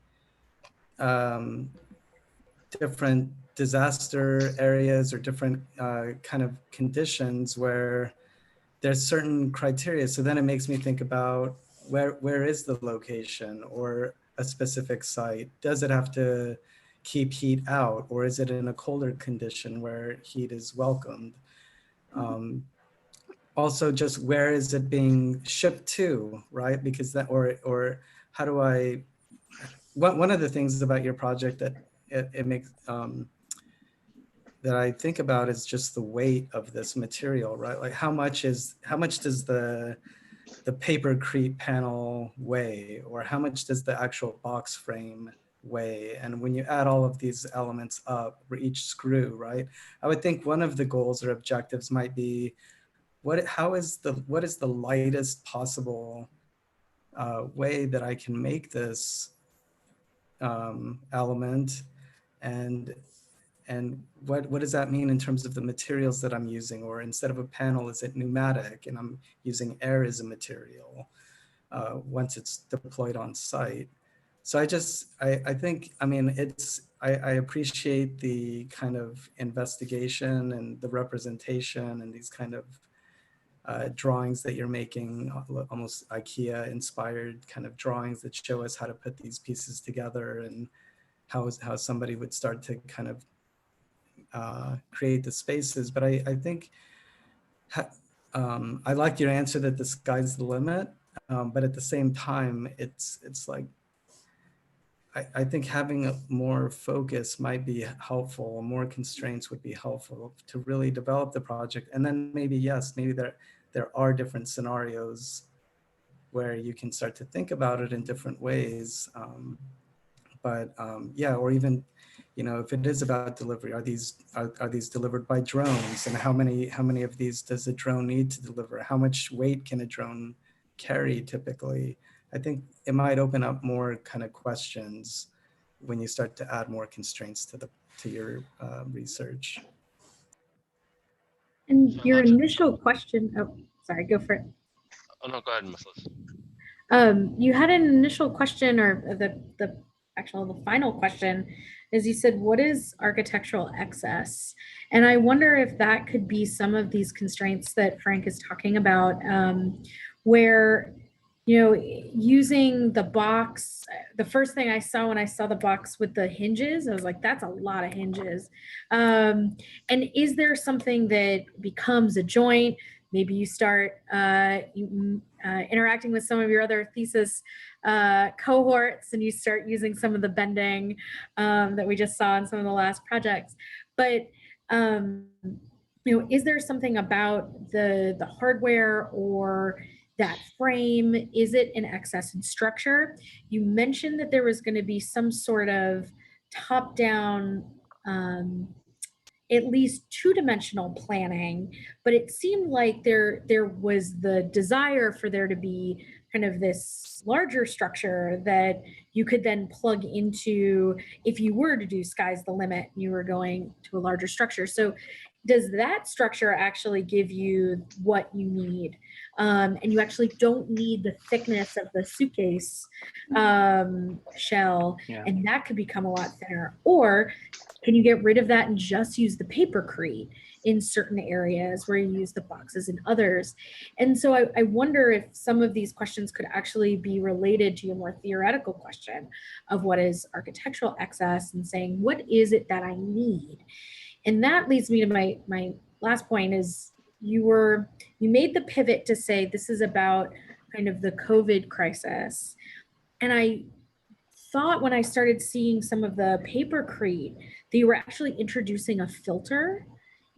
different disaster areas, or different kind of conditions where there's certain criteria. So then it makes me think about where is the location, or a specific site? Does it have to keep heat out, or is it in a colder condition where heat is welcomed? Also, just where is it being shipped to, right? Because that, or how do I, one of the things about your project that it makes, that I think about, is just the weight of this material, right? Like how much does the papercrete panel weigh, or how much does the actual box frame weigh? And when you add all of these elements up for each screw, right? I would think one of the goals or objectives might be, what is the lightest possible way that I can make this element, and what does that mean in terms of the materials that I'm using? Or instead of a panel, is it pneumatic and I'm using air as a material once it's deployed on site? So I think, I mean, I appreciate the kind of investigation and the representation and these kind of drawings that you're making, almost IKEA inspired kind of drawings that show us how to put these pieces together, and how somebody would start to kind of create the spaces. But I think I like your answer that the sky's the limit, but at the same time, it's like, I think having a more focus might be helpful. More constraints would be helpful to really develop the project. And then maybe, yes, maybe there are different scenarios where you can start to think about it in different ways. Yeah, or even, if it is about delivery, are these delivered by drones, and how many of these does a drone need to deliver? How much weight can a drone carry typically? I think it might open up more kind of questions when you start to add more constraints to your research. And your initial question, oh, sorry, go for it. Oh no, go ahead, Ms. Liz. You had an initial question, or the final question is, you said, what is architectural excess? And I wonder if that could be some of these constraints that Frank is talking about, where, using the box, the first thing I saw when I saw the box with the hinges, I was like, that's a lot of hinges. And is there something that becomes a joint? Maybe you start interacting with some of your other thesis cohorts and you start using some of the bending that we just saw in some of the last projects. But is there something about the hardware or that frame? Is it an excess in structure? You mentioned that there was going to be some sort of top-down, at least two-dimensional planning, but it seemed like there was the desire for there to be kind of this larger structure that you could then plug into if you were to do sky's the limit, you were going to a larger structure. So does that structure actually give you what you need? And you actually don't need the thickness of the suitcase shell, and that could become a lot thinner. Or can you get rid of that and just use the papercrete in certain areas where you use the boxes in others? And so I wonder if some of these questions could actually be related to a more theoretical question of what is architectural excess and saying, what is it that I need? And that leads me to my last point is you made the pivot to say this is about kind of the COVID crisis. And I thought when I started seeing some of the papercrete, they were actually introducing a filter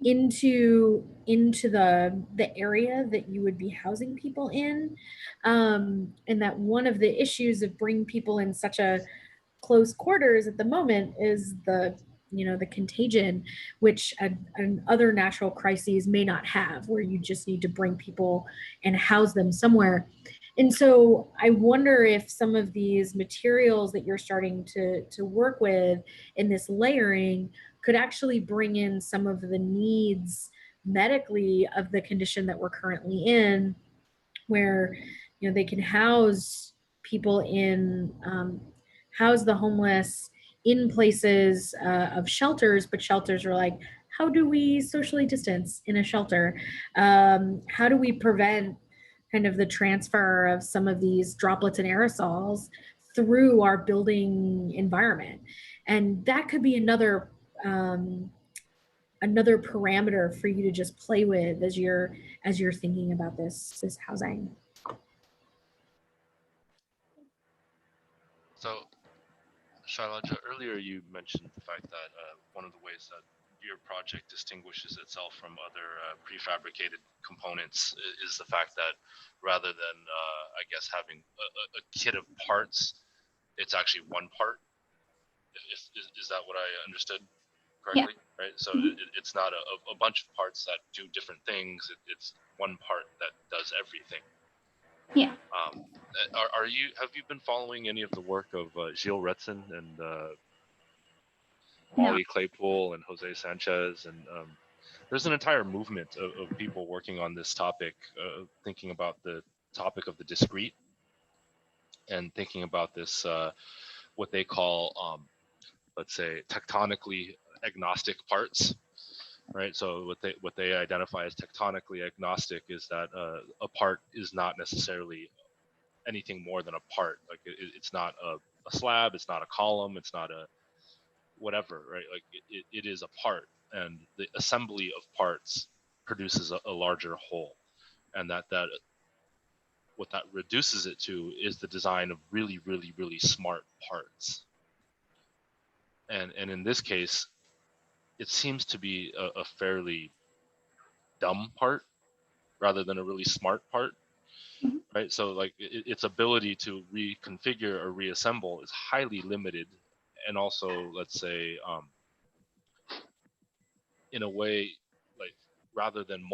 into the area that you would be housing people in. And that one of the issues of bringing people in such a close quarters at the moment is the contagion, which other natural crises may not have, where you just need to bring people and house them somewhere. And so I wonder if some of these materials that you're starting to work with in this layering could actually bring in some of the needs medically of the condition that we're currently in, where they can house people in, house the homeless in places of shelters, but shelters are like, how do we socially distance in a shelter? How do we prevent kind of the transfer of some of these droplets and aerosols through our building environment? And that could be another parameter for you to just play with as you're thinking about this housing. So, Charlotte, earlier you mentioned the fact that one of the ways that your project distinguishes itself from other prefabricated components is the fact that rather than, I guess, having a kit of parts, it's actually one part. Is that what I understood correctly? Yeah. Right. So it's not a bunch of parts that do different things. It's one part that does everything. Yeah. Have you been following any of the work of Gilles Retsin and Molly Claypool and Jose Sanchez? And there's an entire movement of people working on this topic, thinking about the topic of the discrete and thinking about this, what they call, let's say, tectonically agnostic parts. Right. So what they identify as tectonically agnostic is that a part is not necessarily anything more than a part. Like it's not a slab, it's not a column, it's not a whatever, right? Like it is a part, and the assembly of parts produces a larger whole, and that what that reduces it to is the design of really, really, really smart parts. And in this case, it seems to be a fairly dumb part rather than a really smart part. Right, so like its ability to reconfigure or reassemble is highly limited, and also, let's say, in a way, like rather than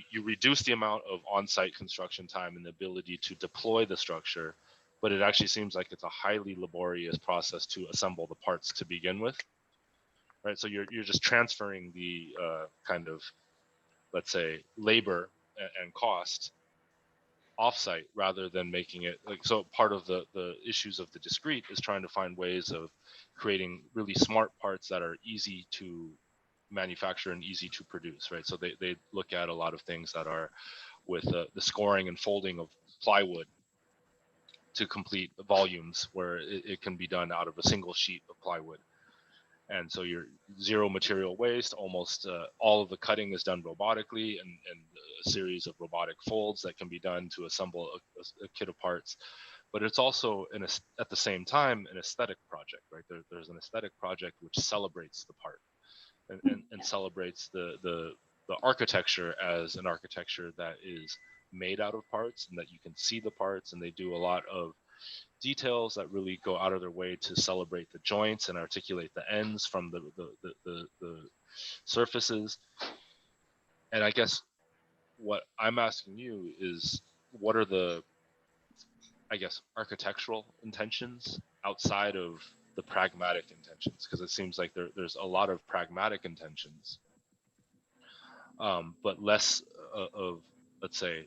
you reduce the amount of on-site construction time and the ability to deploy the structure, but it actually seems like it's a highly laborious process to assemble the parts to begin with. Right, so you're just transferring the kind of, let's say, labor and cost offsite rather than making it like, so part of the issues of the discrete is trying to find ways of creating really smart parts that are easy to manufacture and easy to produce, right? So they look at a lot of things that are with the scoring and folding of plywood to complete the volumes where it can be done out of a single sheet of plywood. And so you're zero material waste, almost all of the cutting is done robotically, and a series of robotic folds that can be done to assemble a kit of parts. But it's also, at the same time, an aesthetic project, right? There's an aesthetic project which celebrates the part and celebrates the architecture as an architecture that is made out of parts and that you can see the parts, and they do a lot of details that really go out of their way to celebrate the joints and articulate the ends from the surfaces. And I guess what I'm asking you is, what are the, I guess, architectural intentions outside of the pragmatic intentions? Because it seems like there's a lot of pragmatic intentions, but less of, let's say,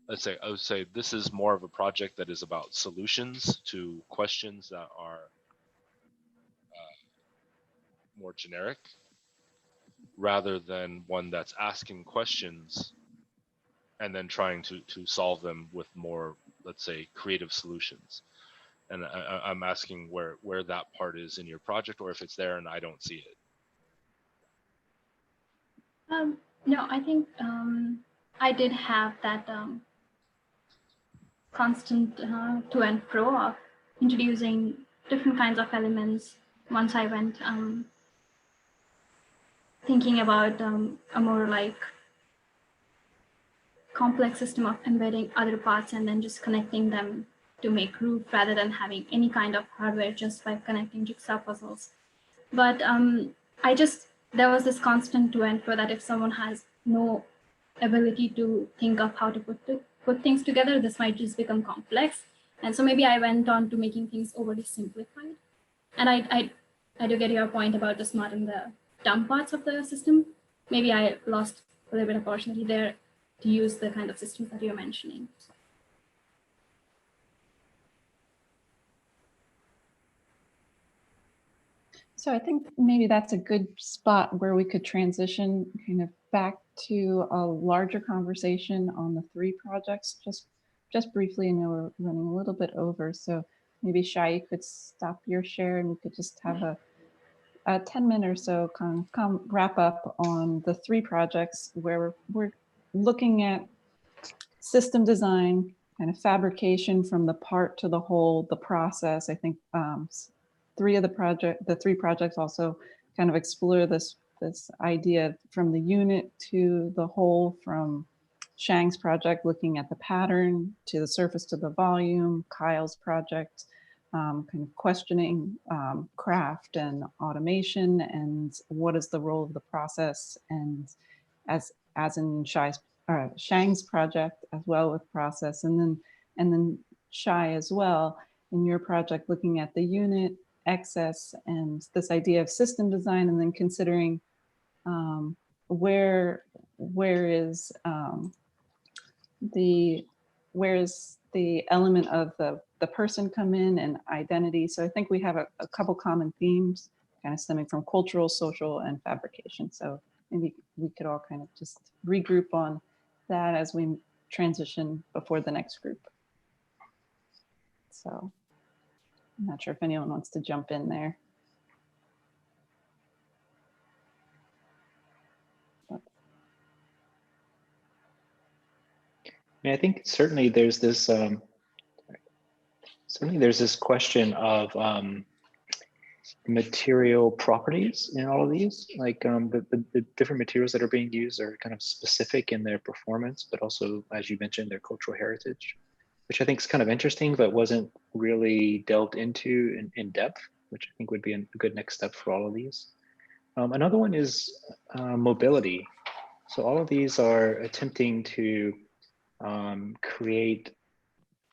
I would say this is more of a project that is about solutions to questions that are more generic, rather than one that's asking questions and then trying to solve them with more, let's say, creative solutions. And I'm asking where that part is in your project, or if it's there and I don't see it. No, I think I did have that constant to and fro of introducing different kinds of elements. Once I went thinking about a more like complex system of embedding other parts and then just connecting them to make roof, rather than having any kind of hardware, just by connecting jigsaw puzzles. But there was this constant to and fro that if someone has no ability to think of how to put things together, this might just become complex. And so maybe I went on to making things overly simplified. And I do get your point about just not in the dumb parts of the system. Maybe I lost a little bit of opportunity there to use the kind of systems that you're mentioning. So I think maybe that's a good spot where we could transition kind of back to a larger conversation on the 3 projects, just briefly. I know we're running a little bit over, so maybe Shai, you could stop your share and we could just have a 10-minute or so kind of wrap up on the 3 projects where we're looking at system design, kind of fabrication from the part to the whole, the process. I think the 3 projects also kind of explore this idea from the unit to the whole, from Shang's project looking at the pattern to the surface to the volume, Kyle's project kind of questioning craft and automation and what is the role of the process, and as in Shang's project as well with process, and then Shai as well in your project looking at the unit, excess, and this idea of system design, and then considering where is the element of the person come in, and identity. So I think we have a couple common themes kind of stemming from cultural, social, and fabrication. So maybe we could all kind of just regroup on that as we transition before the next group. So I'm not sure if anyone wants to jump in there. I think certainly there's this question of material properties in all of these. Like the different materials that are being used are kind of specific in their performance, but also, as you mentioned, their cultural heritage, which I think is kind of interesting, but wasn't really delved into in depth, which I think would be a good next step for all of these. Another one is mobility. So all of these are attempting to create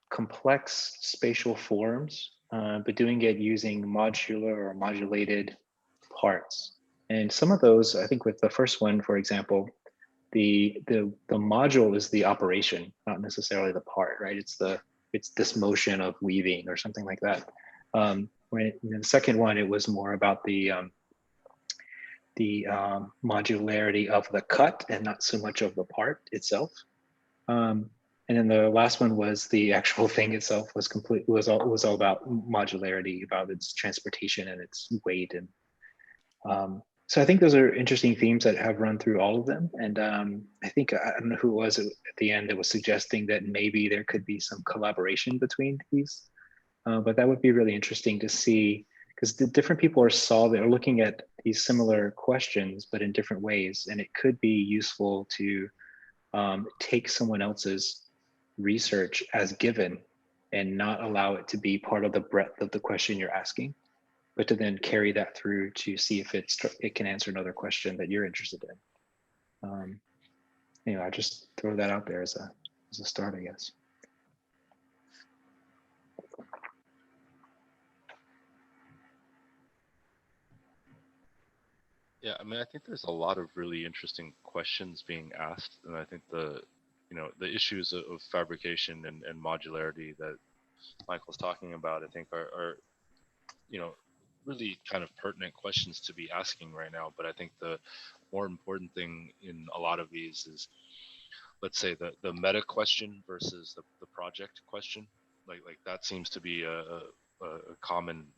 complex spatial forms, but doing it using modular or modulated parts. And some of those, I think with the first one, for example, the module is the operation, not necessarily the part, right? It's this motion of weaving or something like that. When in the second one, it was more about the modularity of the cut and not so much of the part itself. And then the last one was the actual thing itself was all about modularity, about its transportation and its weight. And so I think those are interesting themes that have run through all of them. And I think, I don't know who it was at the end that was suggesting that maybe there could be some collaboration between these, but that would be really interesting to see, because the different people are looking at these similar questions, but in different ways. And it could be useful to take someone else's research as given and not allow it to be part of the breadth of the question you're asking, but to then carry that through to see if it can answer another question that you're interested in. I just throw that out there as a start, I guess. Yeah, I mean, I think there's a lot of really interesting questions being asked, and I think the issues of fabrication and modularity that Michael's talking about, I think are really kind of pertinent questions to be asking right now. But I think the more important thing in a lot of these is, let's say, the meta question versus the project question. Like that seems to be a common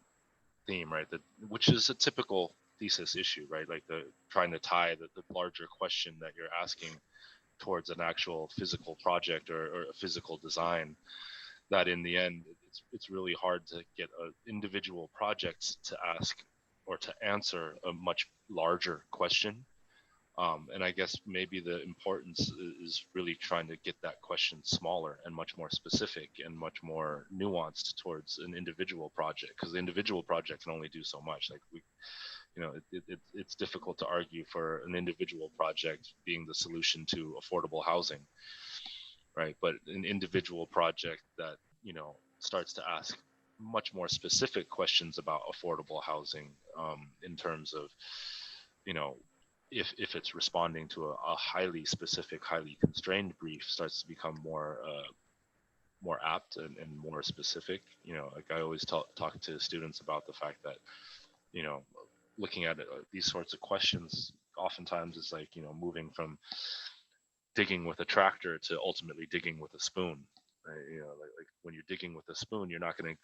theme, right? Which is a typical thesis issue, right? Like trying to tie the larger question that you're asking towards an actual physical project or a physical design, that in the end it's really hard to get individual projects to ask or to answer a much larger question. And I guess maybe the importance is really trying to get that question smaller and much more specific and much more nuanced towards an individual project, because the individual project can only do so much. Like it's difficult to argue for an individual project being the solution to affordable housing, right? But an individual project that starts to ask much more specific questions about affordable housing, in terms of if it's responding to a highly specific, highly constrained brief, starts to become more apt and more specific. Like I always talk to students about the fact that looking at these sorts of questions oftentimes is like moving from digging with a tractor to ultimately digging with a spoon. Right? Like when you're digging with a spoon, you're not going to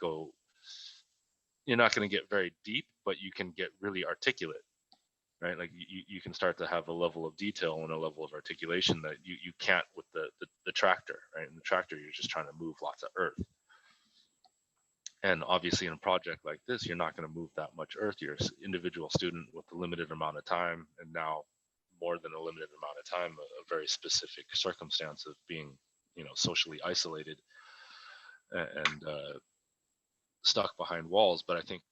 get very deep, but you can get really articulate. Right, like you can start to have a level of detail and a level of articulation that you can't with the tractor, right? In the tractor, you're just trying to move lots of earth. And obviously in a project like this, you're not going to move that much earth. You're an individual student with a limited amount of time, and now more than a limited amount of time, a very specific circumstance of being, socially isolated and stuck behind walls. But I think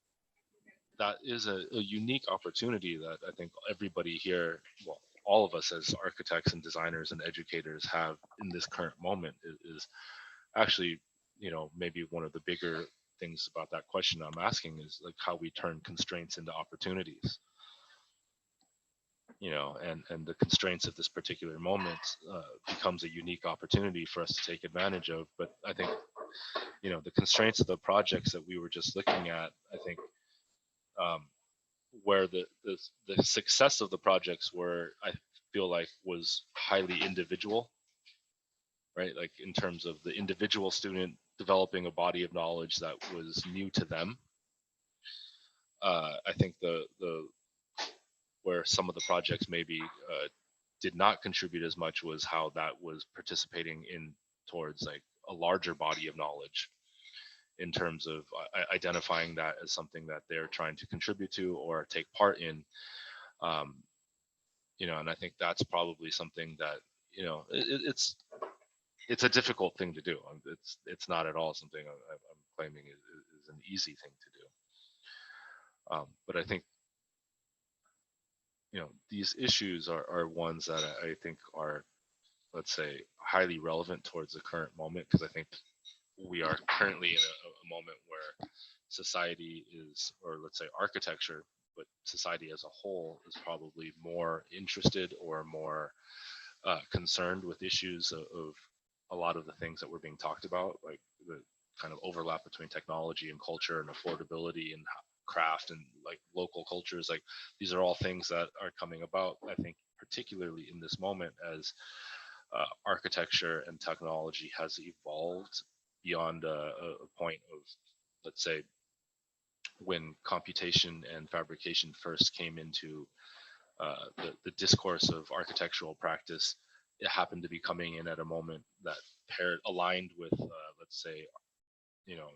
that is a unique opportunity that I think everybody here, well, all of us as architects and designers and educators have in this current moment is actually, maybe one of the bigger things about that question I'm asking is like how we turn constraints into opportunities. And the constraints of this particular moment becomes a unique opportunity for us to take advantage of. But I think, the constraints of the projects that we were just looking at, I think, where the success of the projects I feel like was highly individual, right? Like in terms of the individual student developing a body of knowledge that was new to them. I think the where some of the projects maybe did not contribute as much was how that was participating in towards like a larger body of knowledge, in terms of identifying that as something that they're trying to contribute to or take part in. And I think that's probably something that, it's a difficult thing to do. It's not at all something I'm claiming is an easy thing to do. But I think, these issues are ones that I think are, let's say, highly relevant towards the current moment, because I think we are currently in a moment where society is, or let's say architecture, but society as a whole is probably more interested or more concerned with issues of a lot of the things that were being talked about, like the kind of overlap between technology and culture and affordability and craft and like local cultures. Like these are all things that are coming about, I think, particularly in this moment as architecture and technology has evolved beyond a point of, let's say, when computation and fabrication first came into the discourse of architectural practice. It happened to be coming in at a moment that aligned with, let's say, you know,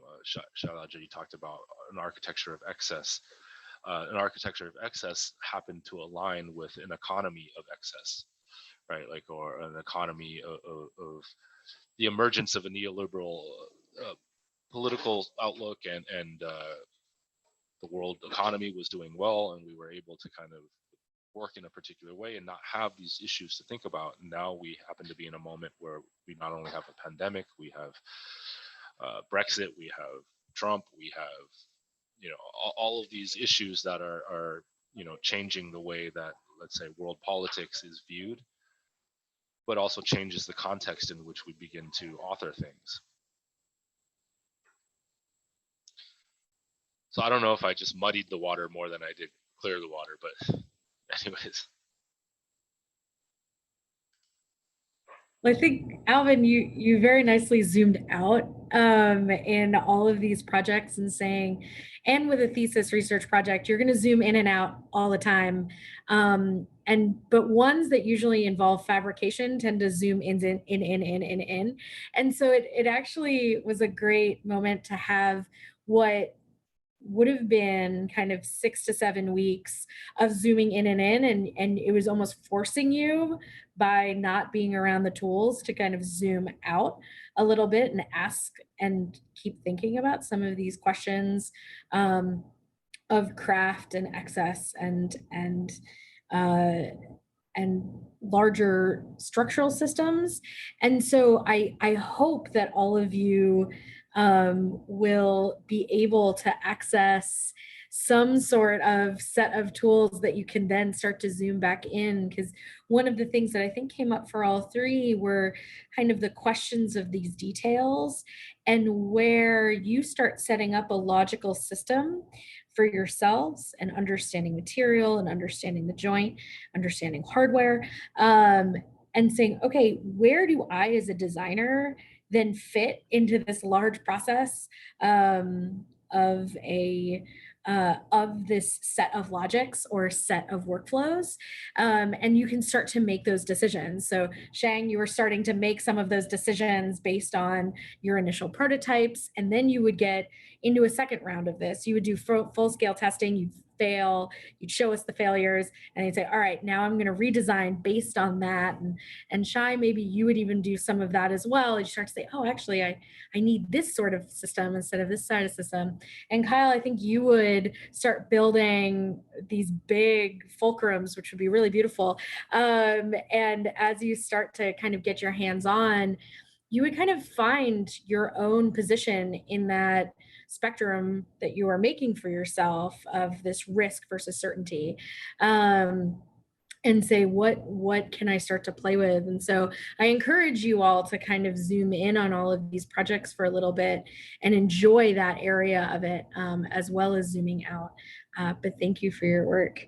Shailaja, you talked about an architecture of excess. An architecture of excess happened to align with an economy of excess, right? Like, or an economy of the emergence of a neoliberal political outlook, and the world economy was doing well, and we were able to kind of work in a particular way and not have these issues to think about. And now we happen to be in a moment where we not only have a pandemic, we have Brexit, we have Trump, we have, you know, all of these issues that are, you know, changing the way that, let's say, world politics is viewed, but also changes the context in which we begin to author things. So I don't know if I just muddied the water more than I did clear the water, but anyways. Well, I think, Alvin, you very nicely zoomed out in all of these projects and saying, and with a thesis research project, you're going to zoom in and out all the time. But ones that usually involve fabrication tend to zoom in. And so it actually was a great moment to have what would have been kind of 6 to 7 weeks of zooming in, and it was almost forcing you by not being around the tools to kind of zoom out a little bit and ask and keep thinking about some of these questions of craft and excess and larger structural systems. And so I hope that all of you will be able to access some sort of set of tools that you can then start to zoom back in, because one of the things that I think came up for all three were kind of the questions of these details and where you start setting up a logical system for yourselves and understanding material and understanding the joint, understanding hardware, and saying, okay, where do I as a designer then fit into this large process of this set of logics or set of workflows, and you can start to make those decisions. So Shang, you were starting to make some of those decisions based on your initial prototypes, and then you would get into a second round of this. You would do full scale testing, you'd fail, you'd show us the failures, and you'd say, all right, now I'm gonna redesign based on that. And Shai, maybe you would even do some of that as well. You start to say, oh, actually, I need this sort of system instead of this side of system. And Kyle, I think you would start building these big fulcrums, which would be really beautiful. And as you start to kind of get your hands on, you would kind of find your own position in that spectrum that you are making for yourself of this risk versus certainty, and say, what can I start to play with? And so I encourage you all to kind of zoom in on all of these projects for a little bit and enjoy that area of it, as well as zooming out. But thank you for your work.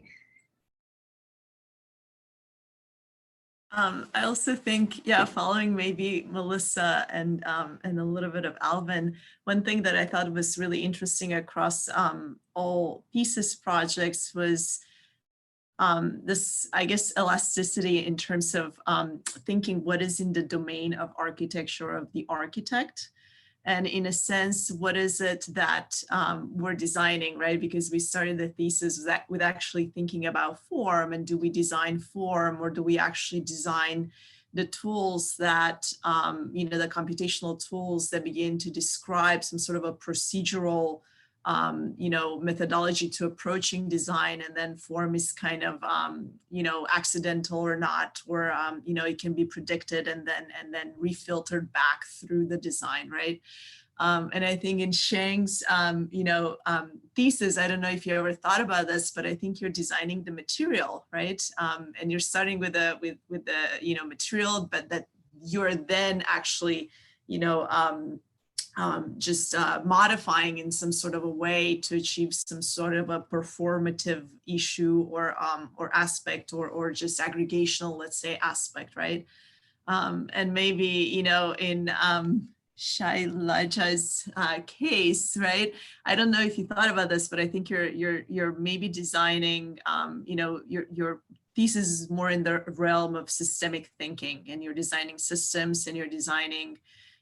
I also think, yeah, following maybe Melissa and a little bit of Alvin, one thing that I thought was really interesting across all Thesis projects was this, I guess, elasticity in terms of thinking what is in the domain of architecture of the architect. And in a sense, what is it that we're designing, right? Because we started the thesis with actually thinking about form, and do we design form, or do we actually design the tools that, you know, the computational tools that begin to describe some sort of a procedural, you know, methodology to approaching design, and then form is kind of, you know, accidental or not, or, you know, it can be predicted and then refiltered back through the design, right? And I think in Shang's, you know, thesis, I don't know if you ever thought about this, but I think you're designing the material, right? And you're starting with the you know, material, but that you're then actually, you know, just modifying in some sort of a way to achieve some sort of a performative issue or aspect, or just aggregational, let's say, aspect, right? And maybe, you know, in Shailaja's case, right? I don't know if you thought about this, but I think you're maybe designing, you know, your thesis is more in the realm of systemic thinking, and you're designing systems, and you're designing,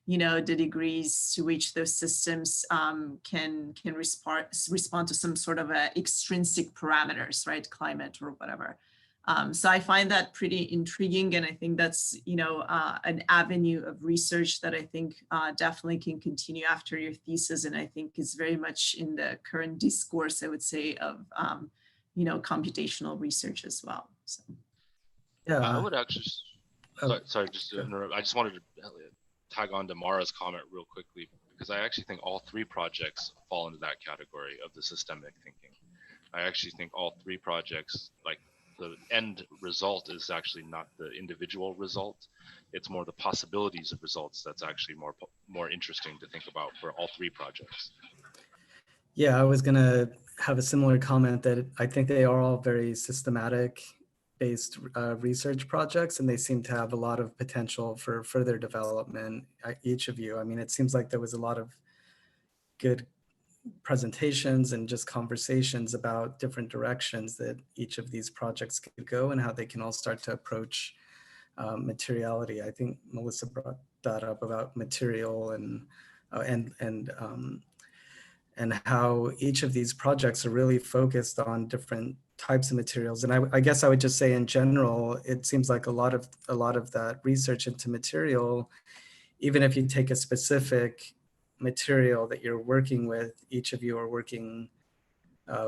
you know, the degrees to which those systems can respond to some sort of extrinsic parameters, right? Climate or whatever. So I find that pretty intriguing, and I think that's, you know, an avenue of research that I think definitely can continue after your thesis, and I think is very much in the current discourse, I would say, of you know, computational research as well. So. Yeah, I would actually, sorry, just to interrupt. I just wanted to tag on to Mara's comment real quickly, because I actually think all three projects fall into that category of the systemic thinking. I actually think all three projects, like, the end result is actually not the individual result. It's more the possibilities of results that's actually more interesting to think about for all three projects. Yeah, I was gonna have a similar comment that I think they are all very systematic based research projects, and they seem to have a lot of potential for further development. Each of you, I mean, it seems like there was a lot of good presentations and just conversations about different directions that each of these projects could go and how they can all start to approach materiality. I think Melissa brought that up about material and how each of these projects are really focused on different types of materials. And I guess I would just say in general, it seems like a lot of that research into material, even if you take a specific material that you're working with, each of you are working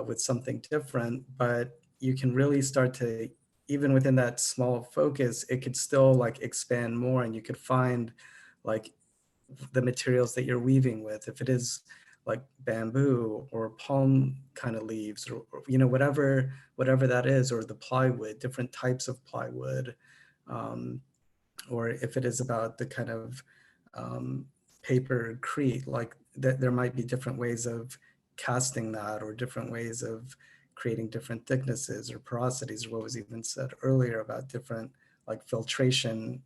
with something different, but you can really start to, even within that small focus, it could still like expand more, and you could find like the materials that you're weaving with, if it is like bamboo or palm kind of leaves, or you know, whatever that is, or the plywood, different types of plywood, or if it is about the kind of papercrete, like that, there might be different ways of casting that, or different ways of creating different thicknesses or porosities, or what was even said earlier about different like filtration,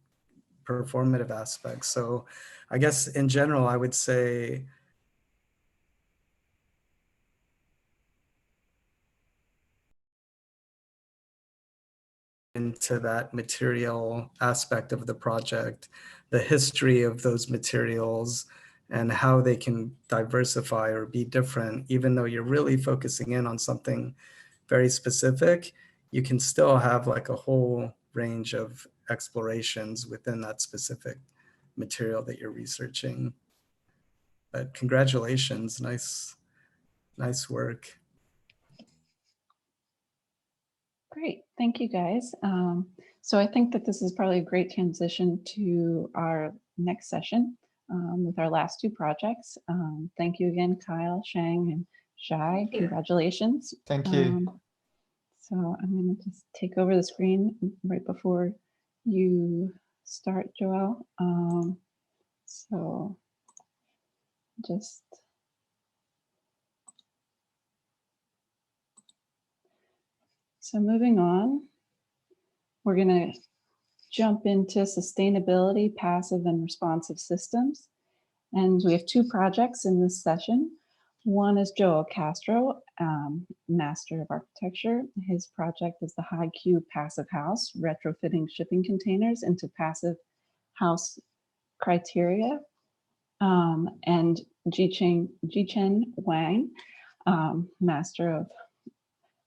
performative aspects. So I guess in general, I would say into that material aspect of the project, the history of those materials, and how they can diversify or be different. Even though you're really focusing in on something very specific, you can still have like a whole range of explorations within that specific material that you're researching. But congratulations, nice work. Great, thank you guys. So I think that this is probably a great transition to our next session with our last two projects. Thank you again, Kyle, Shang, and Shai. Congratulations. Thank you. So I'm going to just take over the screen right before you start, Joelle. So just so moving on, we're going to jump into sustainability, passive and responsive systems. And we have two projects in this session. One is Joel Castro, Master of Architecture. His project is the High Q Passive House, retrofitting shipping containers into passive house criteria. And Jichen Wang, Master of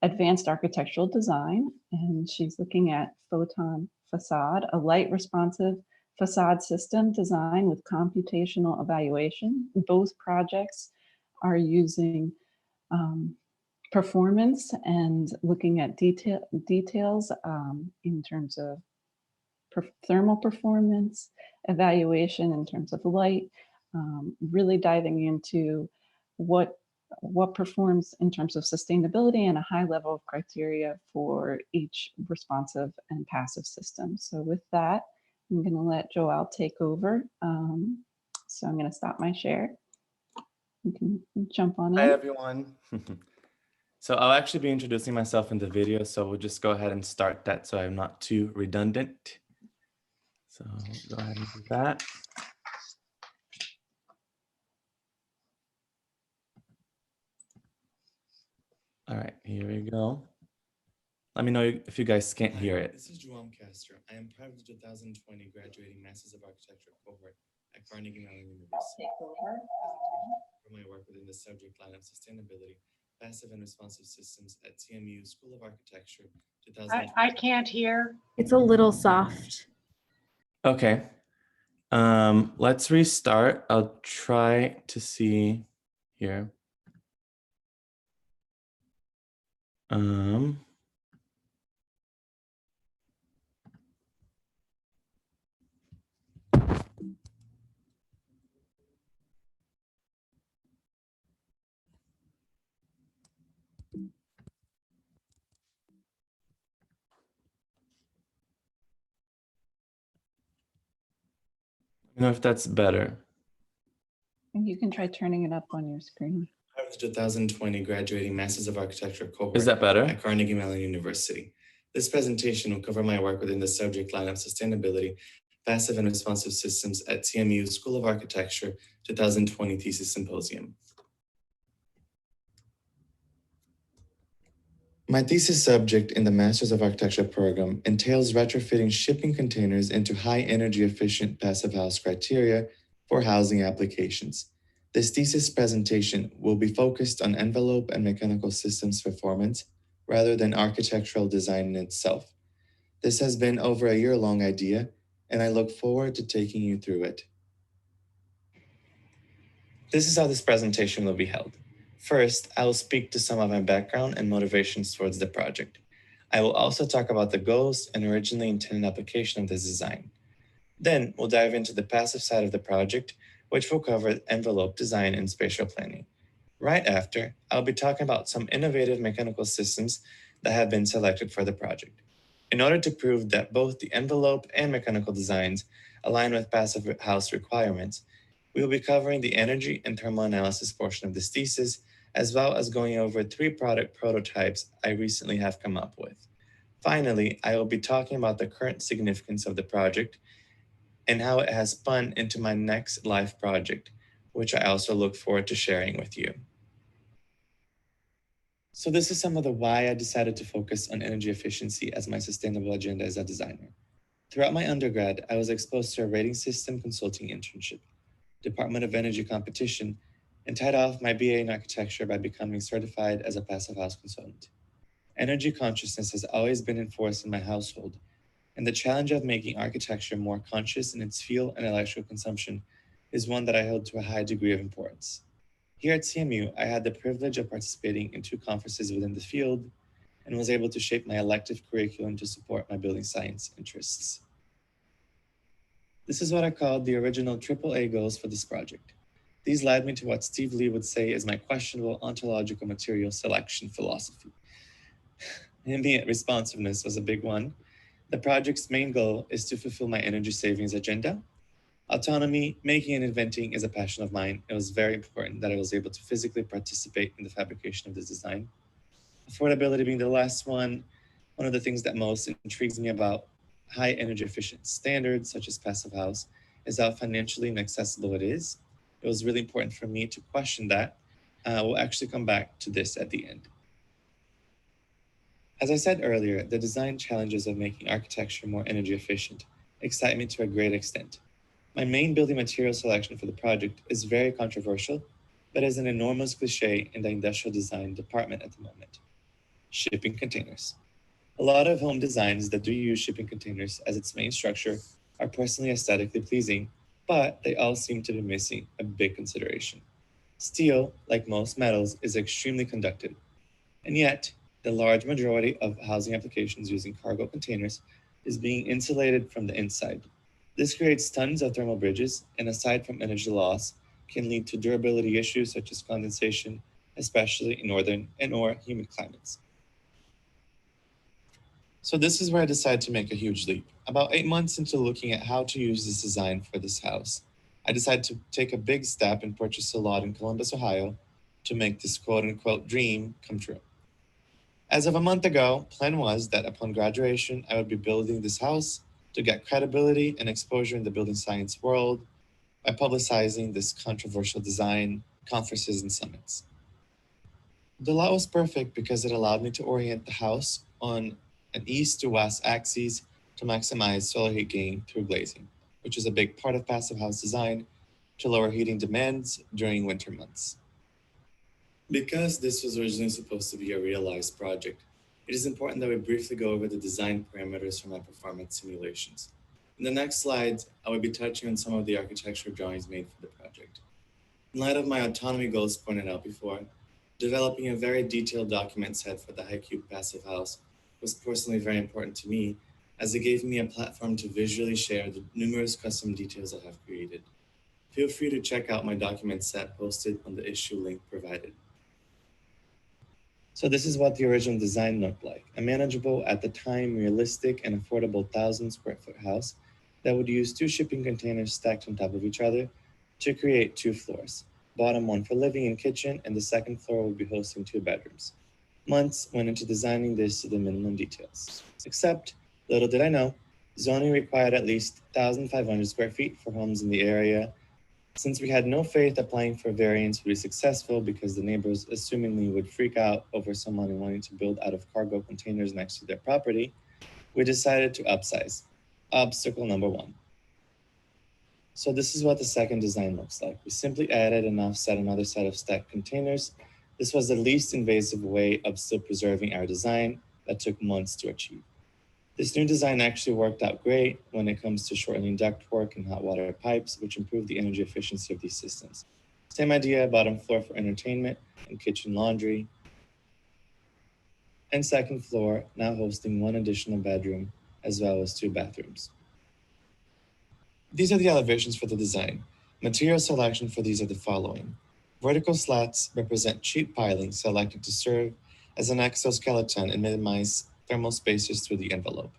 Advanced Architectural Design, and she's looking at Photon Facade, a light responsive facade system design with computational evaluation. Both projects are using performance and looking at details in terms of thermal performance, evaluation in terms of light, really diving into what performs in terms of sustainability and a high level of criteria for each responsive and passive system. So with that, I'm going to let Joelle take over. So I'm going to stop my share. You can jump on in. Hi, everyone. So I'll actually be introducing myself in the video, so we'll just go ahead and start that so I'm not too redundant. So go ahead and do that. All right, here we go. Let me know if you guys can't hear it. This is Joam Castro. I am part of the 2020 graduating Masters of Architecture cohort at Carnegie Mellon University. For my work within the subject line of sustainability, passive and responsive systems at CMU School of Architecture. I can't hear. It's a little soft. Okay. Let's restart. I'll try to see here. Know if that's better. And you can try turning it up on your screen. I was the 2020 graduating Masters of Architecture cohort. Is that better? At Carnegie Mellon University. This presentation will cover my work within the subject line of sustainability, passive and responsive systems at CMU School of Architecture 2020 Thesis Symposium. My thesis subject in the Masters of Architecture program entails retrofitting shipping containers into high energy efficient passive house criteria for housing applications. This thesis presentation will be focused on envelope and mechanical systems performance rather than architectural design in itself. This has been over a year-long idea, and I look forward to taking you through it. This is how this presentation will be held. First, I will speak to some of my background and motivations towards the project. I will also talk about the goals and originally intended application of this design. Then we'll dive into the passive side of the project, which will cover envelope design and spatial planning. Right after, I'll be talking about some innovative mechanical systems that have been selected for the project. In order to prove that both the envelope and mechanical designs align with passive house requirements, we will be covering the energy and thermal analysis portion of this thesis, as well as going over 3 product prototypes I recently have come up with. Finally, I will be talking about the current significance of the project and how it has spun into my next life project, which I also look forward to sharing with you. So this is some of the why I decided to focus on energy efficiency as my sustainable agenda as a designer. Throughout my undergrad, I was exposed to a rating system consulting internship, Department of Energy competition, and tied off my BA in architecture by becoming certified as a passive house consultant. Energy consciousness has always been enforced in my household, and the challenge of making architecture more conscious in its fuel and electrical consumption is one that I hold to a high degree of importance. Here at CMU, I had the privilege of participating in 2 conferences within the field and was able to shape my elective curriculum to support my building science interests. This is what I called the original AAA goals for this project. These led me to what Steve Lee would say is my questionable ontological material selection philosophy. Ambient responsiveness was a big one. The project's main goal is to fulfill my energy savings agenda. Autonomy, making and inventing is a passion of mine. It was very important that I was able to physically participate in the fabrication of this design. Affordability being the last one of the things that most intrigues me about high energy efficient standards such as passive house is how financially inaccessible it is. It was really important for me to question that. We'll actually come back to this at the end. As I said earlier, the design challenges of making architecture more energy efficient excite me to a great extent. My main building material selection for the project is very controversial, but is an enormous cliche in the industrial design department at the moment. Shipping containers. A lot of home designs that do use shipping containers as its main structure are personally aesthetically pleasing, but they all seem to be missing a big consideration. Steel, like most metals, is extremely conductive, and yet the large majority of housing applications using cargo containers is being insulated from the inside. This creates tons of thermal bridges, and aside from energy loss, can lead to durability issues such as condensation, especially in northern and/or humid climates. So this is where I decided to make a huge leap. About 8 months into looking at how to use this design for this house, I decided to take a big step and purchase a lot in Columbus, Ohio, to make this quote-unquote dream come true. As of a month ago, plan was that upon graduation, I would be building this house to get credibility and exposure in the building science world by publicizing this controversial design, conferences, and summits. The lot was perfect because it allowed me to orient the house on an east to west axis to maximize solar heat gain through glazing, which is a big part of passive house design to lower heating demands during winter months. Because this was originally supposed to be a realized project, it is important that we briefly go over the design parameters from my performance simulations. In the next slides, I will be touching on some of the architectural drawings made for the project. In light of my autonomy goals pointed out before, developing a very detailed document set for the high-cube passive house was personally very important to me, as it gave me a platform to visually share the numerous custom details I have created. Feel free to check out my document set posted on the issue link provided. So this is what the original design looked like: a manageable, at the time, realistic and affordable 1,000 square foot house that would use 2 shipping containers stacked on top of each other to create 2 floors. Bottom one for living and kitchen, and the second floor would be hosting 2 bedrooms. Months went into designing this to the minimum details. Except, little did I know, zoning required at least 1,500 square feet for homes in the area. Since we had no faith applying for variance would be successful because the neighbors assumingly would freak out over someone wanting to build out of cargo containers next to their property, we decided to upsize. Obstacle number 1. So this is what the second design looks like. We simply added and offset another set of stacked containers. This was the least invasive way of still preserving our design that took months to achieve. This new design actually worked out great when it comes to shortening ductwork and hot water pipes, which improved the energy efficiency of these systems. Same idea, bottom floor for entertainment and kitchen laundry. And second floor now hosting 1 additional bedroom as well as 2 bathrooms. These are the elevations for the design. Material selection for these are the following. Vertical slats represent sheet piling selected to serve as an exoskeleton and minimize thermal spaces through the envelope.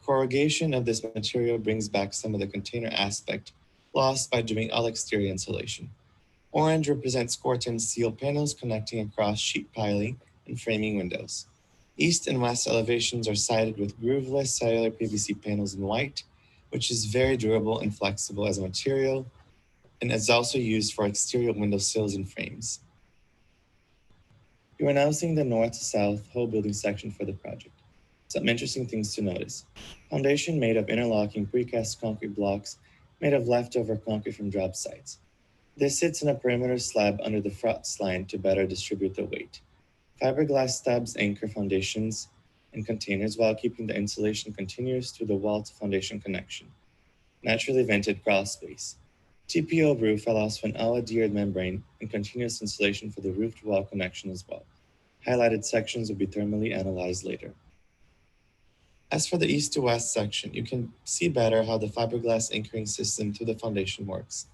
Corrugation of this material brings back some of the container aspect lost by doing all exterior insulation. Orange represents Corten steel panels connecting across sheet piling and framing windows. East and west elevations are sided with grooveless cellular PVC panels in white, which is very durable and flexible as a material, and is also used for exterior window sills and frames. You are now seeing the north to south whole building section for the project. Some interesting things to notice. Foundation made of interlocking precast concrete blocks made of leftover concrete from job sites. This sits in a perimeter slab under the frost line to better distribute the weight. Fiberglass stubs anchor foundations and containers while keeping the insulation continuous through the wall to foundation connection. Naturally vented crawl space. TPO roof allows for an all-adhered membrane and continuous insulation for the roof to wall connection as well. Highlighted sections will be thermally analyzed later. As for the east to west section, you can see better how the fiberglass anchoring system through the foundation works.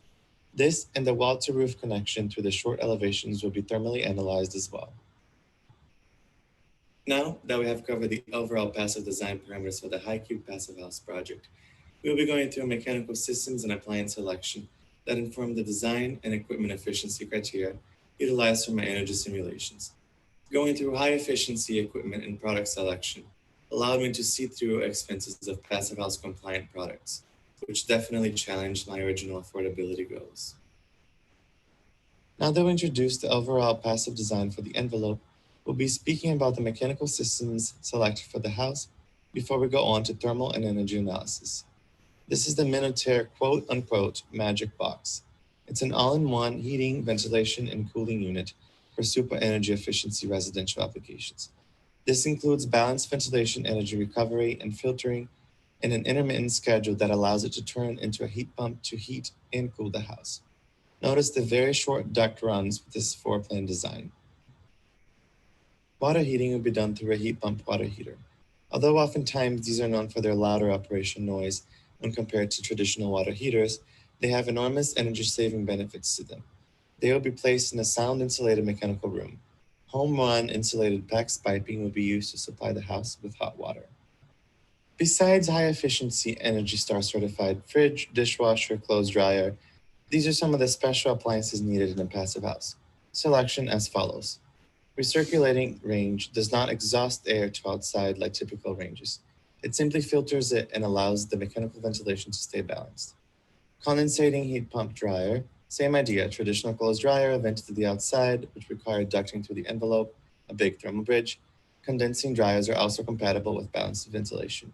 This and the wall to roof connection through the short elevations will be thermally analyzed as well. Now that we have covered the overall passive design parameters for the high-cube passive house project, we will be going through mechanical systems and appliance selection that inform the design and equipment efficiency criteria utilized for my energy simulations. Going through high efficiency equipment and product selection allowed me to see through expenses of passive house compliant products, which definitely challenged my original affordability goals. Now that we introduced the overall passive design for the envelope, we'll be speaking about the mechanical systems selected for the house before we go on to thermal and energy analysis. This is the Minotaur quote-unquote magic box. It's an all-in-one heating, ventilation, and cooling unit for super energy efficiency residential applications. This includes balanced ventilation, energy recovery, and filtering, and an intermittent schedule that allows it to turn into a heat pump to heat and cool the house. Notice the very short duct runs with this 4-plane design. Water heating will be done through a heat pump water heater. Although oftentimes these are known for their louder operation noise when compared to traditional water heaters, they have enormous energy-saving benefits to them. They will be placed in a sound insulated mechanical room. Home run insulated PEX piping will be used to supply the house with hot water. Besides high efficiency Energy Star certified fridge, dishwasher, clothes dryer, these are some of the special appliances needed in a passive house. Selection as follows. Recirculating range does not exhaust air to outside like typical ranges. It simply filters it and allows the mechanical ventilation to stay balanced. Condensating heat pump dryer, same idea, traditional closed dryer vented to the outside, which required ducting through the envelope, a big thermal bridge. Condensing dryers are also compatible with balanced ventilation.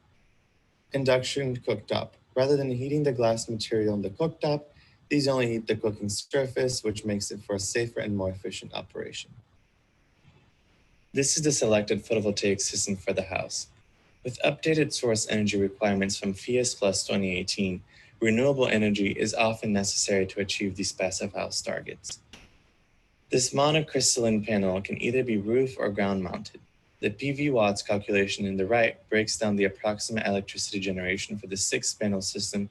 Induction cooktop. Rather than heating the glass material in the cooktop, these only heat the cooking surface, which makes it for a safer and more efficient operation. This is the selected photovoltaic system for the house. With updated source energy requirements from FIAS Plus 2018, renewable energy is often necessary to achieve these passive house targets. This monocrystalline panel can either be roof or ground mounted. The PV watts calculation in the right breaks down the approximate electricity generation for the 6-panel system,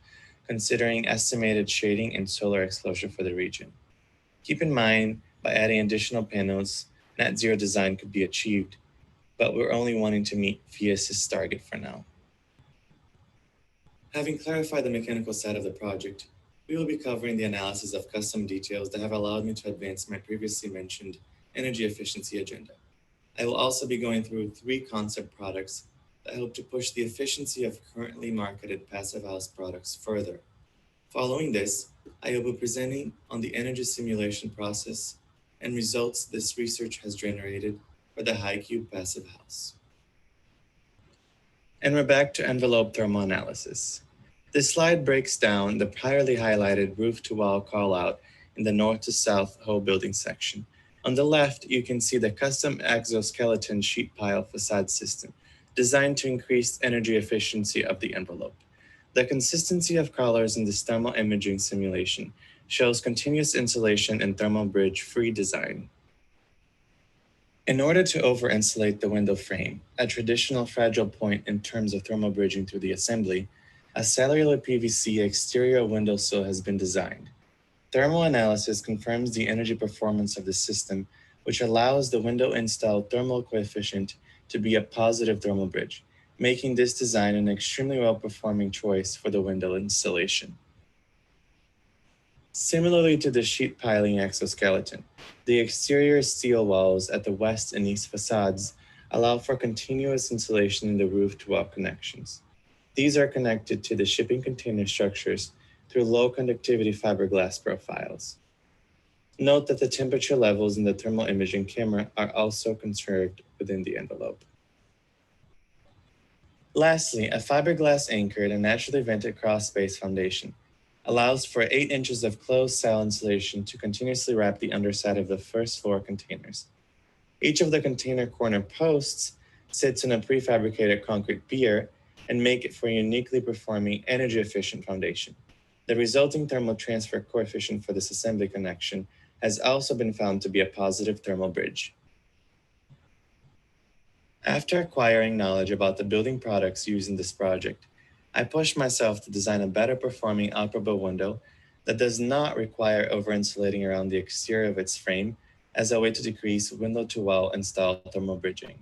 considering estimated shading and solar exposure for the region. Keep in mind, by adding additional panels, net zero design could be achieved, but we're only wanting to meet FIAS's target for now. Having clarified the mechanical side of the project, we will be covering the analysis of custom details that have allowed me to advance my previously mentioned energy efficiency agenda. I will also be going through 3 concept products that hope to push the efficiency of currently marketed passive house products further. Following this, I will be presenting on the energy simulation process and results this research has generated for the high-cube passive house. And we're back to envelope thermal analysis. This slide breaks down the priorly highlighted roof-to-wall call-out in the north to south whole building section. On the left, you can see the custom exoskeleton sheet pile facade system designed to increase energy efficiency of the envelope. The consistency of colors in this thermal imaging simulation shows continuous insulation and thermal bridge-free design. In order to over-insulate the window frame, a traditional fragile point in terms of thermal bridging through the assembly, a cellular PVC exterior windowsill has been designed. Thermal analysis confirms the energy performance of the system, which allows the window installed thermal coefficient to be a positive thermal bridge, making this design an extremely well-performing choice for the window installation. Similarly to the sheet piling exoskeleton, the exterior steel walls at the west and east facades allow for continuous insulation in the roof-to-wall connections. These are connected to the shipping container structures through low conductivity fiberglass profiles. Note that the temperature levels in the thermal imaging camera are also conserved within the envelope. Lastly, a fiberglass anchored and naturally vented cross space foundation allows for 8 inches of closed cell insulation to continuously wrap the underside of the first floor containers. Each of the container corner posts sits in a prefabricated concrete pier and make it for a uniquely performing energy efficient foundation. The resulting thermal transfer coefficient for this assembly connection has also been found to be a positive thermal bridge. After acquiring knowledge about the building products used in this project, I pushed myself to design a better performing operable window that does not require over-insulating around the exterior of its frame as a way to decrease window-to-wall installed thermal bridging.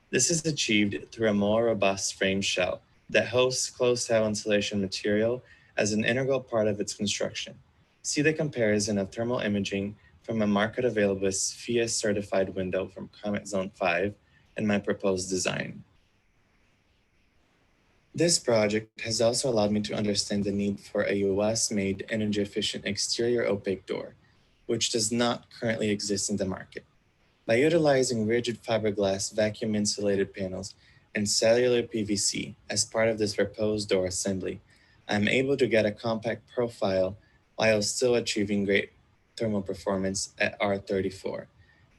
This is achieved through a more robust frame shell that hosts closed cell insulation material as an integral part of its construction. See the comparison of thermal imaging from a market available FIAS certified window from Climate Zone 5 and my proposed design. This project has also allowed me to understand the need for a US-made energy-efficient exterior opaque door, which does not currently exist in the market. By utilizing rigid fiberglass vacuum-insulated panels and cellular PVC as part of this proposed door assembly, I'm able to get a compact profile while still achieving great thermal performance at R34.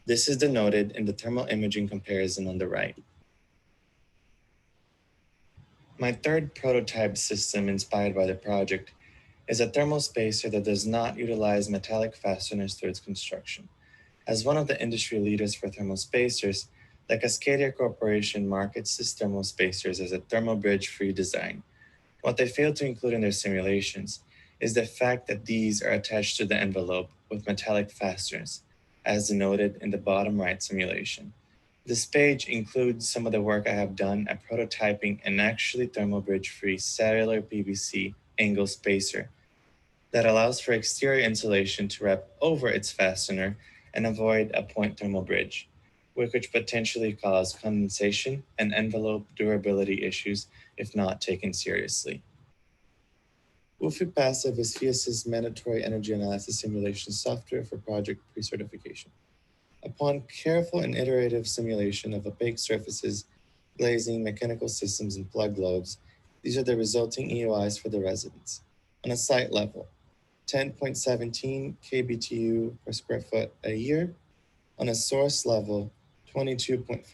This is denoted in the thermal imaging comparison on the right. My third prototype system inspired by the project is a thermal spacer that does not utilize metallic fasteners through its construction. As one of the industry leaders for thermal spacers, the Cascadia Corporation markets these thermal spacers as a thermal bridge-free design. What they failed to include in their simulations is the fact that these are attached to the envelope with metallic fasteners, as denoted in the bottom right simulation. This page includes some of the work I have done at prototyping an actually thermal bridge-free cellular PVC angle spacer that allows for exterior insulation to wrap over its fastener and avoid a point thermal bridge, which could potentially cause condensation and envelope durability issues if not taken seriously. WFIP Passive is Thesis mandatory energy analysis simulation software for project pre-certification. Upon careful and iterative simulation of opaque surfaces, glazing, mechanical systems, and plug globes, these are the resulting EOIs for the residents. On a site level, 10.17 kBTU per square foot a year. On a source level, 22.44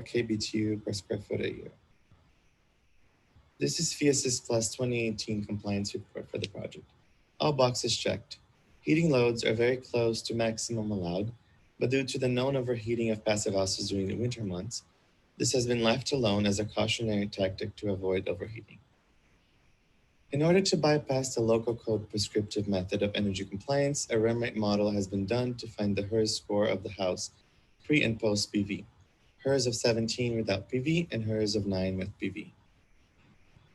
kBTU per square foot a year. This is Thesis Plus 2018 compliance report for the project. All boxes checked. Heating loads are very close to maximum allowed, but due to the known overheating of passive houses during the winter months, this has been left alone as a cautionary tactic to avoid overheating. In order to bypass the local code prescriptive method of energy compliance, a REM rate model has been done to find the HERS score of the house pre and post PV. HERS of 17 without PV and HERS of 9 with PV.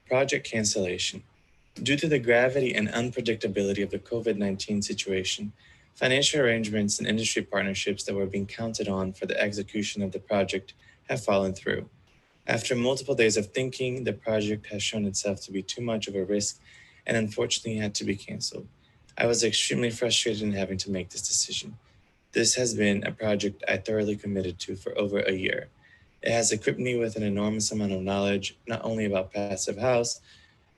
Project cancellation. Due to the gravity and unpredictability of the COVID-19 situation, financial arrangements and industry partnerships that were being counted on for the execution of the project have fallen through. After multiple days of thinking, the project has shown itself to be too much of a risk and unfortunately had to be canceled. I was extremely frustrated in having to make this decision. This has been a project I thoroughly committed to for over a year. It has equipped me with an enormous amount of knowledge, not only about passive house,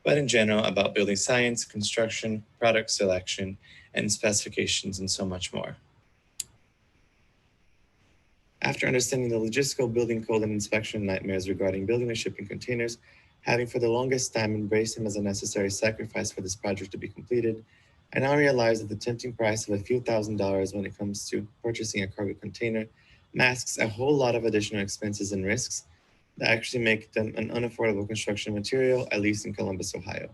but in general about building science, construction, product selection, and specifications, and so much more. After understanding the logistical building code and inspection nightmares regarding building and shipping containers, having for the longest time embraced them as a necessary sacrifice for this project to be completed, I now realize that the tempting price of a few $1,000s when it comes to purchasing a cargo container masks a whole lot of additional expenses and risks that actually make them an unaffordable construction material, at least in Columbus, Ohio.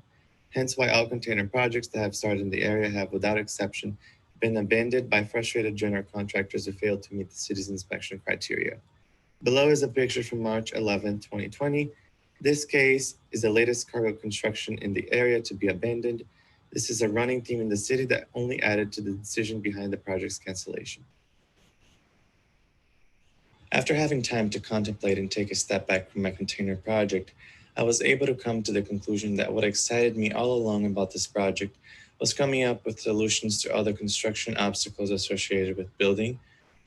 Hence why all container projects that have started in the area have, without exception, been abandoned by frustrated general contractors who failed to meet the city's inspection criteria. Below is a picture from March 11, 2020. This case is the latest cargo construction in the area to be abandoned. This is a running theme in the city that only added to the decision behind the project's cancellation. After having time to contemplate and take a step back from my container project, I was able to come to the conclusion that what excited me all along about this project was coming up with solutions to other construction obstacles associated with building,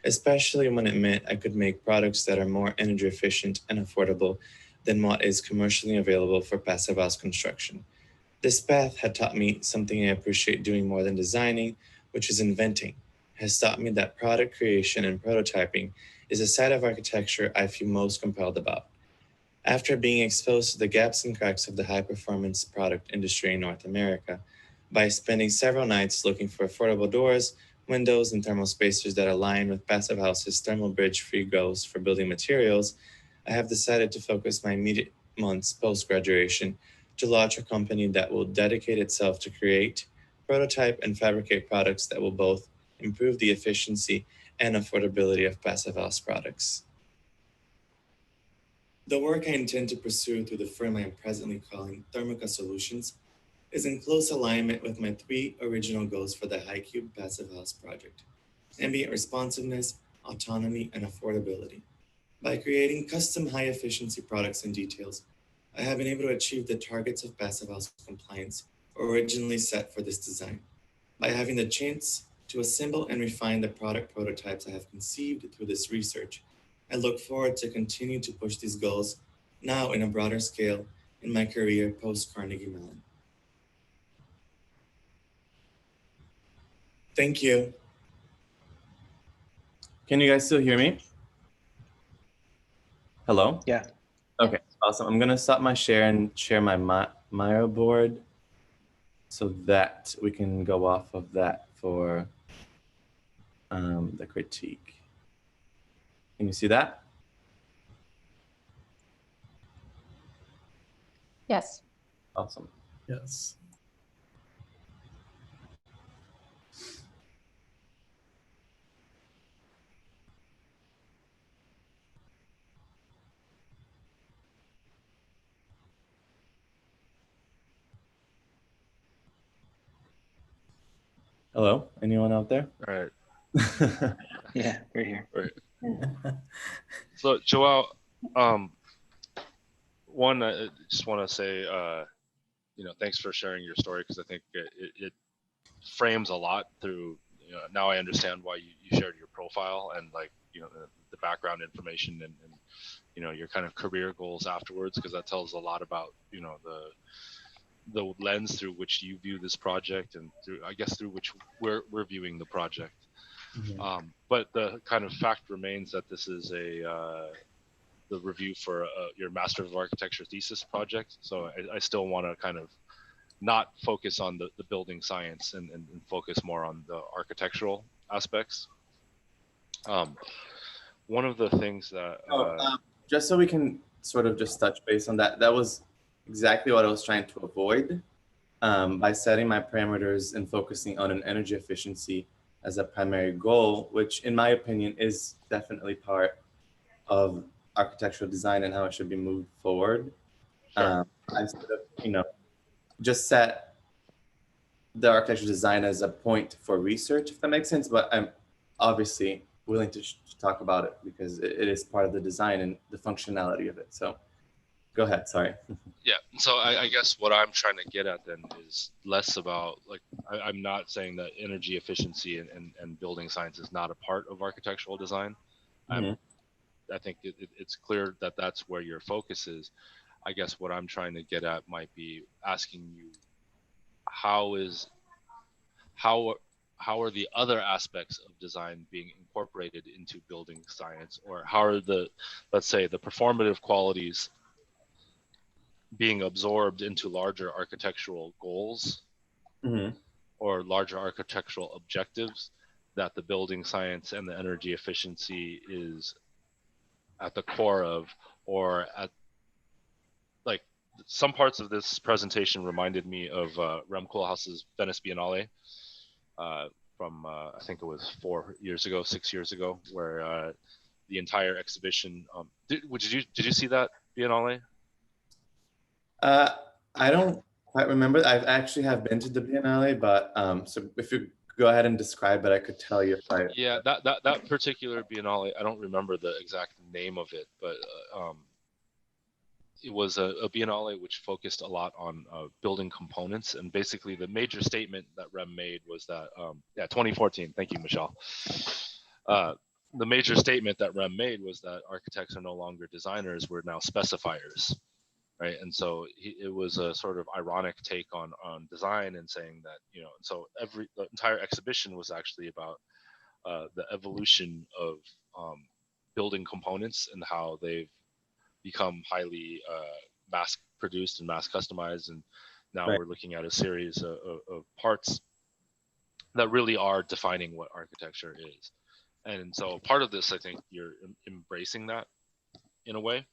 especially when it meant I could make products that are more energy efficient and affordable than what is commercially available for passive house construction. This path had taught me something I appreciate doing more than designing, which is inventing. It has taught me that product creation and prototyping is a side of architecture I feel most compelled about. After being exposed to the gaps and cracks of the high-performance product industry in North America, by spending several nights looking for affordable doors, windows, and thermal spacers that align with Passive House's thermal bridge-free goals for building materials, I have decided to focus my immediate months post-graduation to launch a company that will dedicate itself to create, prototype, and fabricate products that will both improve the efficiency and affordability of passive house products. The work I intend to pursue through the firm I am presently calling Thermica Solutions is in close alignment with my 3 original goals for the HighCube Passive House project: ambient responsiveness, autonomy, and affordability. By creating custom high-efficiency products and details, I have been able to achieve the targets of passive house compliance originally set for this design. By having the chance to assemble and refine the product prototypes I have conceived through this research, I look forward to continue to push these goals now in a broader scale in my career post-Carnegie Mellon. Thank you. Can you guys still hear me? Hello? Yeah. Okay, awesome. I'm gonna stop my share and share my Miro board so that we can go off of that for the critique. Can you see that? Yes. Awesome. Yes. Hello? Anyone out there? All right. Yeah, we're here. Right. So Joel, one, I just want to say, thanks for sharing your story, because I think it frames a lot through, now I understand why you shared your profile and the background information and your kind of career goals afterwards, because that tells a lot about, the lens through which you view this project and through which we're viewing the project. Mhm. But the kind of fact remains that this is the review for your Master of Architecture thesis project. So I still want to kind of not focus on the building science and focus more on the architectural aspects. One of the things that just so we can sort of just touch base on that, that was exactly what I was trying to avoid by setting my parameters and focusing on an energy efficiency as a primary goal, which in my opinion is definitely part of architectural design and how it should be moved forward. I sort of, just set the architectural design as a point for research, if that makes sense, but I'm obviously willing to talk about it because it is part of the design and the functionality of it. So go ahead, sorry. Yeah, so I guess what I'm trying to get at then is less about, I'm not saying that energy efficiency and building science is not a part of architectural design. I think it's clear that that's where your focus is. I guess what I'm trying to get at might be asking you, how are the other aspects of design being incorporated into building science, or how are let's say the performative qualities being absorbed into larger architectural goals or larger architectural objectives that the building science and the energy efficiency is at the core of, or at some parts of this presentation reminded me of Rem Koolhaas's Venice Biennale from I think it was 6 years ago, where the entire exhibition. Did you see that Biennale? I don't quite remember. I actually have been to the Biennale, but so if you go ahead and describe it, I could tell you if I. Yeah, that particular Biennale, I don't remember the exact name of it, but it was a Biennale which focused a lot on building components, and basically the major statement that Rem made was that 2014. Thank you, Michelle. The major statement that Rem made was that architects are no longer designers; we're now specifiers, right? And so it was a sort of ironic take on design, and saying that so the entire exhibition was actually about the evolution of building components and how they've become highly mass produced and mass customized, and now we're looking at a series of parts that really are defining what architecture is. And so part of this, I think you're embracing that in a way.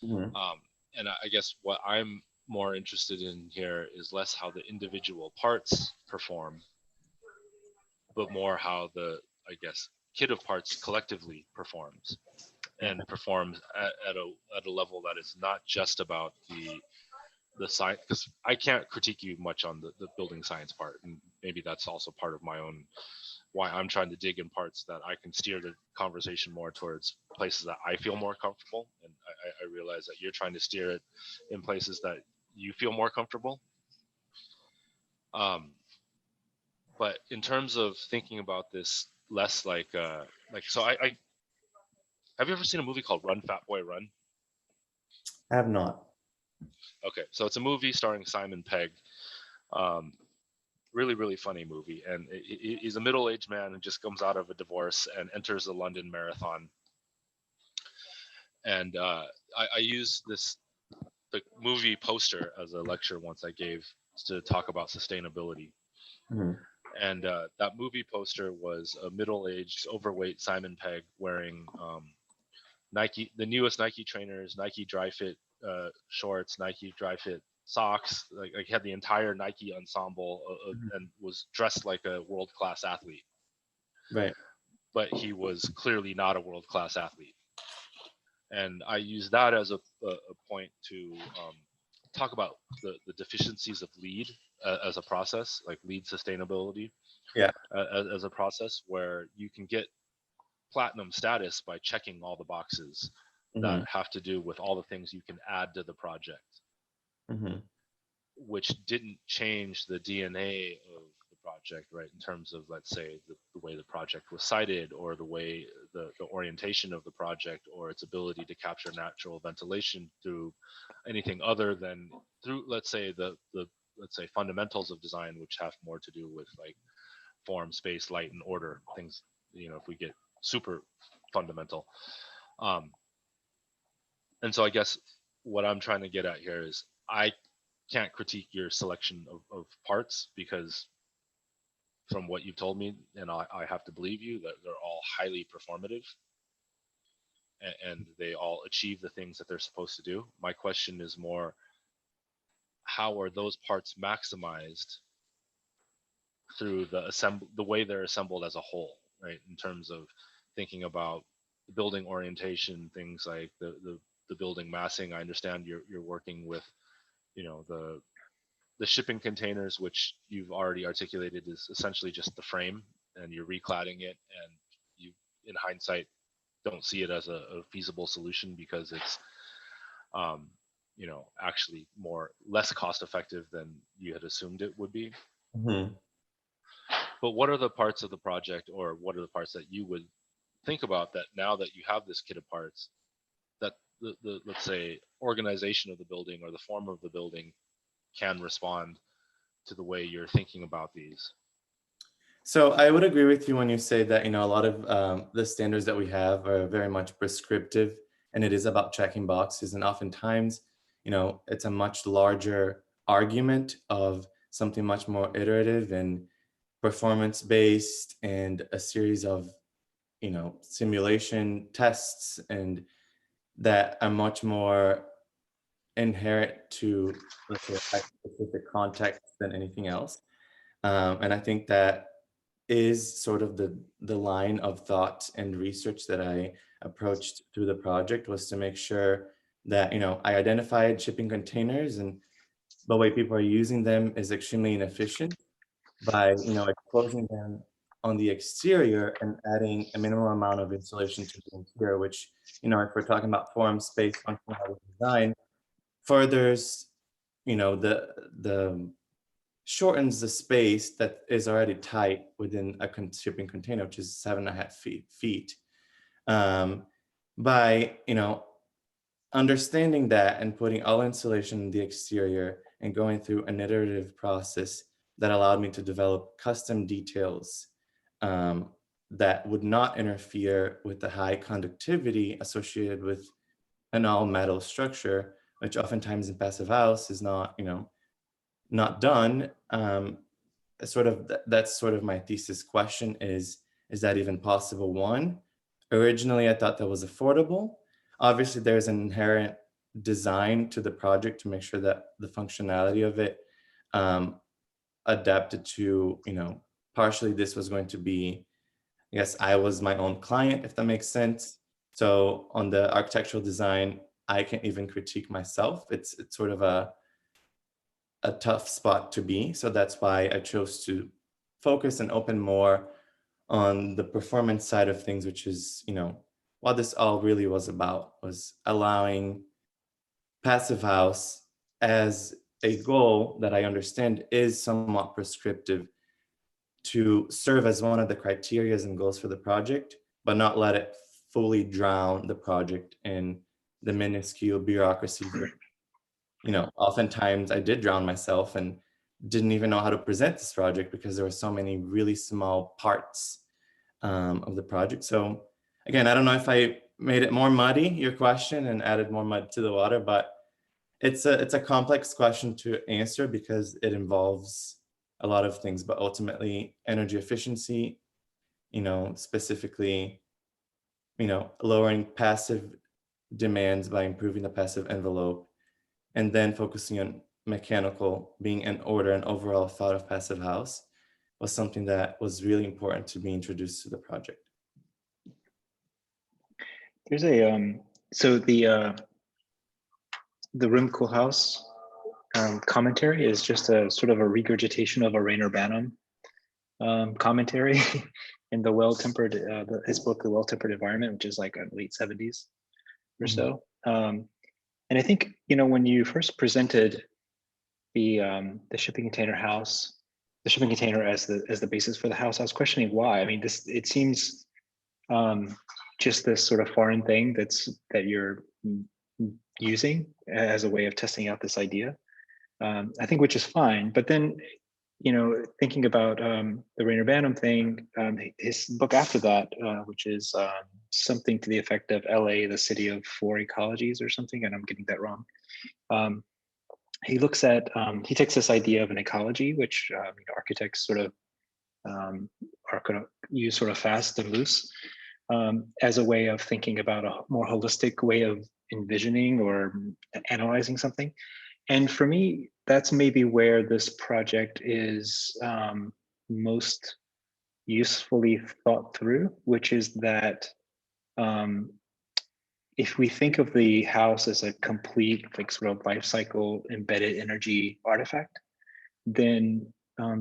And I guess what I'm more interested in here is less how the individual parts perform, but more how the, I guess, kit of parts collectively performs, and performs at a level that is not just about the science, because I can't critique you much on the building science part, and maybe that's also part of my own why I'm trying to dig in parts that I can steer the conversation more towards places that I feel more comfortable, and I realize that you're trying to steer it in places that you feel more comfortable. But in terms of thinking about this less so I have you ever seen a movie called Run Fat Boy Run? I have not. Okay, so it's a movie starring Simon Pegg. Really, really funny movie. And he's a middle-aged man who just comes out of a divorce and enters the London Marathon. And I used the movie poster as a lecture once I gave to talk about sustainability. And that movie poster was a middle-aged, overweight Simon Pegg wearing the newest Nike trainers, Nike Dry Fit shorts, Nike Dry Fit socks. Like he had the entire Nike ensemble and was dressed like a world-class athlete. Right. But he was clearly not a world-class athlete. And I use that as a point to talk about the deficiencies of LEED as a process, like LEED sustainability. Yeah. As a process where you can get platinum status by checking all the boxes that have to do with all the things you can add to the project, which didn't change the DNA of the project, right? In terms of, let's say, the way the project was cited, or the way the orientation of the project, or its ability to capture natural ventilation through anything other than through, let's say, the let's say fundamentals of design, which have more to do with like form, space, light, and order things. You know, if we get super fundamental. And so I guess what I'm trying to get at here is I can't critique your selection of parts, because from what you've told me, and I have to believe you, that they're all highly performative and they all achieve the things that they're supposed to do. My question is more, how are those parts maximized through the way they're assembled as a whole, right? In terms of thinking about the building orientation, things like the building massing. I understand you're working with, you know, the shipping containers, which you've already articulated is essentially just the frame, and you're recladding it, and you, in hindsight, don't see it as a feasible solution because it's, you know, actually less cost effective than you had assumed it would be. But what are the parts of the project, or what are the parts that you would think about that now that you have this kit of parts, that the let's say organization of the building or the form of the building can respond to the way you're thinking about these? So I would agree with you when you say that, you know, a lot of the standards that we have are very much prescriptive, and it is about checking boxes. And oftentimes, you know, it's a much larger argument of something much more iterative and performance-based, and a series of, you know, simulation tests, and that are much more inherent to, let's say, a specific context than anything else. And I think that is sort of the line of thought and research that I approached through the project, was to make sure that, you know, I identified shipping containers, and the way people are using them is extremely inefficient by, you know, exposing them on the exterior and adding a minimum amount of insulation to the interior, which, you know, if we're talking about form, space, functionality, design, furthers, you know, the shortens the space that is already tight within a shipping container, which is 7.5 feet. By, you know, understanding that and putting all insulation in the exterior and going through an iterative process that allowed me to develop custom details that would not interfere with the high conductivity associated with an all metal structure, which oftentimes in passive house is not, you know, not done. Sort of that's sort of my thesis question is that even possible? One, originally I thought that was affordable. Obviously there's an inherent design to the project to make sure that the functionality of it adapted to, you know, partially this was going to be, I guess I was my own client, if that makes sense. So on the architectural design, I can't even critique myself. It's sort of a tough spot to be. So that's why I chose to focus and open more on the performance side of things, which is, you know, what this all really was about, was allowing passive house as a goal that I understand is somewhat prescriptive to serve as one of the criteria and goals for the project, but not let it fully drown the project in the minuscule bureaucracies. You know, oftentimes I did drown myself and didn't even know how to present this project because there were so many really small parts of the project. So again, I don't know if I made it more muddy, your question, and added more mud to the water, but it's a complex question to answer because it involves a lot of things, but ultimately energy efficiency, you know, specifically, you know, lowering passive demands by improving the passive envelope, and then focusing on mechanical, being an order and overall thought of passive house, was something that was really important to be introduced to the project. There's a so the room cool house commentary is just a sort of a regurgitation of a Rainer Banham commentary in the well-tempered his book The Well-Tempered Environment, which is like late 70s. or so. And I think, when you first presented the shipping container house, the shipping container as the basis for the house, I was questioning why. I mean, it seems just this sort of foreign thing that you're using as a way of testing out this idea. I think, which is fine. But then, thinking about the Rainer Banham thing, his book after that, which is something to the effect of LA, the city of four ecologies or something, and I'm getting that wrong. He looks at, he takes this idea of an ecology, which architects sort of are going to use sort of fast and loose as a way of thinking about a more holistic way of envisioning or analyzing something. And for me, that's maybe where this project is most usefully thought through, which is that if we think of the house as a complete, like, sort of life cycle embedded energy artifact, then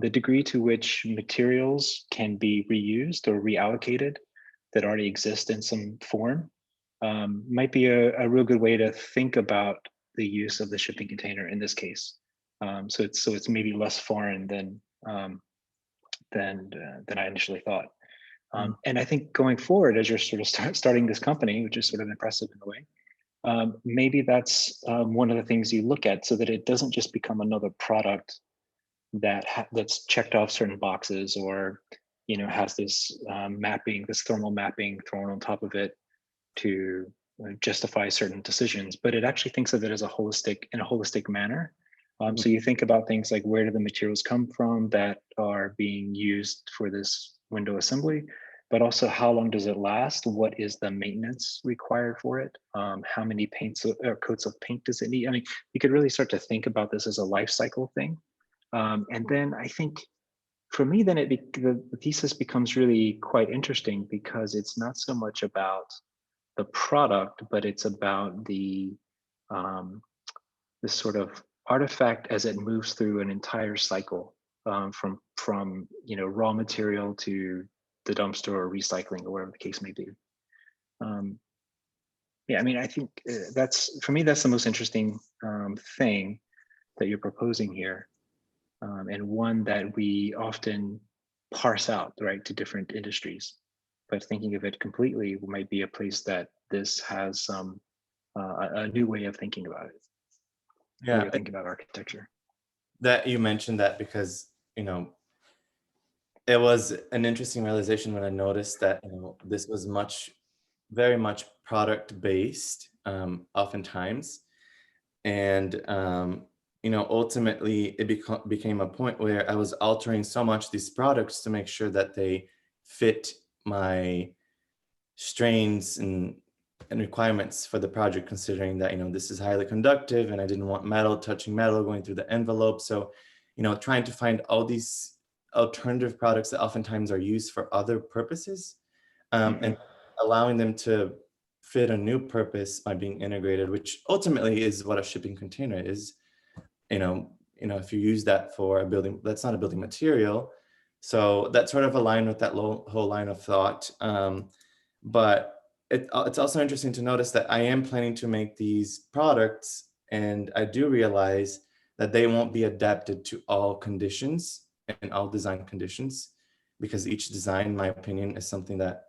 the degree to which materials can be reused or reallocated that already exist in some form might be a real good way to think about the use of the shipping container in this case. So it's maybe less foreign than I initially thought. And I think going forward, as you're sort of starting this company, which is sort of impressive in a way, maybe that's one of the things you look at, so that it doesn't just become another product that's checked off certain boxes, or has this mapping, this thermal mapping thrown on top of it to justify certain decisions, but it actually thinks of it as in a holistic manner. So you think about things like, where do the materials come from that are being used for this window assembly, but also how long does it last? What is the maintenance required for it? How many paints or coats of paint does it need? I mean, you could really start to think about this as a life cycle thing. And then I think, for me, then the thesis becomes really quite interesting, because it's not so much about the product, but it's about the this sort of artifact as it moves through an entire cycle, from raw material to the dumpster or recycling or whatever the case may be. Yeah, I mean, I think for me, that's the most interesting thing that you're proposing here, and one that we often parse out, right, to different industries. But thinking of it completely might be a place that this has a new way of thinking about it. Yeah, way of thinking about architecture. That you mentioned that, because it was an interesting realization when I noticed that this was very much product based, oftentimes, and ultimately it became a point where I was altering so much these products to make sure that they fit my strains and requirements for the project, considering that this is highly conductive and I didn't want metal touching metal going through the envelope. So trying to find all these alternative products that oftentimes are used for other purposes, and allowing them to fit a new purpose by being integrated, which ultimately is what a shipping container is. If you use that for a building, that's not a building material. So that sort of aligned with that whole line of thought. But it's also interesting to notice that I am planning to make these products, and I do realize that they won't be adapted to all conditions and all design conditions, because each design, in my opinion, is something that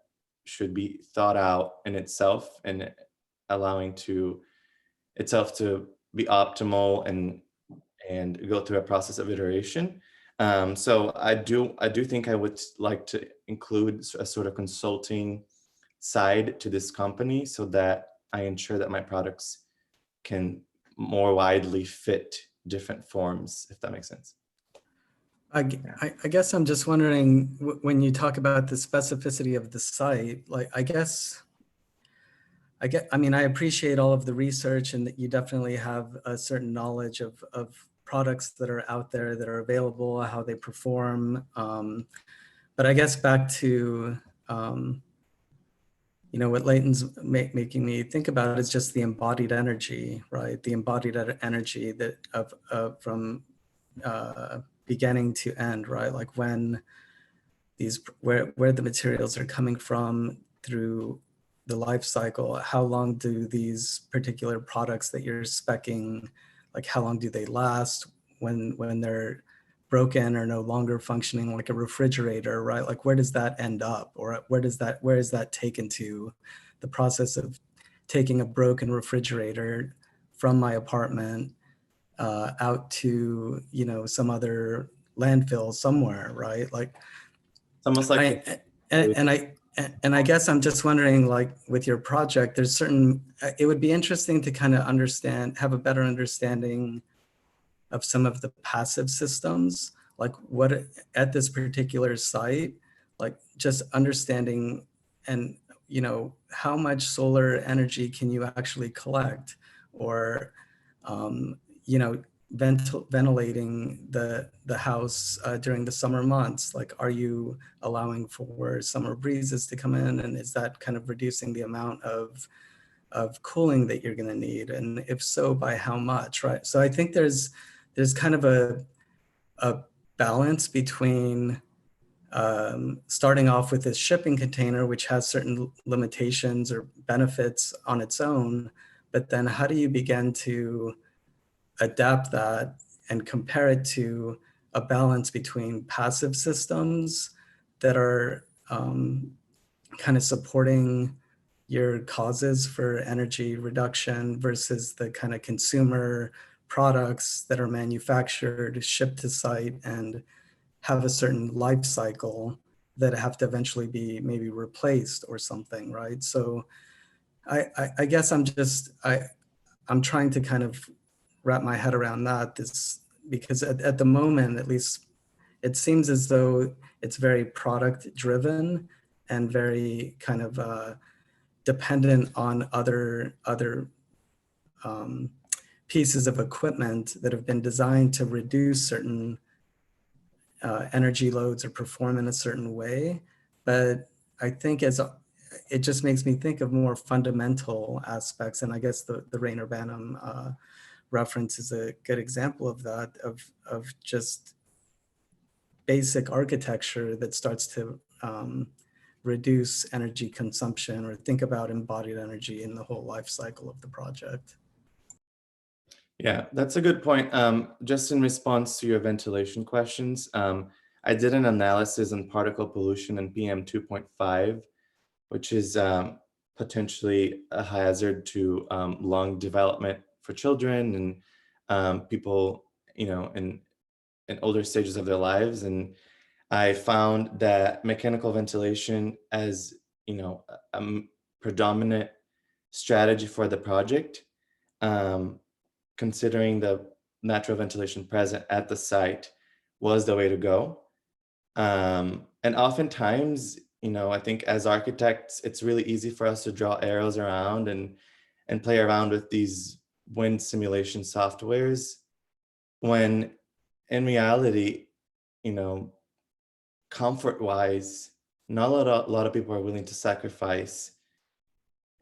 should be thought out in itself, and allowing itself to be optimal and go through a process of iteration. So I do think I would like to include a sort of consulting side to this company, so that I ensure that my products can more widely fit different forms, if that makes sense. I guess I'm just wondering, when you talk about the specificity of the site, like, I mean, I appreciate all of the research, and that you definitely have a certain knowledge of products that are out there that are available, how they perform. But I guess back to, what Leighton's making me think about is just the embodied energy, right? The embodied energy that from beginning to end, right? Like, when where the materials are coming from, through the life cycle, how long do these particular products that you're speccing, like how long do they last when they're broken or no longer functioning, like a refrigerator, right? Like where does that end up, or where is that taken to? The process of taking a broken refrigerator from my apartment out to, you know, some other landfill somewhere, right? Like it's almost like and I guess I'm just wondering, like with your project, there's certain, it would be interesting to kind of have a better understanding of some of the passive systems, like what at this particular site, like just understanding and, you know, how much solar energy can you actually collect, or, you know, ventilating the house during the summer months. Like, are you allowing for summer breezes to come in, and is that kind of reducing the amount of cooling that you're going to need, and if so, by how much, right? So I think there's kind of a balance between starting off with this shipping container, which has certain limitations or benefits on its own, but then how do you begin to adapt that and compare it to a balance between passive systems that are kind of supporting your causes for energy reduction versus the kind of consumer products that are manufactured, shipped to site, and have a certain life cycle that have to eventually be maybe replaced or something, right? So I guess I'm trying to kind of wrap my head around that, because at the moment, at least, it seems as though it's very product driven and very kind of dependent on other pieces of equipment that have been designed to reduce certain energy loads or perform in a certain way. But I think it just makes me think of more fundamental aspects. And I guess the Rayner-Banham reference is a good example of that, of just basic architecture that starts to reduce energy consumption, or think about embodied energy in the whole life cycle of the project. Yeah, that's a good point. Just in response to your ventilation questions, I did an analysis on particle pollution and PM 2.5, which is potentially a hazard to lung development for children and people, you know, in older stages of their lives. And I found that mechanical ventilation as, you know, a predominant strategy for the project, considering the natural ventilation present at the site, was the way to go. And oftentimes, you know, I think as architects, it's really easy for us to draw arrows around and play around with these wind simulation softwares, when in reality, you know, comfort-wise, not a lot of people are willing to sacrifice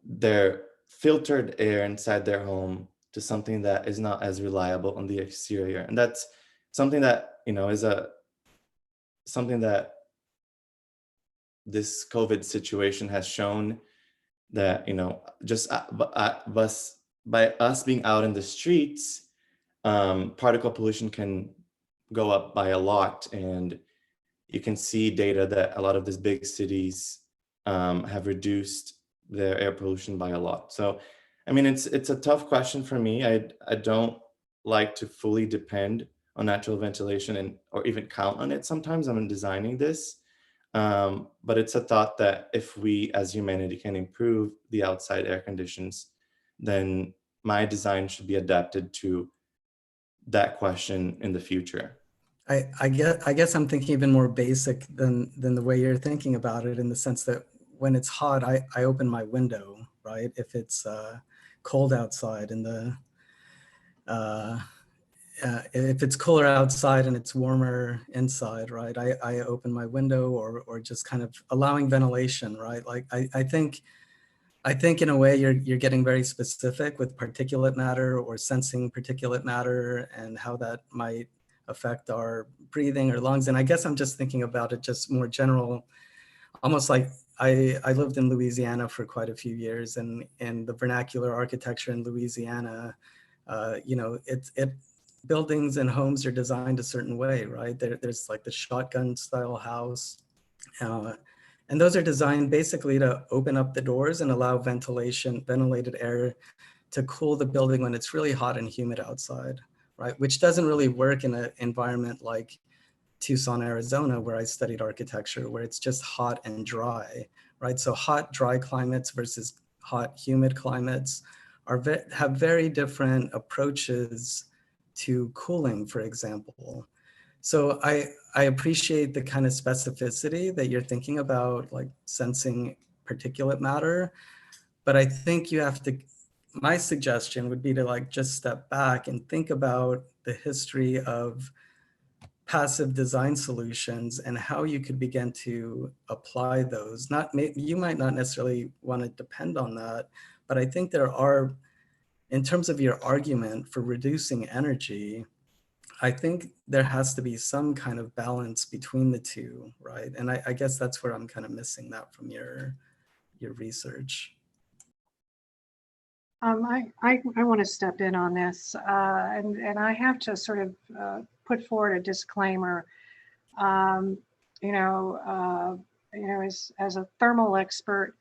their filtered air inside their home to something that is not as reliable on the exterior. And that's something that, you know, is something that this COVID situation has shown, that, you know, just by us being out in the streets, particle pollution can go up by a lot. And you can see data that a lot of these big cities have reduced their air pollution by a lot. So, I mean, it's a tough question for me. I don't like to fully depend on natural ventilation or even count on it sometimes when I'm designing this. But it's a thought that if we as humanity can improve the outside air conditions, then my design should be adapted to that question in the future. I guess I'm thinking even more basic than the way you're thinking about it, in the sense that when it's hot, I open my window, right? If it's cold outside and if it's cooler outside and it's warmer inside, right? I open my window, or just kind of allowing ventilation, right? Like I think in a way you're getting very specific with particulate matter, or sensing particulate matter and how that might affect our breathing or lungs. And I guess I'm just thinking about it just more general almost like I lived in Louisiana for quite a few years, and the vernacular architecture in Louisiana, you know, buildings and homes are designed a certain way, right? There's like the shotgun style house. And those are designed basically to open up the doors and allow ventilated air to cool the building when it's really hot and humid outside, right? Which doesn't really work in an environment like Tucson, Arizona, where I studied architecture, where it's just hot and dry, right? So hot, dry climates versus hot, humid climates have very different approaches to cooling, for example. So I appreciate the kind of specificity that you're thinking about, like sensing particulate matter, but I think you have to, my suggestion would be to like just step back and think about the history of passive design solutions and how you could begin to apply those. You might not necessarily want to depend on that, but I think there are, in terms of your argument for reducing energy, I think there has to be some kind of balance between the two, right? And I guess that's where I'm kind of missing that from your research. I want to step in on this, and I have to sort of put forward a disclaimer. As a thermal expert,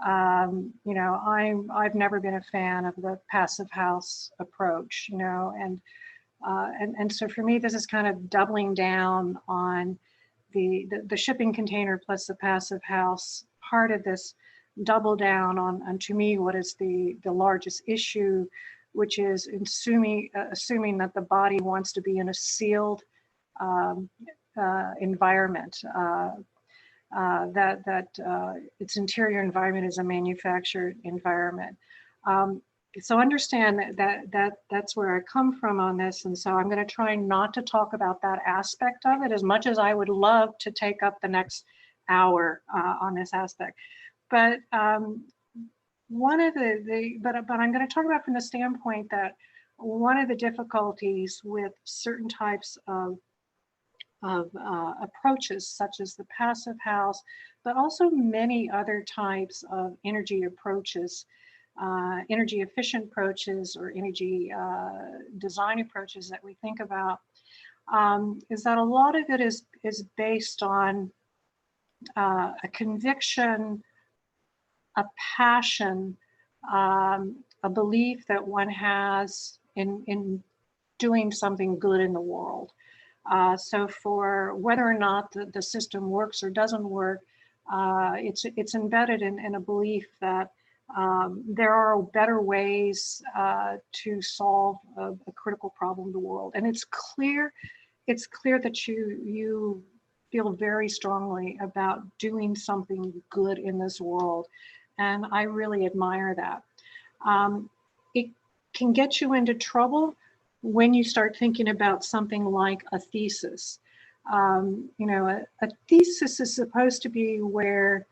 I've never been a fan of the passive house approach, and so for me, this is kind of doubling down on the shipping container plus the passive house part of this, double down on to me what is the largest issue, which is assuming that the body wants to be in a sealed environment, that its interior environment is a manufactured environment. So understand that's where I come from on this, and so I'm going to try not to talk about that aspect of it as much as I would love to take up the next hour on this aspect. But one of but I'm going to talk about from the standpoint that one of the difficulties with certain types of approaches, such as the passive house, but also many other types of energy approaches, energy efficient approaches or energy design approaches that we think about, is that a lot of it is based on a conviction, a passion, a belief that one has in doing something good in the world. So for whether or not the system works or doesn't work, it's embedded in a belief that there are better ways to solve a critical problem in the world. And it's clear that you feel very strongly about doing something good in this world. And I really admire that. It can get you into trouble when you start thinking about something like a thesis. A thesis is supposed to be where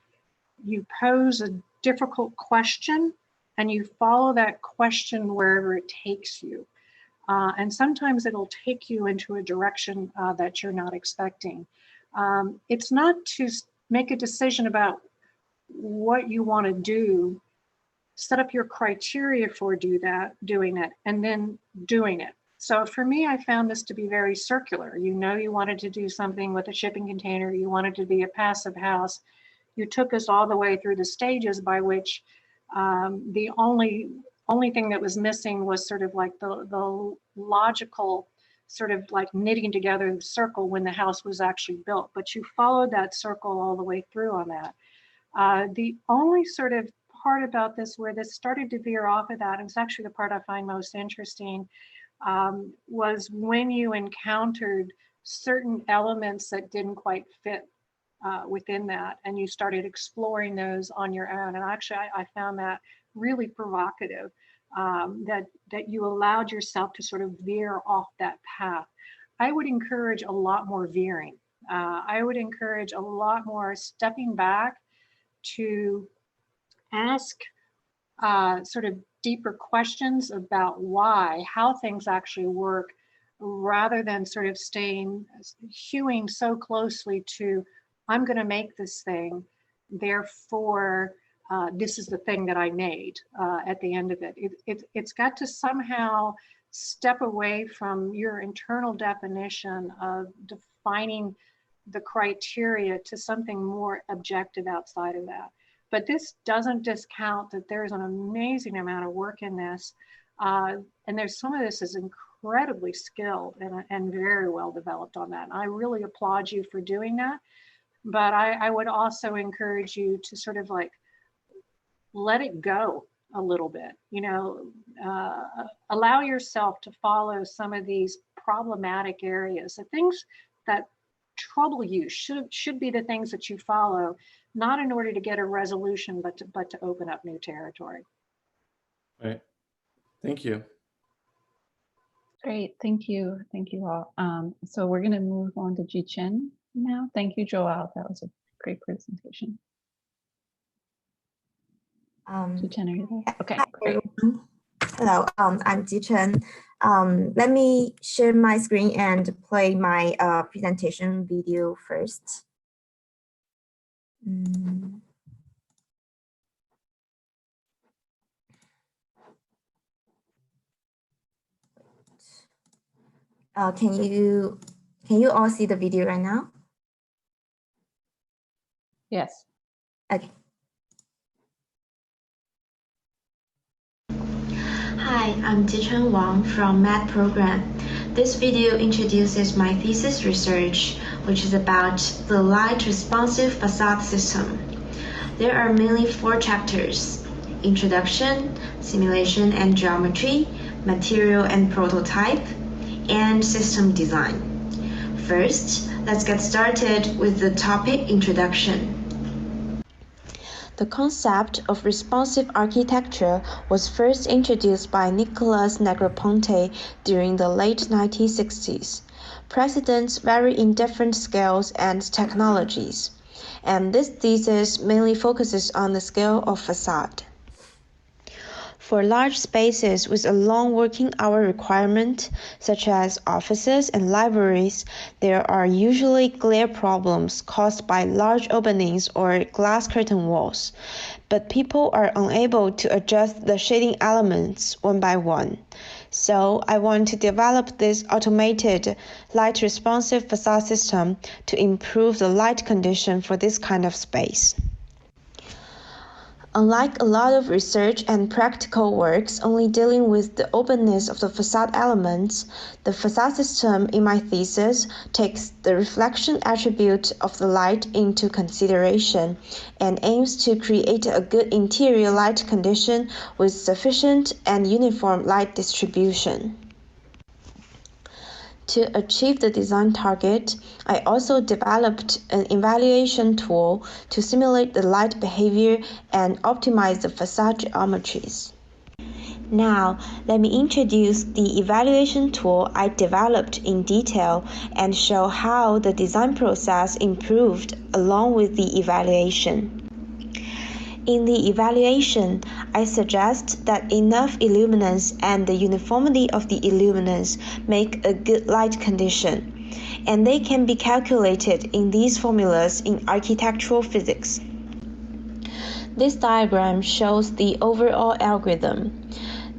you pose a difficult question and you follow that question wherever it takes you. And sometimes it'll take you into a direction that you're not expecting. It's not to make a decision about what you want to do, set up your criteria for doing it, and then doing it. So for me, I found this to be very circular. You wanted to do something with a shipping container, you wanted to be a passive house. You took us all the way through the stages by which the only thing that was missing was sort of like the logical sort of like knitting together the circle when the house was actually built. But you followed that circle all the way through on that. The only sort of part about this where this started to veer off of that, and it's actually the part I find most interesting, was when you encountered certain elements that didn't quite fit within that, and you started exploring those on your own. And actually, I found that really provocative, that you allowed yourself to sort of veer off that path. I would encourage a lot more veering. I would encourage a lot more stepping back to ask sort of deeper questions about how things actually work, rather than sort of hewing so closely to, I'm going to make this thing, therefore this is the thing that I made at the end of it. It's got to somehow step away from your internal definition of defining the criteria to something more objective outside of that. But this doesn't discount that there's an amazing amount of work in this. And there's some of this is incredibly skilled and very well developed on that. And I really applaud you for doing that. But I would also encourage you to sort of like let it go a little bit, you know, allow yourself to follow some of these problematic areas. The things that trouble you should be the things that you follow, not in order to get a resolution, but to open up new territory. Right. Thank you. Great, thank you all. So we're going to move on to Ji-Chen now. Thank you, Joelle. That was a great presentation. Ji-Chen, are you there? Okay, great. Hello, I'm Ji-Chen. Let me share my screen and play my presentation video first. Can you all see the video right now? Yes. Okay. Hi, I'm Ji-Chen Wang from MAAD program. This video introduces my thesis research, which is about the light responsive facade system. There are mainly 4 chapters: introduction, simulation and geometry, material and prototype, and system design. First, let's get started with the topic introduction. The concept of responsive architecture was first introduced by Nicolas Negroponte during the late 1960s. Precedents vary in different scales and technologies, and this thesis mainly focuses on the scale of facade. For large spaces with a long working hour requirement, such as offices and libraries, there are usually glare problems caused by large openings or glass curtain walls, but people are unable to adjust the shading elements one by one. So I want to develop this automated light responsive facade system to improve the light condition for this kind of space. Unlike a lot of research and practical works only dealing with the openness of the facade elements, the facade system in my thesis takes the reflection attribute of the light into consideration and aims to create a good interior light condition with sufficient and uniform light distribution. To achieve the design target, I also developed an evaluation tool to simulate the light behavior and optimize the facade geometries. Now, let me introduce the evaluation tool I developed in detail and show how the design process improved along with the evaluation. In the evaluation, I suggest that enough illuminance and the uniformity of the illuminance make a good light condition, and they can be calculated in these formulas in architectural physics. This diagram shows the overall algorithm.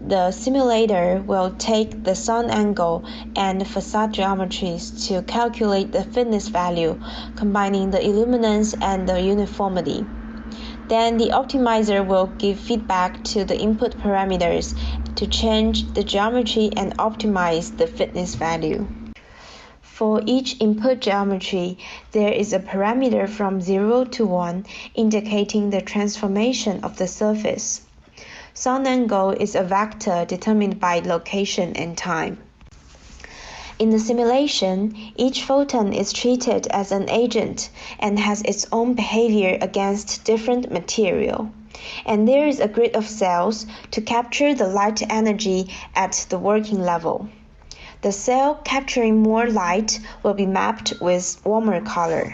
The simulator will take the sun angle and facade geometries to calculate the fitness value, combining the illuminance and the uniformity. Then the optimizer will give feedback to the input parameters to change the geometry and optimize the fitness value. For each input geometry, there is a parameter from 0 to 1 indicating the transformation of the surface. Sun angle is a vector determined by location and time. In the simulation, each photon is treated as an agent and has its own behavior against different material. And there is a grid of cells to capture the light energy at the working level. The cell capturing more light will be mapped with warmer color.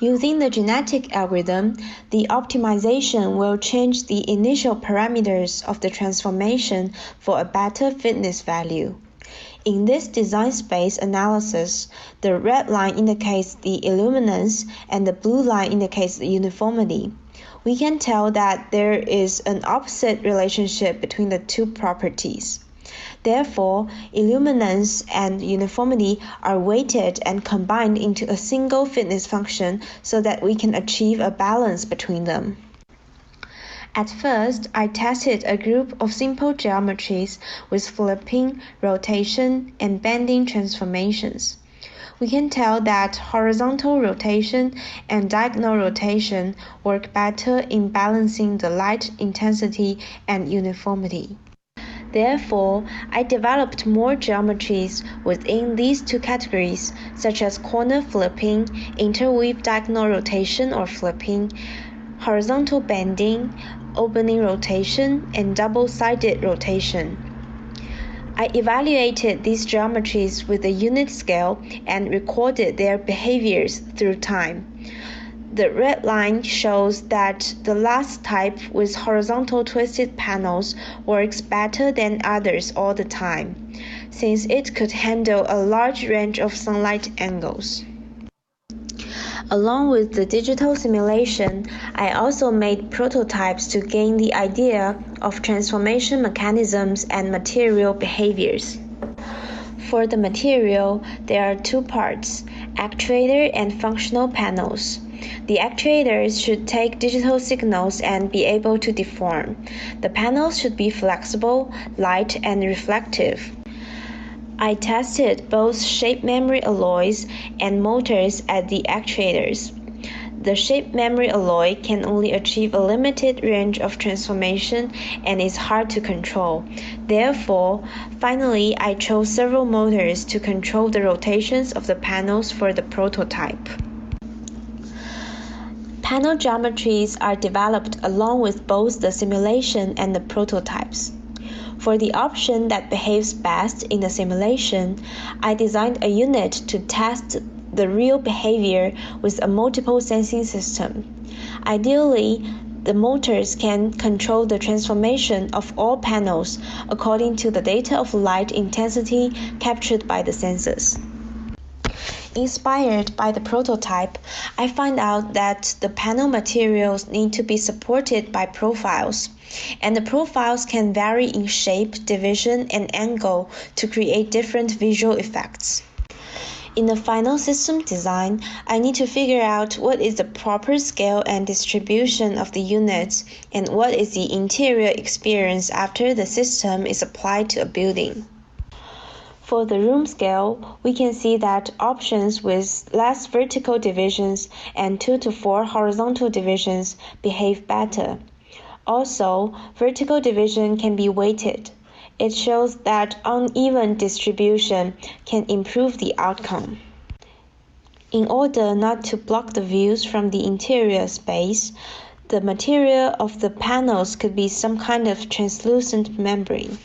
Using the genetic algorithm, the optimization will change the initial parameters of the transformation for a better fitness value. In this design space analysis, the red line indicates the illuminance and the blue line indicates the uniformity. We can tell that there is an opposite relationship between the two properties. Therefore, illuminance and uniformity are weighted and combined into a single fitness function so that we can achieve a balance between them. At first, I tested a group of simple geometries with flipping, rotation, and bending transformations. We can tell that horizontal rotation and diagonal rotation work better in balancing the light intensity and uniformity. Therefore, I developed more geometries within these two categories, such as corner flipping, interweave diagonal rotation or flipping, horizontal bending, opening rotation, and double-sided rotation. I evaluated these geometries with a unit scale and recorded their behaviors through time. The red line shows that the last type with horizontal twisted panels works better than others all the time, since it could handle a large range of sunlight angles. Along with the digital simulation, I also made prototypes to gain the idea of transformation mechanisms and material behaviors. For the material, there are two parts, actuator and functional panels. The actuators should take digital signals and be able to deform. The panels should be flexible, light, and reflective. I tested both shape memory alloys and motors at the actuators. The shape memory alloy can only achieve a limited range of transformation and is hard to control. Therefore, finally, I chose several motors to control the rotations of the panels for the prototype. Panel geometries are developed along with both the simulation and the prototypes. For the option that behaves best in the simulation, I designed a unit to test the real behavior with a multiple sensing system. Ideally, the motors can control the transformation of all panels according to the data of light intensity captured by the sensors. Inspired by the prototype, I found out that the panel materials need to be supported by profiles, and the profiles can vary in shape, division, and angle to create different visual effects. In the final system design, I need to figure out what is the proper scale and distribution of the units and what is the interior experience after the system is applied to a building. For the room scale, we can see that options with less vertical divisions and 2 to 4 horizontal divisions behave better. Also, vertical division can be weighted. It shows that uneven distribution can improve the outcome. In order not to block the views from the interior space, the material of the panels could be some kind of translucent membrane.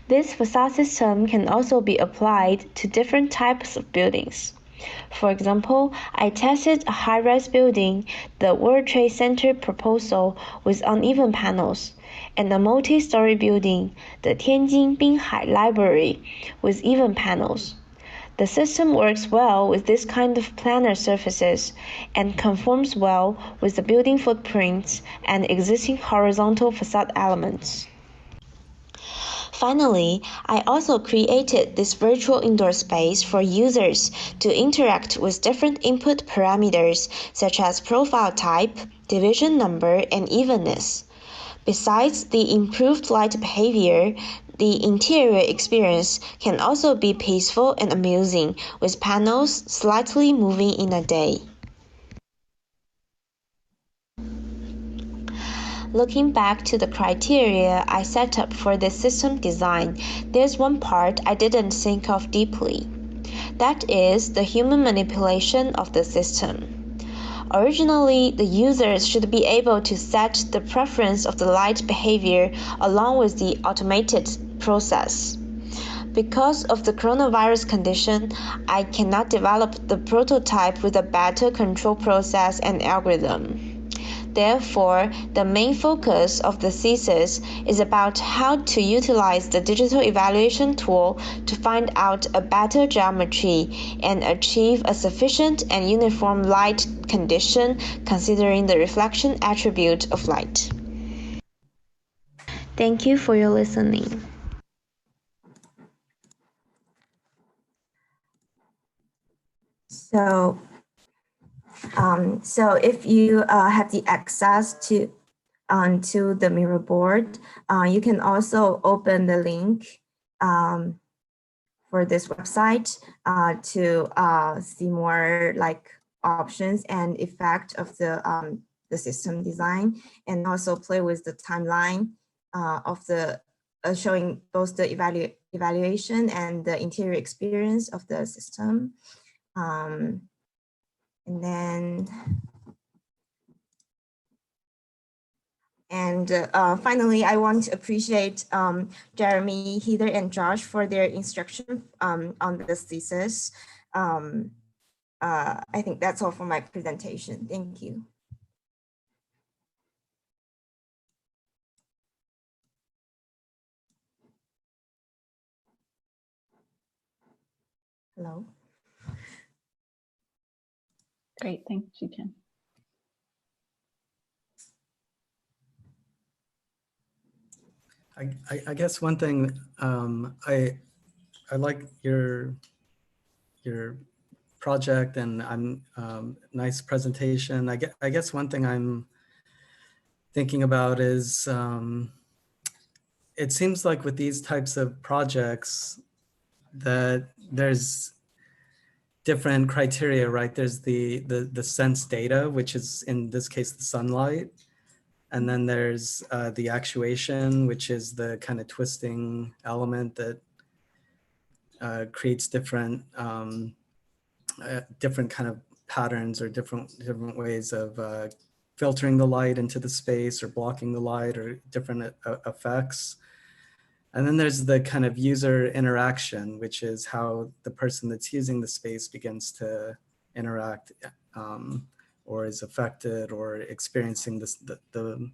This facade system can also be applied to different types of buildings. For example, I tested a high-rise building, the World Trade Center proposal with uneven panels, and a multi-story building, the Tianjin Binhai Library, with even panels. The system works well with this kind of planar surfaces and conforms well with the building footprints and existing horizontal facade elements. Finally, I also created this virtual indoor space for users to interact with different input parameters such as profile type, division number, and evenness. Besides the improved light behavior, the interior experience can also be peaceful and amusing, with panels slightly moving in a day. Looking back to the criteria I set up for this system design, there's one part I didn't think of deeply. That is the human manipulation of the system. Originally, the users should be able to set the preference of the light behavior along with the automated process. Because of the coronavirus condition, I cannot develop the prototype with a better control process and algorithm. Therefore, the main focus of the thesis is about how to utilize the digital evaluation tool to find out a better geometry and achieve a sufficient and uniform light condition considering the reflection attribute of light. Thank you for your listening. So if you have the access to the mirror board, you can also open the link for this website to see more like options and effect of the system design, and also play with the timeline of the showing both the evaluation and the interior experience of the system. And then, finally, I want to appreciate Jeremy, Heather, and Josh for their instruction on this thesis. I think that's all for my presentation. Thank you. Hello. Great, thanks, Ken. I guess one thing I like your project, and I'm nice presentation. I guess one thing I'm thinking about is it seems like with these types of projects that there's different criteria, right? There's the sense data, which is in this case the sunlight. And then there's the actuation, which is the kind of twisting element that creates different different kind of patterns or different ways of filtering the light into the space or blocking the light or different effects. And then there's the kind of user interaction, which is how the person that's using the space begins to interact or is affected or experiencing this, the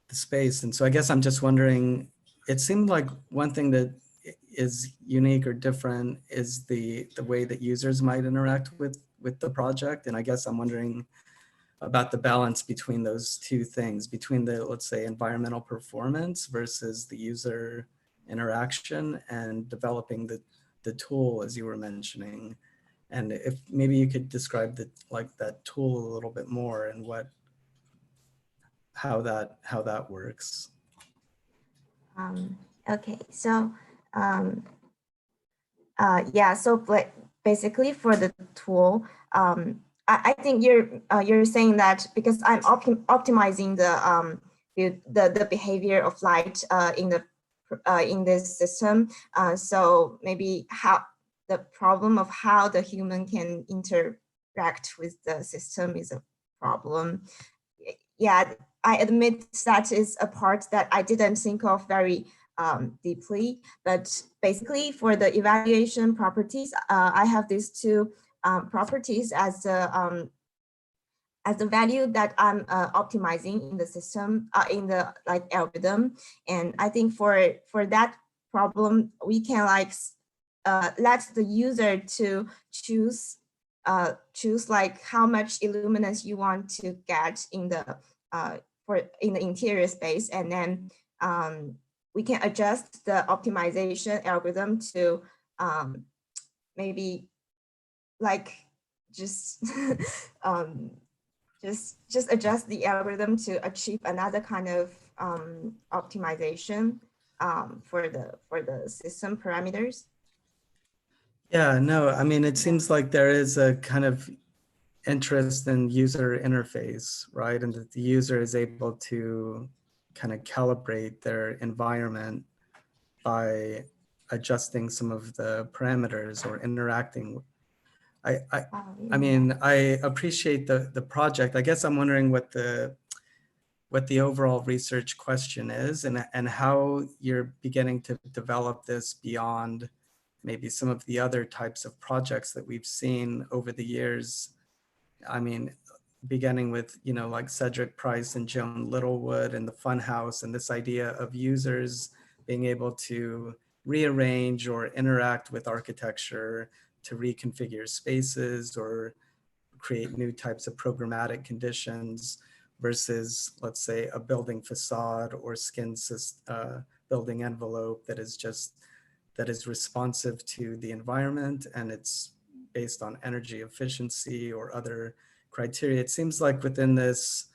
space. And so I guess I'm just wondering, it seemed like one thing that is unique or different is the way that users might interact with the project. And I guess I'm wondering about the balance between those two things, between the, let's say, environmental performance versus the user interaction and developing the tool, as you were mentioning. And if maybe you could describe that tool a little bit more and how that works. Okay, so yeah, so basically for the tool, I think you're saying that because I'm optimizing the behavior of light in this system, so maybe how the problem of how the human can interact with the system is a problem. Yeah, I admit that is a part that I didn't think of very deeply, but basically for the evaluation properties, I have these two properties as the value that I'm optimizing in the system, in the algorithm. And I think for that problem, we can let the user to choose like how much illuminance you want to get in the in the interior space, and then we can adjust the optimization algorithm to maybe like just just adjust the algorithm to achieve another kind of optimization for the system parameters. Yeah, no, I mean, it seems like there is a kind of interest in user interface, right? And that the user is able to kind of calibrate their environment by adjusting some of the parameters or interacting. I mean, I appreciate the project. I guess I'm wondering what the overall research question is and how you're beginning to develop this beyond maybe some of the other types of projects that we've seen over the years I mean, beginning with, you know, like Cedric Price and Joan Littlewood and the Funhouse, and this idea of users being able to rearrange or interact with architecture to reconfigure spaces or create new types of programmatic conditions versus, let's say, a building facade or building envelope that is responsive to the environment, and it's based on energy efficiency or other criteria. It seems like within this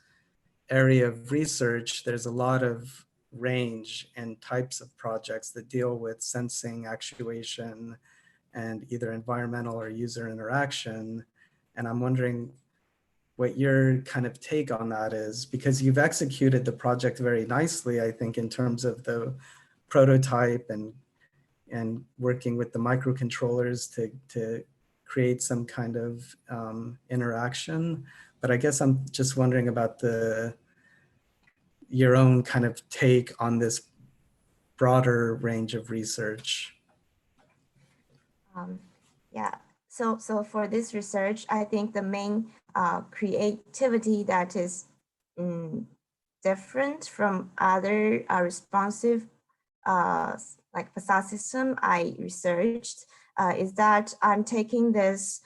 area of research, there's a lot of range and types of projects that deal with sensing, actuation, and either environmental or user interaction. And I'm wondering what your kind of take on that is, because you've executed the project very nicely, I think, in terms of the prototype and working with the microcontrollers to create some kind of interaction. But I guess I'm just wondering about your own kind of take on this broader range of research. Yeah, so for this research, I think the main creativity that is different from other responsive like facade system I researched is that I'm taking this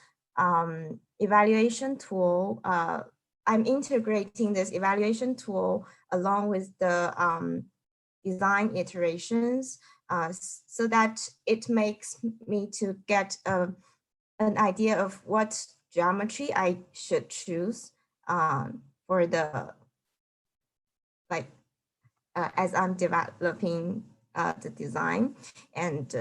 evaluation tool, I'm integrating this evaluation tool along with the design iterations so that it makes me to get an idea of what geometry I should choose for the, like, as I'm developing the design. And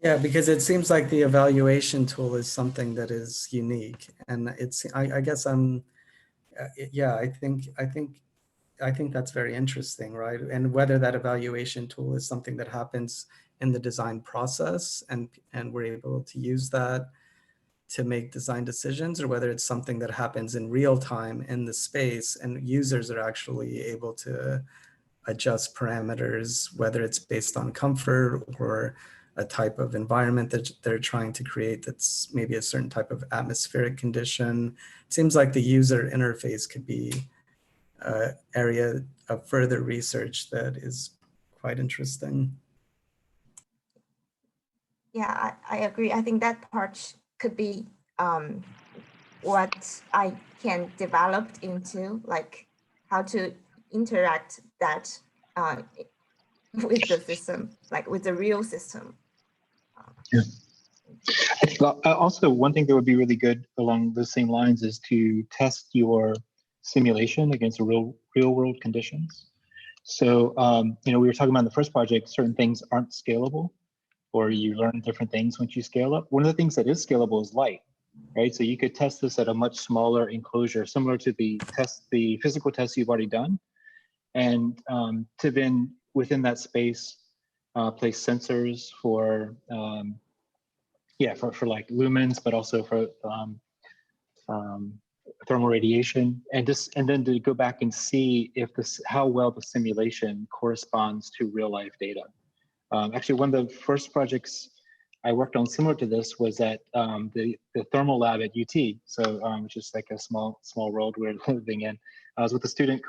yeah, because it seems like the evaluation tool is something that is unique, and I guess yeah, I think that's very interesting, right? And whether that evaluation tool is something that happens in the design process and we're able to use that to make design decisions, or whether it's something that happens in real time in the space and users are actually able to adjust parameters, whether it's based on comfort or a type of environment that they're trying to create that's maybe a certain type of atmospheric condition. It seems like the user interface could be an area of further research that is quite interesting. Yeah, I agree. I think that part could be what I can develop into, like how to interact that with the system, like with the real system. Yeah. I think also one thing that would be really good along the same lines is to test your simulation against real world conditions. So, you know, we were talking about in the first project, certain things aren't scalable, or you learn different things once you scale up. One of the things that is scalable is light, right? So you could test this at a much smaller enclosure, similar to the physical test you've already done. And to then within that space, place sensors for, for like lumens, but also for thermal radiation, and then to go back and see if how well the simulation corresponds to real life data. Actually, one of the first projects I worked on similar to this was at the thermal lab at UT. So which is like a small world we're living in. I was with a student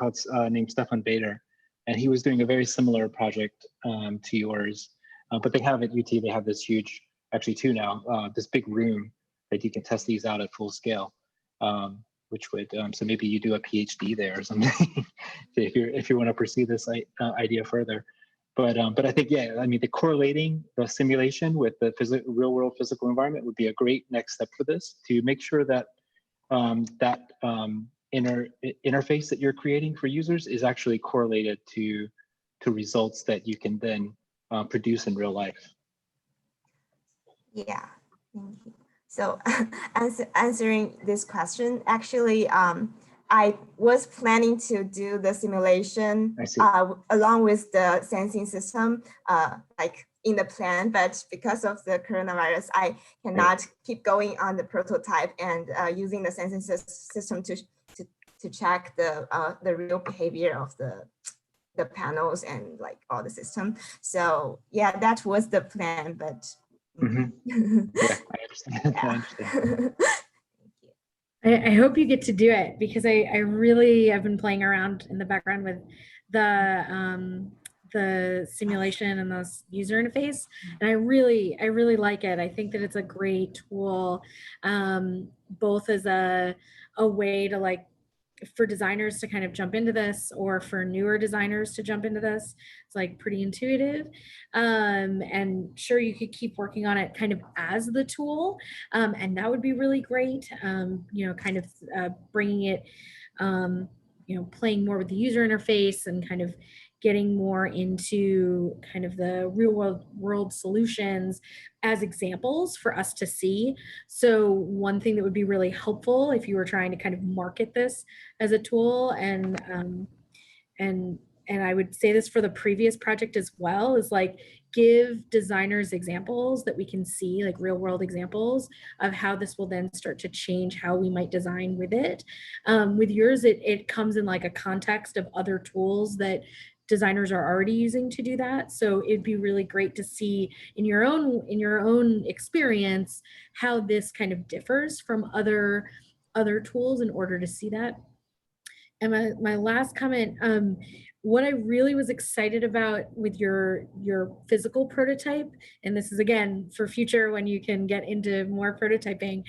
named Stefan Bader, and he was doing a very similar project to yours. But they have at UT, they have this huge, actually two now, this big room that you can test these out at full scale. Which would, so maybe you do a PhD there or something if you want to pursue this idea further. But I think, yeah, I mean, correlating the simulation with the real world physical environment would be a great next step for this, to make sure that interface that you're creating for users is actually correlated to results that you can then produce in real life. Yeah, thank you. So answering this question, actually, I was planning to do the simulation along with the sensing system, like in the plan, but because of the coronavirus, I cannot keep going on the prototype and using the sensing system to check the real behavior of the panels and like all the system. So yeah, that was the plan, but. Mm-hmm. Yeah, I understand. Yeah. I understand. I hope you get to do it, because I really have been playing around in the background with the simulation and the user interface, and I really like it. I think that it's a great tool, both as a way to, like, for designers to kind of jump into this, or for newer designers to jump into this. It's like pretty intuitive, and sure, you could keep working on it kind of as the tool, and that would be really great. You know, kind of bringing it, you know, playing more with the user interface and kind of getting more into kind of the real world solutions as examples for us to see. So one thing that would be really helpful if you were trying to kind of market this as a tool, and I would say this for the previous project as well, is like, give designers examples that we can see, like real world examples of how this will then start to change how we might design with it. With yours, it comes in like a context of other tools that designers are already using to do that. So it'd be really great to see in your own experience how this kind of differs from other tools in order to see that. And my last comment, what I really was excited about with your physical prototype, and this is again for future when you can get into more prototyping,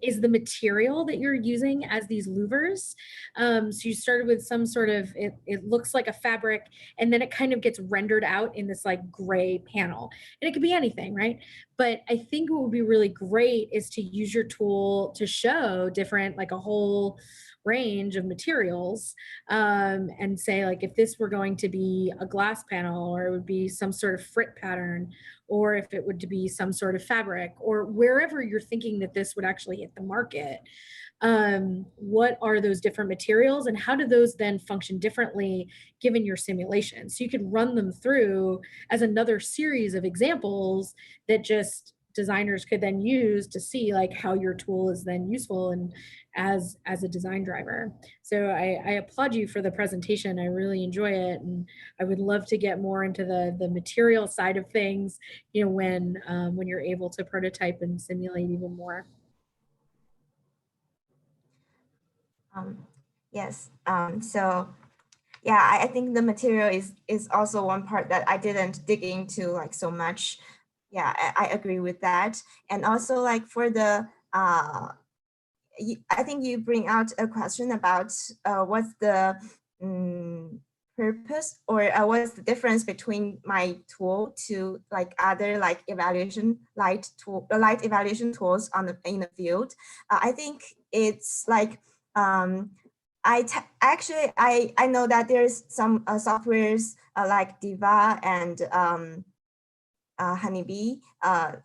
is the material that you're using as these louvers. So you started with some sort of, it looks like a fabric, and then it kind of gets rendered out in this like gray panel, and it could be anything, right? But I think what would be really great is to use your tool to show different, like a whole range of materials, and say, like, if this were going to be a glass panel, or it would be some sort of frit pattern, or if it would be some sort of fabric, or wherever you're thinking that this would actually hit the market, what are those different materials, and how do those then function differently given your simulation? So you could run them through as another series of examples that just designers could then use to see like how your tool is then useful and as a design driver. So I applaud you for the presentation. I really enjoy it, and I would love to get more into the material side of things, you know, when you're able to prototype and simulate even more. Yes. So yeah, I think the material is also one part that I didn't dig into like so much. Yeah, I agree with that. And also like for the, I think you bring out a question about what's the purpose, or what's the difference between my tool to like other like light evaluation tools in the field. I think it's like, actually I know that there's some softwares like Diva and Honeybee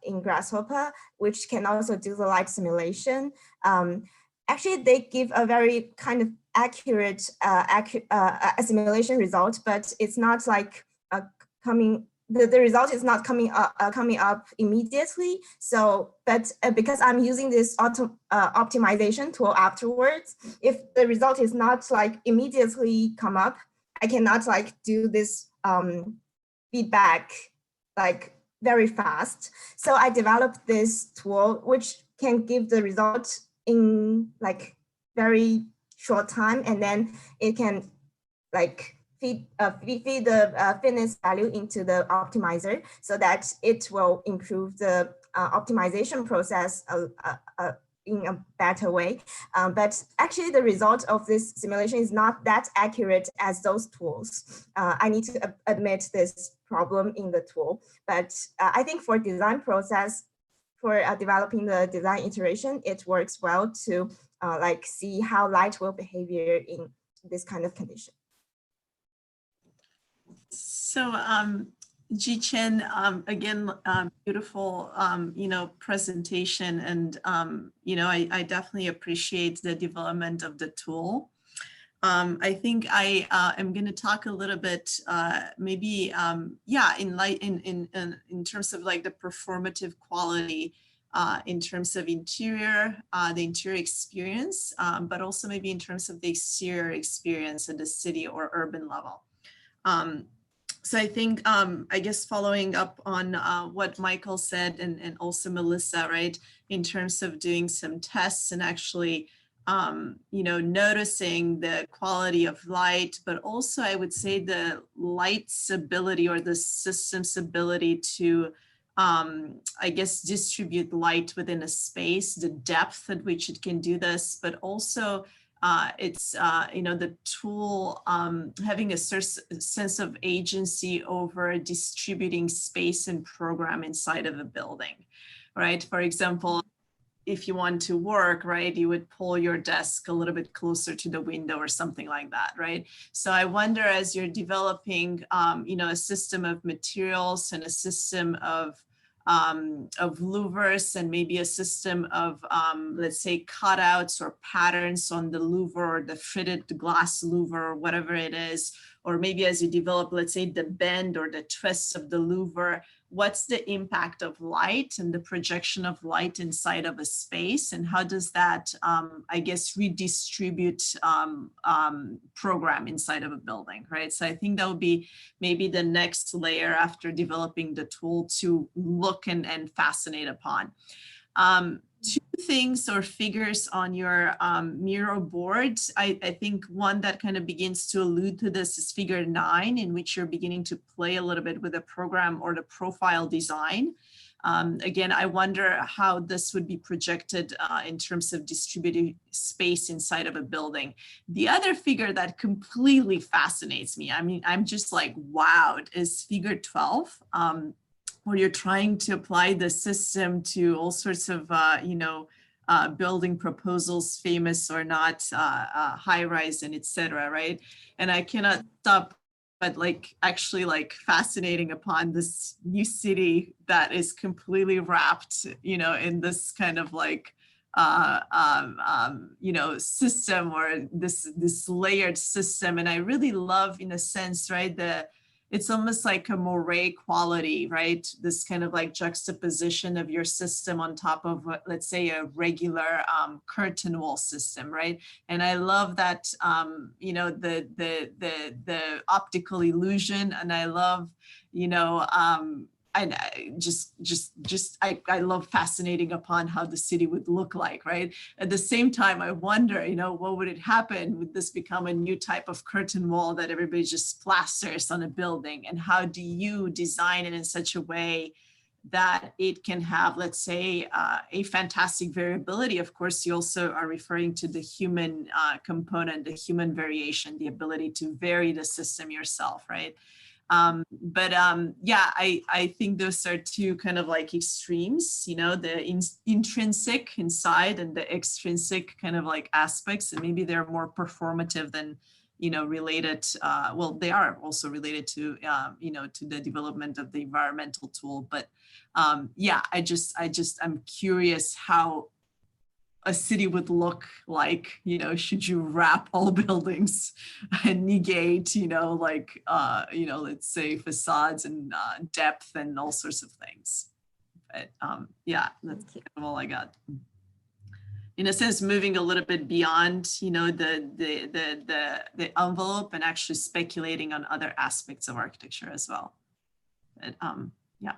in Grasshopper, which can also do the light simulation. Actually, they give a very kind of accurate simulation result, but it's not like coming. The result is not coming up immediately. So, but because I'm using this optimization tool afterwards, if the result is not like immediately come up, I cannot like do this feedback like very fast. So I developed this tool which can give the result in like very short time, and then it can like feed the fitness value into the optimizer so that it will improve the optimization process in a better way. But actually the result of this simulation is not that accurate as those tools. I need to admit this problem in the tool, but I think for design process, for developing the design iteration, it works well to like see how light will behave in this kind of condition. So Ji-Chen, again, beautiful, you know, presentation, and you know, I definitely appreciate the development of the tool. I think I am going to talk a little bit, maybe, yeah, in terms of like the performative quality, in terms of interior, the interior experience, but also maybe in terms of the exterior experience at the city or urban level. So I think, I guess following up on what Michael said and also Melissa, right, in terms of doing some tests and actually, you know, noticing the quality of light, but also I would say the light's ability or the system's ability to, I guess, distribute light within a space, the depth at which it can do this, but also it's, you know, the tool having a sense of agency over distributing space and program inside of a building, right? For example, if you want to work, right, you would pull your desk a little bit closer to the window or something like that, right? So I wonder, as you're developing, you know, a system of materials and a system of louvers and maybe a system of, let's say, cutouts or patterns on the louver or the fitted glass louver or whatever it is, or maybe as you develop, let's say, the bend or the twist of the louver, what's the impact of light and the projection of light inside of a space, and how does that, I guess, redistribute program inside of a building, right? So I think that would be maybe the next layer after developing the tool to look and fascinate upon. Two things or figures on your Miro board. I think one that kind of begins to allude to this is figure 9, in which you're beginning to play a little bit with the program or the profile design. Again, I wonder how this would be projected in terms of distributed space inside of a building. The other figure that completely fascinates me, I mean, I'm just like wowed, is figure 12. Where you're trying to apply the system to all sorts of, you know, building proposals, famous or not, high rise and etc. Right? And I cannot stop but like actually like fascinating upon this new city that is completely wrapped, you know, in this kind of like, you know, system or this layered system. And I really love, in a sense, right, it's almost like a moire quality, right? This kind of like juxtaposition of your system on top of, let's say, a regular curtain wall system, right? And I love that, you know, the optical illusion, and I love, you know, I love fascinating upon how the city would look like, right? At the same time, I wonder, you know, what would it happen? Would this become a new type of curtain wall that everybody just plasters on a building? And how do you design it in such a way that it can have, let's say, a fantastic variability? Of course, you also are referring to the human component, the human variation, the ability to vary the system yourself, right? Yeah, I think those are two kind of like extremes, you know, the intrinsic inside and the extrinsic kind of like aspects, and maybe they're more performative than, you know, related, well, they are also related to, you know, to the development of the environmental tool. But yeah, I'm curious how a city would look like, you know, should you wrap all buildings and negate, you know, like, you know, let's say facades and depth and all sorts of things. But yeah, that's kind of all I got. In a sense, moving a little bit beyond, you know, the envelope and actually speculating on other aspects of architecture as well. But yeah.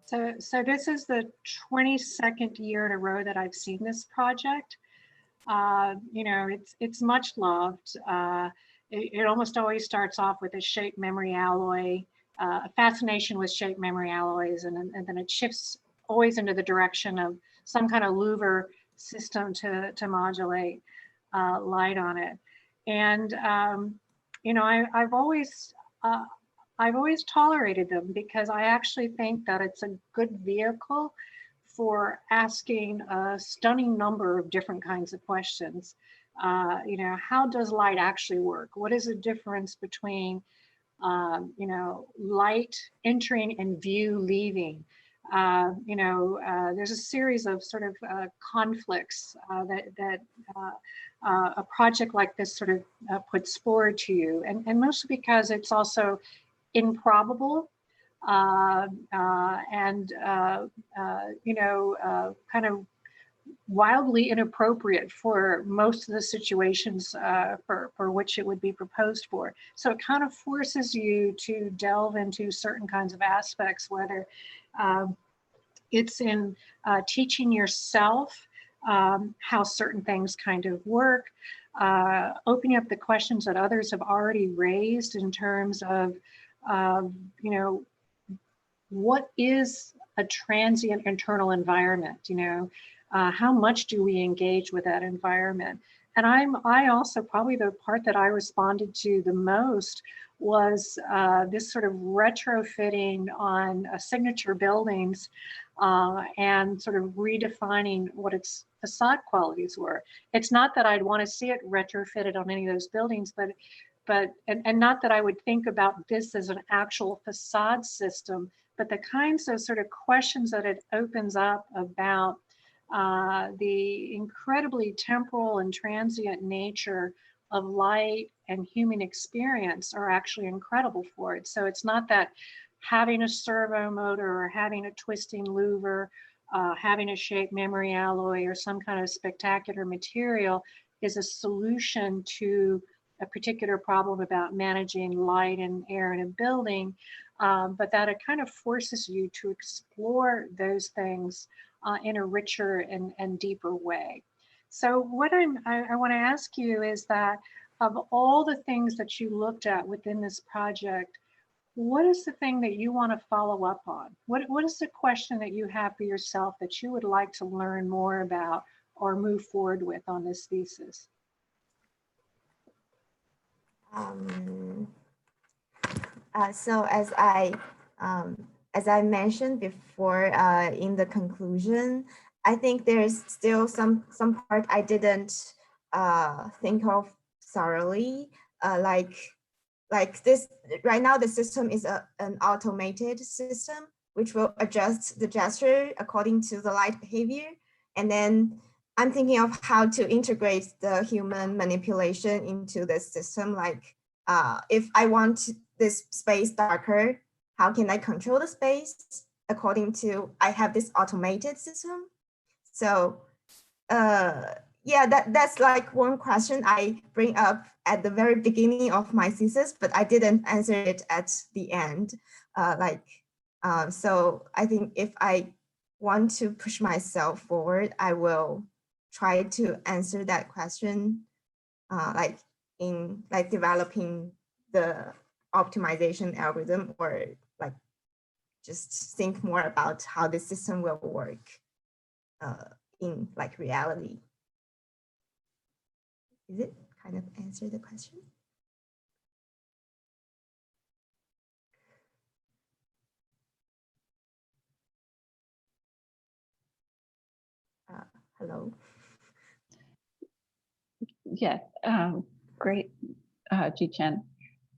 So this is the 22nd year in a row that I've seen this project. You know, it's much loved. It almost always starts off with a shape memory alloy, a fascination with shape memory alloys, and then it shifts always into the direction of some kind of louver system to modulate light on it. And you know, I've always tolerated them because I actually think that it's a good vehicle for asking a stunning number of different kinds of questions. You know, how does light actually work? What is the difference between, you know, light entering and view leaving? You know, there's a series of sort of conflicts that a project like this sort of puts forward to you, and mostly because it's also improbable and you know, kind of wildly inappropriate for most of the situations for which it would be proposed for. So it kind of forces you to delve into certain kinds of aspects, whether it's in teaching yourself how certain things kind of work, opening up the questions that others have already raised in terms of, you know, what is a transient internal environment? You know, how much do we engage with that environment? And I also, probably the part that I responded to the most was this sort of retrofitting on signature buildings and sort of redefining what its facade qualities were. It's not that I'd want to see it retrofitted on any of those buildings, but not that I would think about this as an actual facade system, but the kinds of sort of questions that it opens up about the incredibly temporal and transient nature of light and human experience are actually incredible for it. So it's not that having a servo motor or having a twisting louver, having a shape memory alloy or some kind of spectacular material is a solution to a particular problem about managing light and air in a building, but that it kind of forces you to explore those things in a richer and deeper way. So what I want to ask you is that of all the things that you looked at within this project, what is the thing that you want to follow up on? What is the question that you have for yourself that you would like to learn more about or move forward with on this thesis? So as I mentioned before in the conclusion, I think there's still some part I didn't think of thoroughly. Like this, right now the system is an automated system, which will adjust the gesture according to the light behavior. And then I'm thinking of how to integrate the human manipulation into this system. Like if I want this space darker, how can I control the space according to, I have this automated system. So yeah, that's like one question I bring up at the very beginning of my thesis, but I didn't answer it at the end. So I think if I want to push myself forward, I will try to answer that question, like developing the optimization algorithm, or like just think more about how the system will work in like reality. Is it kind of answer the question? Hello. Yeah, great, Ji-Chen.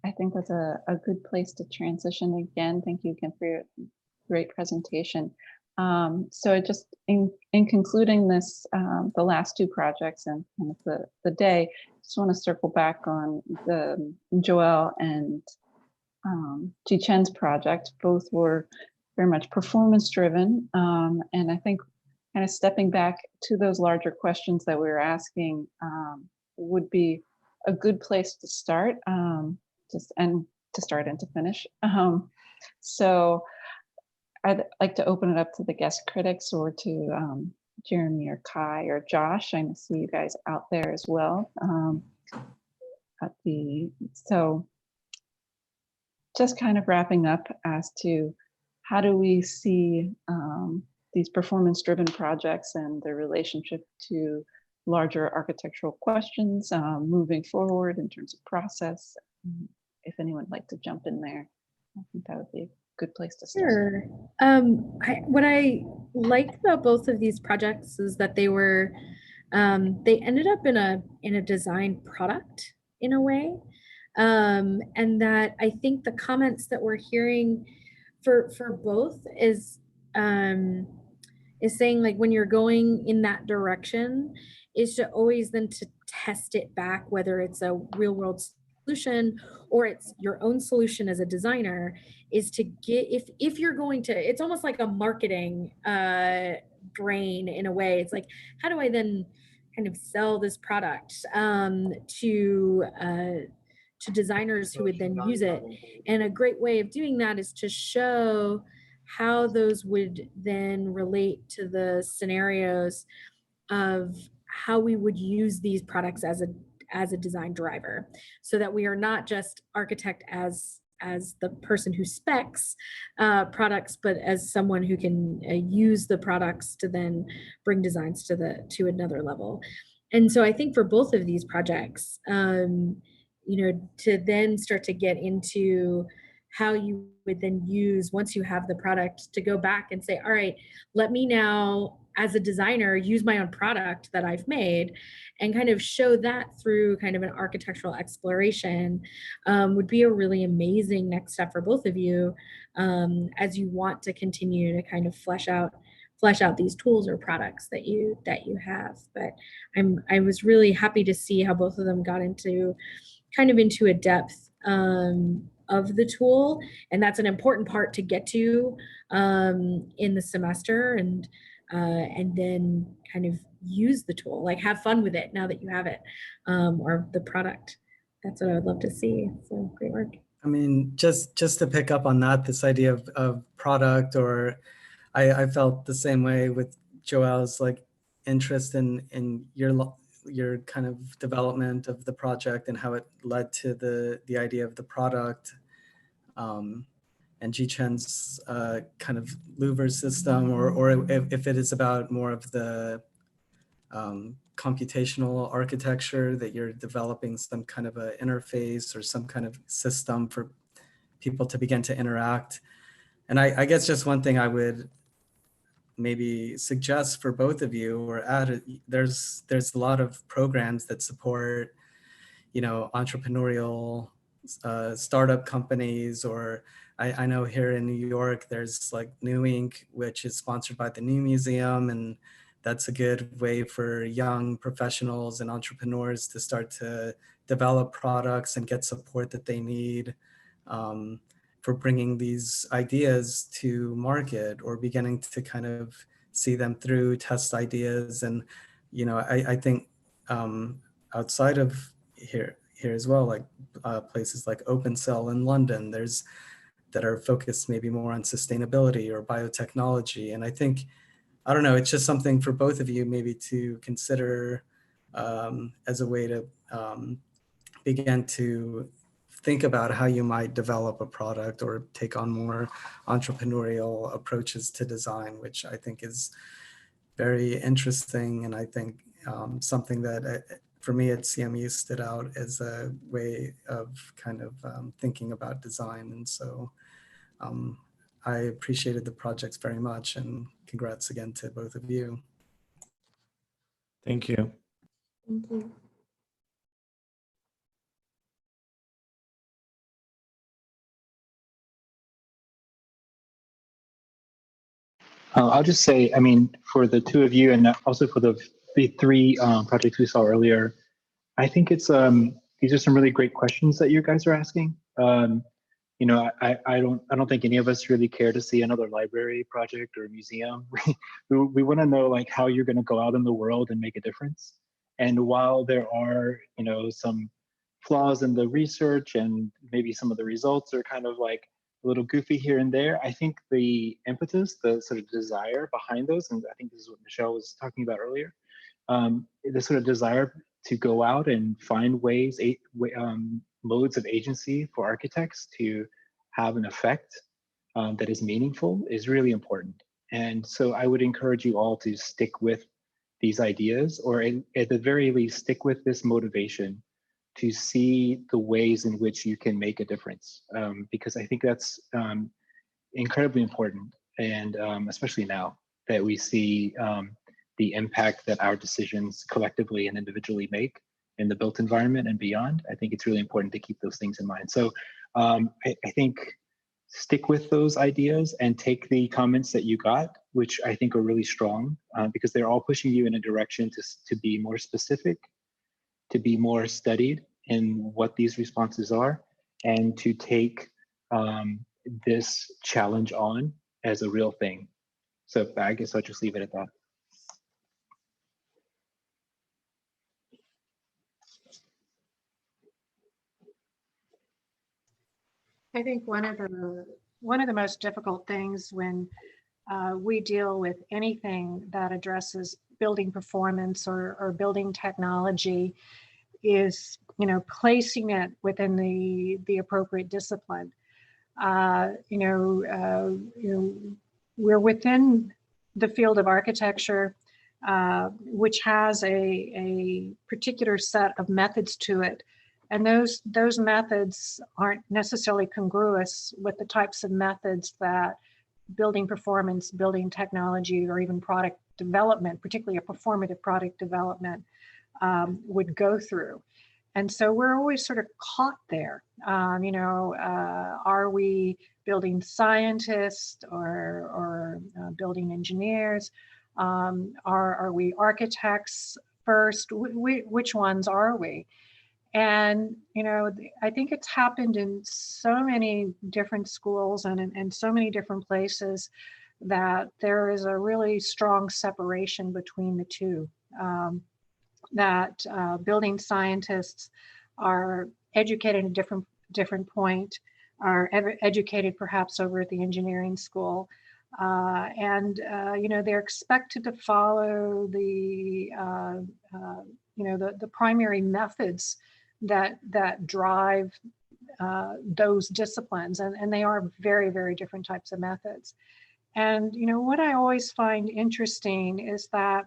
I think that's a good place to transition again. Thank you again for your great presentation. So just in concluding this, the last two projects and kind of the day, just want to circle back on the Joelle and Ji-Chen's project. Both were very much performance driven. And I think kind of stepping back to those larger questions that we were asking would be a good place to start, to start and to finish. So I'd like to open it up to the guest critics, or to Jeremy or Kai or Josh. I see you guys out there as well. So just kind of wrapping up as to how do we see these performance-driven projects and their relationship to larger architectural questions moving forward in terms of process. If anyone would like to jump in there, I think that would be a good place to start. Sure. What I liked about both of these projects is that they were, they ended up in a design product in a way. And that I think the comments that we're hearing for both is saying, like, when you're going in that direction, is to always then to test it back, whether it's a real world solution or it's your own solution as a designer, is to get, if you're going to, it's almost like a marketing brain in a way. It's like, how do I then kind of sell this product to designers who would then use it? And a great way of doing that is to show how those would then relate to the scenarios of how we would use these products as a design driver, so that we are not just architect as the person who specs products, but as someone who can use the products to then bring designs to another level. And so I think for both of these projects, to then start to get into how you would then use, once you have the product, to go back and say, all right, let me now, as a designer, use my own product that I've made and kind of show that through kind of an architectural exploration, would be a really amazing next step for both of you, as you want to continue to kind of flesh out these tools or products that you have. But I was really happy to see how both of them got into a depth of the tool, and that's an important part to get to in the semester, and then kind of use the tool, like have fun with it now that you have it, or the product. That's what I would love to see. So great work. I mean, just to pick up on that, this idea of product, or I felt the same way with Joelle's like interest in your kind of development of the project and how it led to the idea of the product, and Ji-Chen's kind of louver system, or if it is about more of the computational architecture, that you're developing some kind of an interface or some kind of system for people to begin to interact. And I guess just one thing I would maybe suggest for both of you, or add, there's a lot of programs that support, entrepreneurial startup companies, or I know here in New York, there's like New Ink, which is sponsored by the New Museum, and that's a good way for young professionals and entrepreneurs to start to develop products and get support that they need for bringing these ideas to market, or beginning to kind of see them through, test ideas. And, I think outside of here as well, like places like OpenCell in London, that are focused maybe more on sustainability or biotechnology. And I think, I don't know, it's just something for both of you maybe to consider as a way to begin to think about how you might develop a product or take on more entrepreneurial approaches to design, which I think is very interesting. And I think something that for me at CMU stood out as a way of kind of thinking about design. And so I appreciated the projects very much, and congrats again to both of you. Thank you. Thank you. I'll just say, I mean, for the two of you, and also for the three projects we saw earlier, I think it's these are some really great questions that you guys are asking. I don't think any of us really care to see another library project or museum. We want to know like how you're going to go out in the world and make a difference. And while there are some flaws in the research, and maybe some of the results are kind of like a little goofy here and there, I think the impetus, the sort of desire behind those, and I think this is what Michelle was talking about earlier, the sort of desire to go out and find ways, modes of agency for architects to have an effect that is meaningful is really important. And so I would encourage you all to stick with these ideas, or at the very least, stick with this motivation to see the ways in which you can make a difference, because I think that's incredibly important. And especially now that we see the impact that our decisions collectively and individually make in the built environment and beyond, I think it's really important to keep those things in mind. So I think stick with those ideas and take the comments that you got, which I think are really strong, because they're all pushing you in a direction to be more specific, to be more studied in what these responses are, and to take this challenge on as a real thing. So I guess I'll just leave it at that. I think one of the most difficult things when we deal with anything that addresses building performance or building technology is, placing it within the appropriate discipline. We're within the field of architecture, which has a particular set of methods to it. And those methods aren't necessarily congruous with the types of methods that building performance, building technology, or even product development, particularly a performative product development, would go through. And so we're always sort of caught there. Are we building scientists or building engineers? Are we architects first? Which ones are we? And, I think it's happened in so many different schools and in so many different places that there is a really strong separation between the two. That building scientists are educated at a different point, are educated perhaps over at the engineering school. They're expected to follow the primary methods that drive those disciplines, and they are very, very different types of methods. And what I always find interesting is that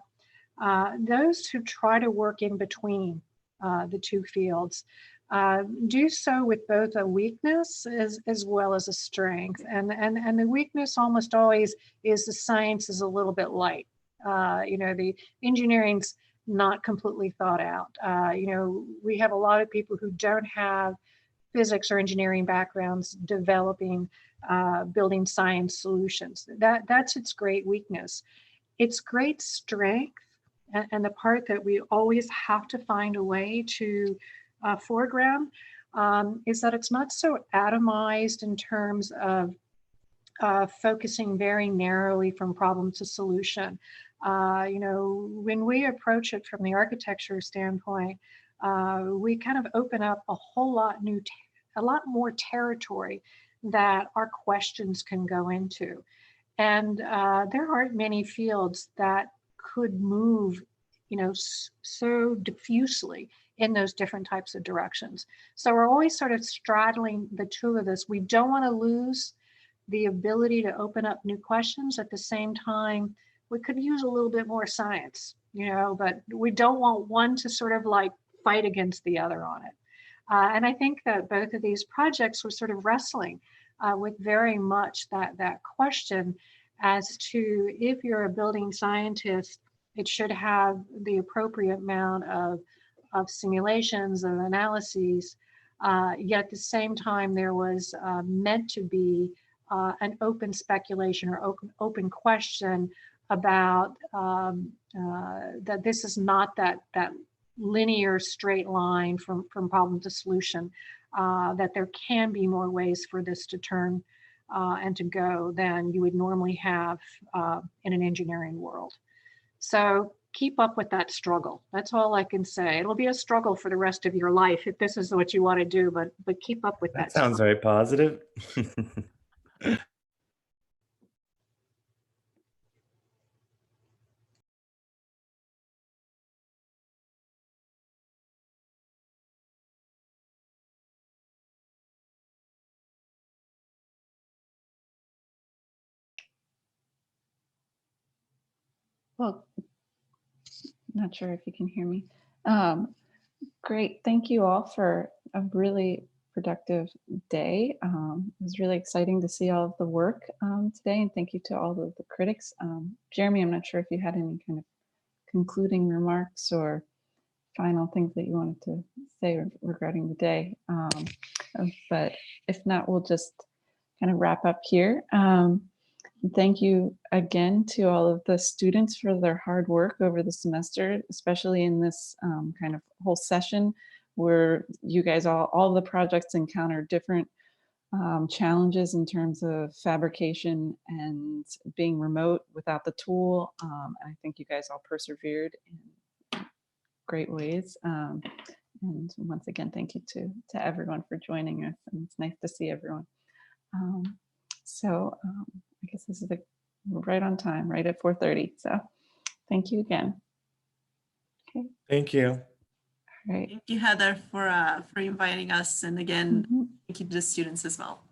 those who try to work in between the two fields do so with both a weakness as well as a strength. And the weakness almost always is the science is a little bit light. The engineering's not completely thought out. We have a lot of people who don't have physics or engineering backgrounds developing building science solutions. That's its great weakness. Its great strength, and the part that we always have to find a way to foreground, is that it's not so atomized in terms of focusing very narrowly from problem to solution. When we approach it from the architecture standpoint, we kind of open up a whole lot more territory that our questions can go into. And there aren't many fields that could move, so diffusely in those different types of directions. So we're always sort of straddling the two of this. We don't want to lose the ability to open up new questions. At the same time, we could use a little bit more science, but we don't want one to sort of like fight against the other on it. And I think that both of these projects were sort of wrestling with very much that question as to, if you're a building scientist, it should have the appropriate amount of simulations and analyses, yet at the same time there was meant to be an open speculation or open question about that this is not that linear straight line from problem to solution, that there can be more ways for this to turn and to go than you would normally have in an engineering world. So keep up with that struggle. That's all I can say. It'll be a struggle for the rest of your life if this is what you want to do, but keep up with that. That sounds very positive. Well, not sure if you can hear me. Great. Thank you all for a really productive day. It was really exciting to see all of the work today, and thank you to all of the critics. Jeremy, I'm not sure if you had any kind of concluding remarks or final things that you wanted to say regarding the day. But if not, we'll just kind of wrap up here. Thank you again to all of the students for their hard work over the semester, especially in this kind of whole session where you guys all the projects encounter different challenges in terms of fabrication and being remote without the tool. I think you guys all persevered in great ways. And once again, thank you to everyone for joining us. And it's nice to see everyone. I guess this is right on time, right at 4:30. So thank you again. Okay. Thank you. All right. Thank you, Heather, for inviting us. And again, thank you to the students as well.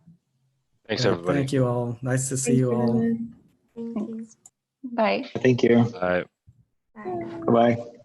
Thanks, Yeah, everybody. Thank you all. Nice to see you all. Thank you. Bye. Thank you. Bye. Bye. Bye-bye.